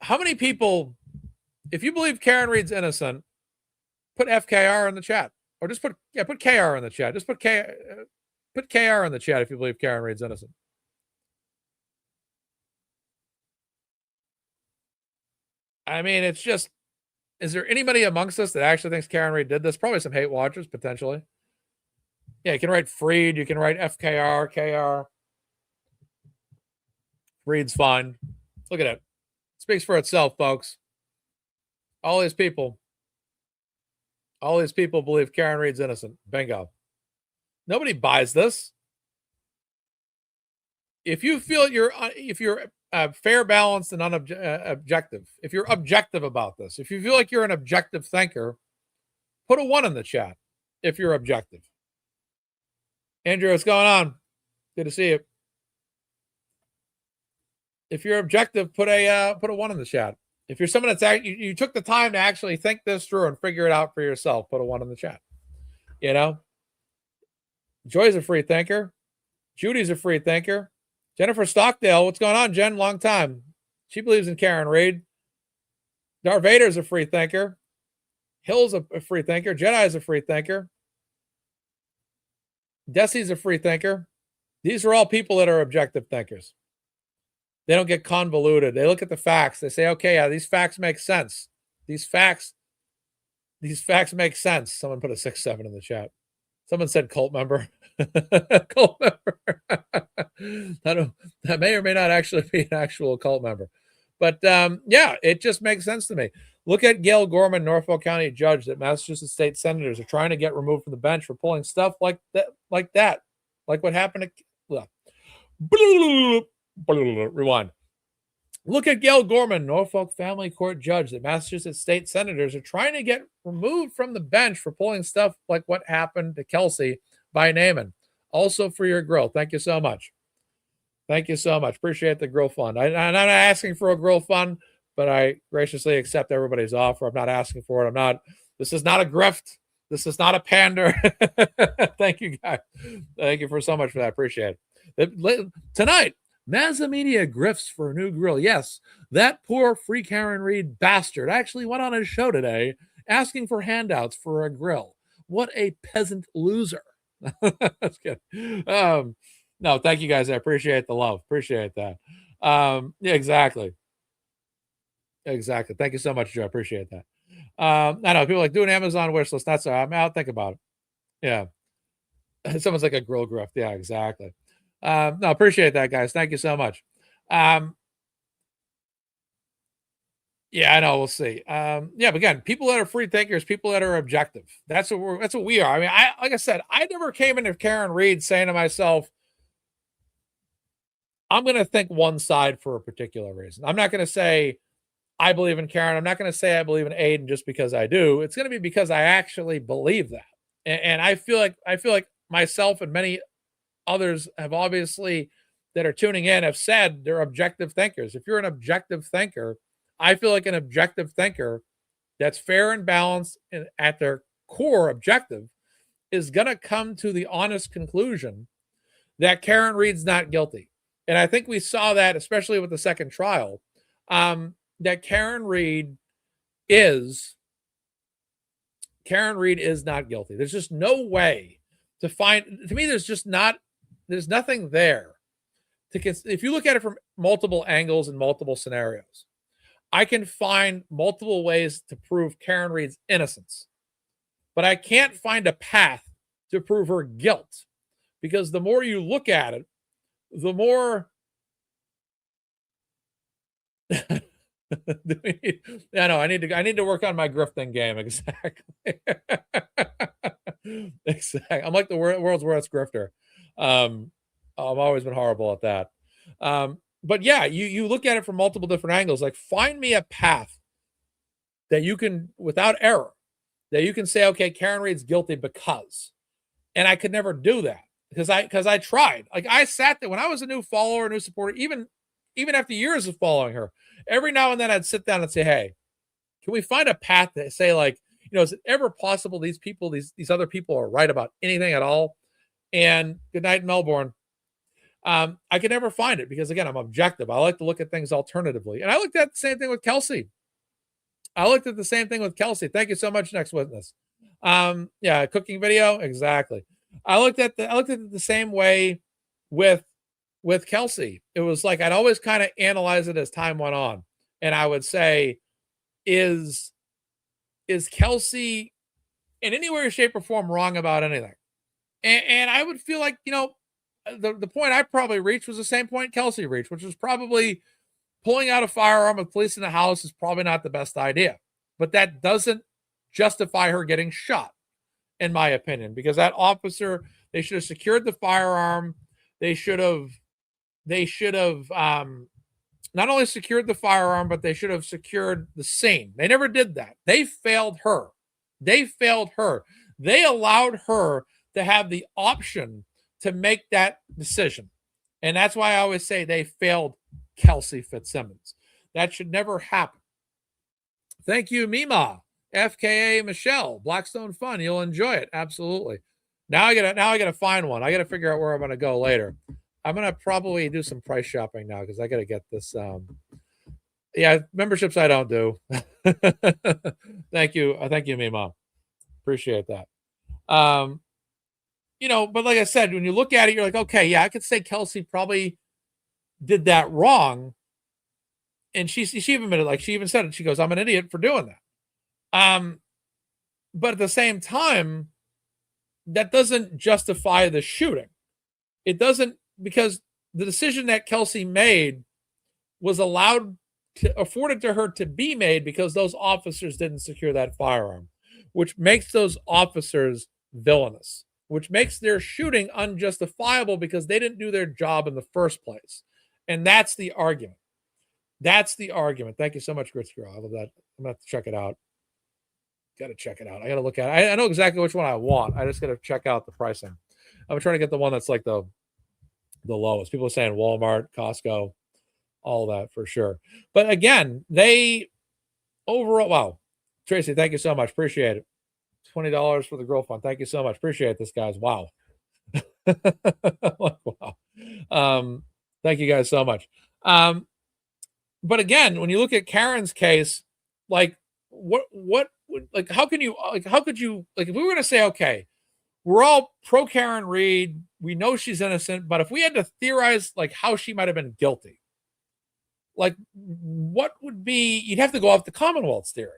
how many people, if you believe Karen Reed's innocent, put FKR in the chat, or just put KR in the chat. Just put KR in the chat if you believe Karen Reed's innocent. It's just, is there anybody amongst us that actually thinks Karen Reed did this? Probably some hate watchers, potentially. Yeah, you can write Freed, you can write FKR, KR. Reed's fine. Look at it. Speaks for itself, folks. All these people believe Karen Reed's innocent. Bingo. Nobody buys this. If you feel if you're fair, balanced, and objective, if you're objective about this, if you feel like you're an objective thinker, put a 1 in the chat if you're objective. Andrew, what's going on? Good to see you. If you're objective, put a 1 in the chat. If you're someone that's you took the time to actually think this through and figure it out for yourself, put a 1 in the chat. Joy's a free thinker. Judy's a free thinker. Jennifer Stockdale, what's going on, Jen? Long time. She believes in Karen Reed. Darth Vader's a free thinker. Hill's a free thinker. Jedi's a free thinker. Desi's a free thinker. These are all people that are objective thinkers. They don't get convoluted. They look at the facts. They say, okay, yeah, these facts make sense. These facts make sense. Someone put a 6-7 in the chat. Someone said cult member. Cult member. That may or may not actually be an actual cult member. But yeah, it just makes sense to me. Look at Gail Gorman, Norfolk County judge that Massachusetts state senators are trying to get removed from the bench for pulling stuff like that. Like what happened to... Rewind. Look at Gail Gorman, Norfolk Family Court judge that Massachusetts state senators are trying to get removed from the bench for pulling stuff like what happened to Kelsey by Naaman. Also for your grill. Thank you so much. Thank you so much. Appreciate the grill fund. I'm not asking for a grill fund, but I graciously accept everybody's offer. I'm not asking for it. This is not a grift. This is not a pander. Thank you, guys. Thank you so much for that. Appreciate it. Tonight, MazzaMedia grifts for a new grill. Yes, that poor free Karen Reed bastard actually went on his show today asking for handouts for a grill. What a peasant loser. That's good. No, thank you guys. I appreciate the love. Appreciate that. Yeah, exactly. Exactly. Thank you so much, Joe. Appreciate that. I know people like do an Amazon wish list. That's I'll think about it. Yeah. Someone's like a grill grift. Yeah, exactly. No, appreciate that, guys. Thank you so much. Yeah, I know. We'll see. Yeah, but again, people that are free thinkers, people that are objective. That's what we are. I mean, like I said, I never came into Karen Reed saying to myself, I'm going to think one side for a particular reason. I'm not going to say I believe in Karen. I'm not going to say I believe in Aiden just because I do. It's going to be because I actually believe that. And I feel like myself and many others have obviously that are tuning in have said they're objective thinkers. If you're an objective thinker, I feel like an objective thinker that's fair and balanced and at their core objective is going to come to the honest conclusion that Karen Reed's not guilty. And I think we saw that, especially with the second trial, that Karen Reed is not guilty. There's just no way to find, to me, there's nothing there. If you look at it from multiple angles and multiple scenarios, I can find multiple ways to prove Karen Reed's innocence, but I can't find a path to prove her guilt, because the more you look at it, the more I need to work on my grifting game. Exactly. Exactly. I'm like the world's worst grifter. I've always been horrible at that. But yeah, you look at it from multiple different angles. Like, find me a path that you can, without error, that you can say, okay, Karen Reed's guilty because, and I could never do that because I tried. Like, I sat there when I was a new follower, a new supporter, even after years of following her, every now and then I'd sit down and say, hey, can we find a path that say, like, is it ever possible these people, these other people are right about anything at all? And good night, Melbourne. I could never find it because, again, I'm objective. I like to look at things alternatively. And I looked at the same thing with Kelsey. Thank you so much, Next Witness. Yeah, cooking video. Exactly. I looked at it the same way with Kelsey. It was like, I'd always kind of analyze it as time went on. And I would say, is Kelsey in any way, shape, or form wrong about anything? And I would feel like, the point I probably reached was the same point Kelsey reached, which was probably pulling out a firearm with police in the house is probably not the best idea. But that doesn't justify her getting shot, in my opinion, because that officer, they should have secured the firearm. They should have not only secured the firearm, but they should have secured the scene. They never did that. They failed her. They allowed her to have the option to make that decision. And that's why I always say they failed Kelsey Fitzsimmons. That should never happen. Thank you, Mima, FKA Michelle, Blackstone Fun. You'll enjoy it. Absolutely. Now I gotta find one. I gotta figure out where I'm gonna go later. I'm gonna probably do some price shopping now because I gotta get this. Yeah, memberships I don't do. Thank you, Mima. Appreciate that. But like I said, when you look at it, you're like, okay, yeah, I could say Kelsey probably did that wrong. And she even admitted, like, she even said it. She goes, I'm an idiot for doing that. But at the same time, that doesn't justify the shooting. It doesn't, because the decision that Kelsey made was afforded to her to be made because those officers didn't secure that firearm, which makes those officers villainous, which makes their shooting unjustifiable because they didn't do their job in the first place. And that's the argument. Thank you so much, Grits Girl. I love that. I'm going to have to check it out. Got to check it out. I got to look at it. I know exactly which one I want. I just got to check out the pricing. I'm trying to get the one that's like the lowest. People are saying Walmart, Costco, all that for sure. But again, wow. Tracy, thank you so much. Appreciate it. $20 for the Girl Fund. Thank you so much. Appreciate this, guys. Wow. Wow. Thank you guys so much. But again, when you look at Karen's case, like how could you, if we were going to say, okay, we're all pro Karen Reed, we know she's innocent, but if we had to theorize like how she might have been guilty, like what would be, you'd have to go off the Commonwealth's theory.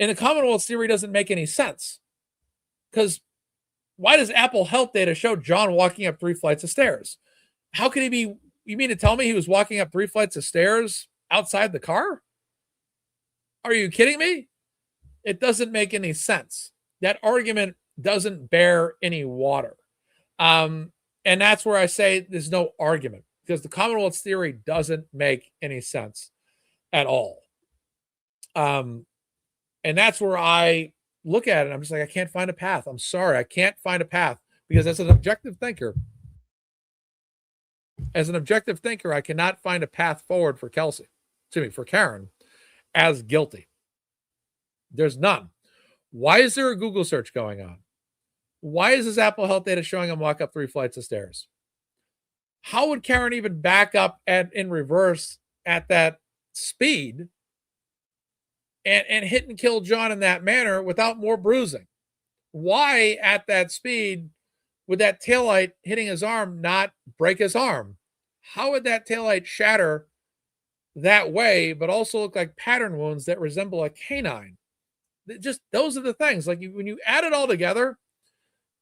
And the Commonwealth's theory doesn't make any sense. Because why does Apple Health data show John walking up 3 flights of stairs? How could he be, you mean to tell me he was walking up 3 flights of stairs outside the car? Are you kidding me? It doesn't make any sense. That argument doesn't bear any water. And that's where I say there's no argument, because the Commonwealth's theory doesn't make any sense at all. And that's where I look at it. I'm just like, I can't find a path. I'm sorry. I can't find a path, because as an objective thinker, I cannot find a path forward for Karen as guilty. There's none. Why is there a Google search going on? Why is this Apple Health data showing him walk up 3 flights of stairs? how would Karen even back up in reverse at that speed and hit and kill John in that manner without more bruising? Why at that speed would that taillight hitting his arm not break his arm? How would that taillight shatter that way, but also look like pattern wounds that resemble a canine? Just those are the things. Like when you add it all together,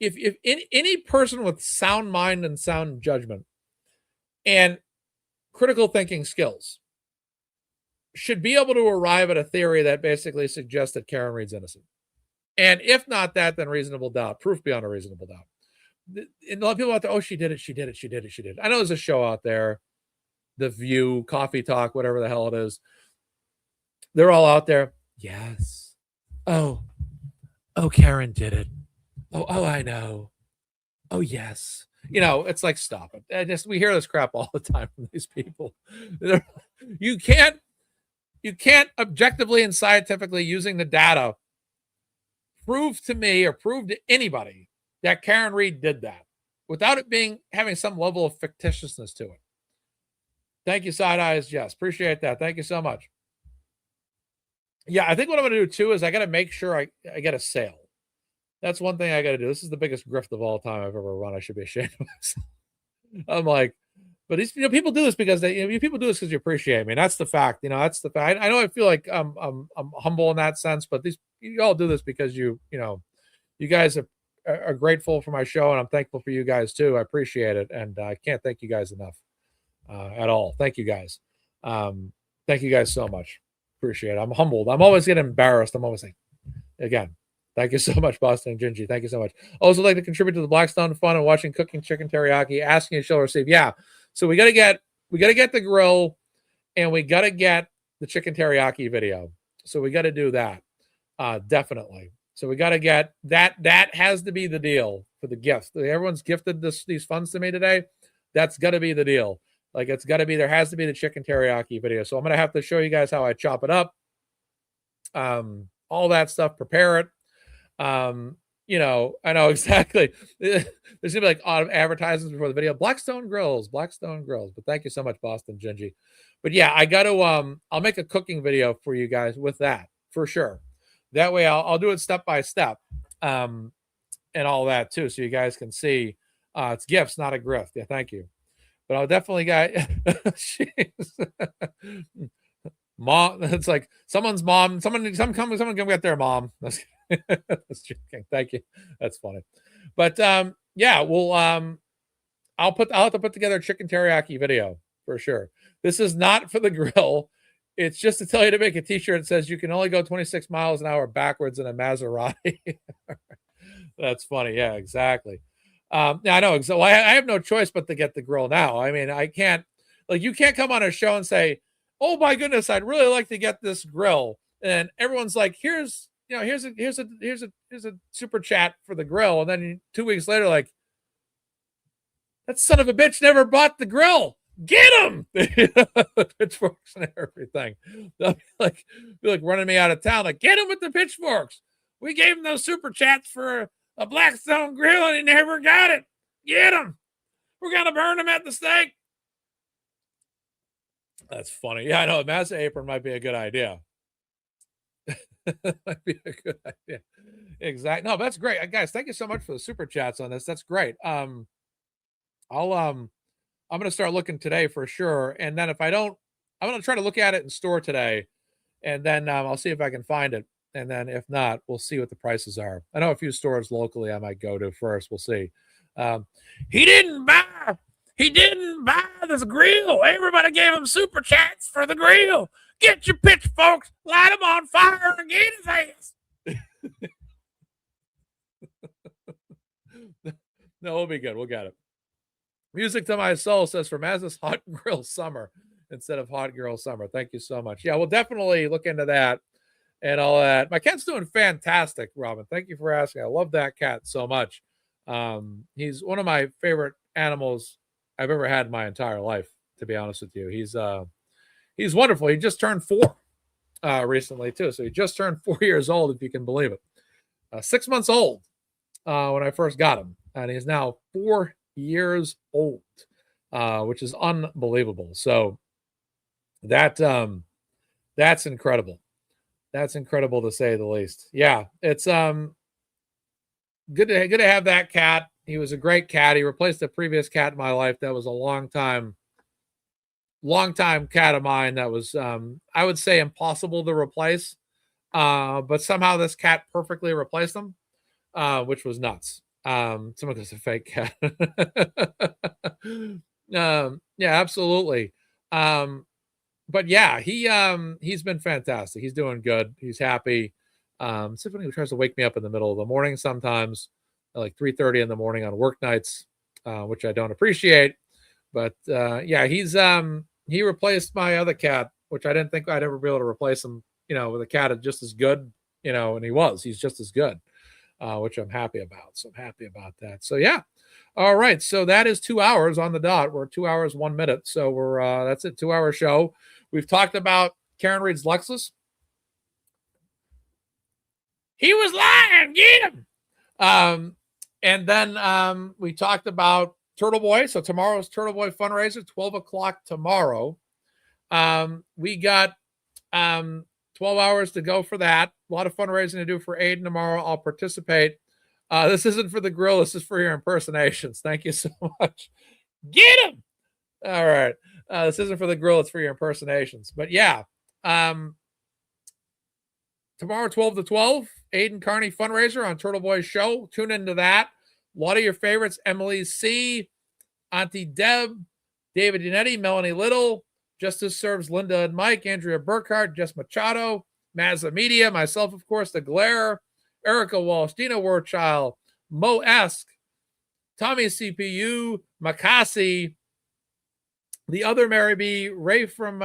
if any person with sound mind and sound judgment and critical thinking skills should be able to arrive at a theory that basically suggests that Karen Read's innocent. And if not that, then reasonable doubt, proof beyond a reasonable doubt. And a lot of people out there, oh, she did it. I know there's a show out there, The View, Coffee Talk, whatever the hell it is. They're all out there. Yes. Oh, Karen did it. Oh, I know. Oh, yes. It's like, stop it. We hear this crap all the time from these people. You can't objectively and scientifically, using the data, prove to me or prove to anybody that Karen Read did that without it having some level of fictitiousness to it. Thank you, Side Eyes Jess. Appreciate that. Thank you so much. Yeah, I think what I'm going to do too is I got to make sure I get a sale. That's one thing I got to do. This is the biggest grift of all time I've ever run. I should be ashamed of myself. I'm like, but these people do this because people do this because you appreciate me. And that's the fact. That's the fact. I know I feel like I'm humble in that sense, but you all do this because you guys are grateful for my show, and I'm thankful for you guys too. I appreciate it, and I can't thank you guys enough at all. Thank you guys. Thank you guys so much. Appreciate it. I'm humbled. I'm always getting embarrassed. I'm always like, again, thank you so much, Boston and Gingy. Thank you so much. Also like to contribute to the Blackstone Fund and watching Cooking Chicken Teriyaki. Asking you shall receive. Yeah. So we gotta get the grill, and we gotta get the chicken teriyaki video. So we gotta do that. Definitely. So we gotta get that. That has to be the deal for the gift. Everyone's gifted these funds to me today. That's gotta be the deal. Like it's gotta be, there has to be the chicken teriyaki video. So I'm gonna have to show you guys how I chop it up. All that stuff, prepare it. I know exactly. There's gonna be like advertisements before the video. Blackstone Grills. But thank you so much, Boston Gingy. But yeah, I got to. I'll make a cooking video for you guys with that for sure. That way, I'll do it step by step, and all that too, so you guys can see. It's gifts, not a grift. Yeah, thank you. But I'll definitely mom. It's like someone's mom. Someone come get their mom. That's joking. Thank you. That's funny. But yeah, we'll I'll have to put together a chicken teriyaki video for sure. This is not for the grill. It's just to tell you to make a t-shirt that says you can only go 26 miles an hour backwards in a Maserati. That's funny. Yeah, exactly. Yeah, I know. So I have no choice but to get the grill now. I mean, I can't, like, you can't come on a show and say, oh my goodness, I'd really like to get this grill. And everyone's like, here's a super chat for the grill. And then 2 weeks later, like, that son of a bitch never bought the grill. Get him! Pitchforks and everything. They'll be like running me out of town. Like, get him with the pitchforks. We gave him those super chats for a Blackstone grill and he never got it. Get him. We're going to burn him at the stake. That's funny. Yeah, I know. A Mazda apron might be a good idea. Might be a good idea. Exactly. No, that's great. Guys, thank you so much for the super chats on this. That's great. I'm going to start looking today for sure. And then if I don't, I'm going to try to look at it in store today. And then I'll see if I can find it. And then if not, we'll see what the prices are. I know a few stores locally I might go to first. We'll see. He didn't buy this grill. Everybody gave him super chats for the grill. Get your pitchforks, light him on fire, and get his ass. No, we'll be good. We'll get it. Music to my soul says for Mazda's Hot Grill Summer instead of Hot Girl Summer. Thank you so much. Yeah, we'll definitely look into that and all that. My cat's doing fantastic, Robin. Thank you for asking. I love that cat so much. He's one of my favorite animals I've ever had in my entire life, to be honest with you. He's wonderful. He just turned 4 recently, too. So he just turned 4 years old, if you can believe it. 6 months old when I first got him. And he's now 4 years old. which is unbelievable. So that's incredible. That's incredible to say the least. Yeah, it's good to have that cat. He was a great cat. He replaced the previous cat in my life. That was a long time cat of mine that was I would say impossible to replace. But somehow this cat perfectly replaced him, which was nuts. Someone goes, a fake cat. Yeah, absolutely. But yeah, he's been fantastic. He's doing good. He's happy. Somebody who tries to wake me up in the middle of the morning sometimes, at like 3:30 in the morning on work nights, which I don't appreciate. But yeah, he replaced my other cat, which I didn't think I'd ever be able to replace him, with a cat just as good, and he's just as good, which I'm happy about. So I'm happy about that. So yeah. All right. So that is 2 hours on the dot. We're 2 hours, 1 minute. So that's it. 2 hour show. We've talked about Karen Reed's Lexus. He was lying. Get him. And then we talked about Turtleboy. So tomorrow's Turtleboy fundraiser, 12 o'clock tomorrow. We got 12 hours to go for that. A lot of fundraising to do for Caidyn tomorrow. I'll participate. This isn't for the grill. This is for your impersonations. Thank you so much. Get him. All right. This isn't for the grill. It's for your impersonations. But yeah, tomorrow, 12 to 12, Caidyn Carney fundraiser on Turtleboy's show. Tune into that. A lot of your favorites, Emily C., Auntie Deb, David Unetti, Melanie Little, Justice Serves Linda and Mike, Andrea Burkhart, Jess Machado, MazzaMedia, myself, of course, The Glare, Erica Walsh, Dina Warchild, Mo Esk, Tommy CPU, Makasi, the other Mary B, Ray from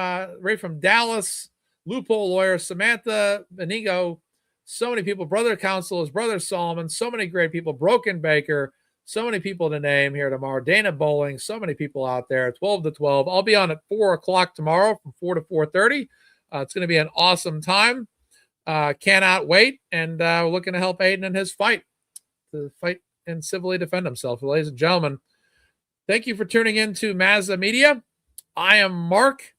Dallas, Loophole Lawyer, Samantha Benigo, so many people, Brother Council, Brother Solomon, so many great people, Broken Baker, so many people to name here tomorrow, Dana Bowling, so many people out there, 12 to 12. I'll be on at 4 o'clock tomorrow from 4 to 4:30. It's going to be an awesome time. Cannot wait. And we're looking to help Caidyn in his fight and civilly defend himself. Ladies and gentlemen, thank you for tuning in to MazzaMedia. I am Mark,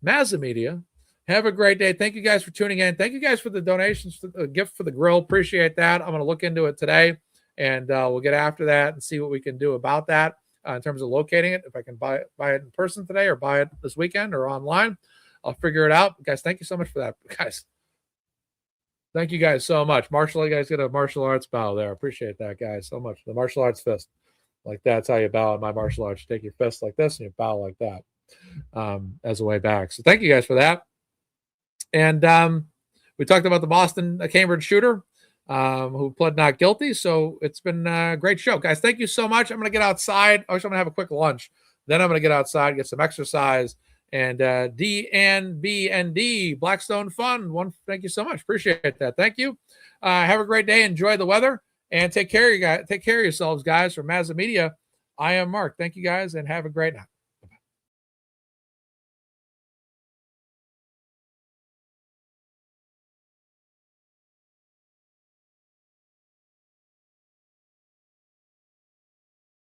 MazzaMedia. Have a great day. Thank you guys for tuning in. Thank you guys for the donations, for the gift for the grill. Appreciate that. I'm going to look into it today, and we'll get after that and see what we can do about that in terms of locating it. If I can buy it in person today or buy it this weekend or online, I'll figure it out. Guys, thank you so much for that. Guys, thank you guys so much. You guys get a martial arts bow there. Appreciate that, guys, so much. The martial arts fist. Like that's how you bow in my martial arts. You take your fist like this and you bow like that as a way back. So thank you guys for that. And we talked about the Cambridge shooter who pled not guilty. So it's been a great show. Guys, thank you so much. I'm going to get outside. I'm going to have a quick lunch. Then I'm going to get outside, get some exercise. And DNBND, Blackstone Fund. Thank you so much. Appreciate that. Thank you. Have a great day. Enjoy the weather. And take care of you guys. Take care of yourselves, guys. From MazzaMedia, I am Mark. Thank you, guys, and have a great night.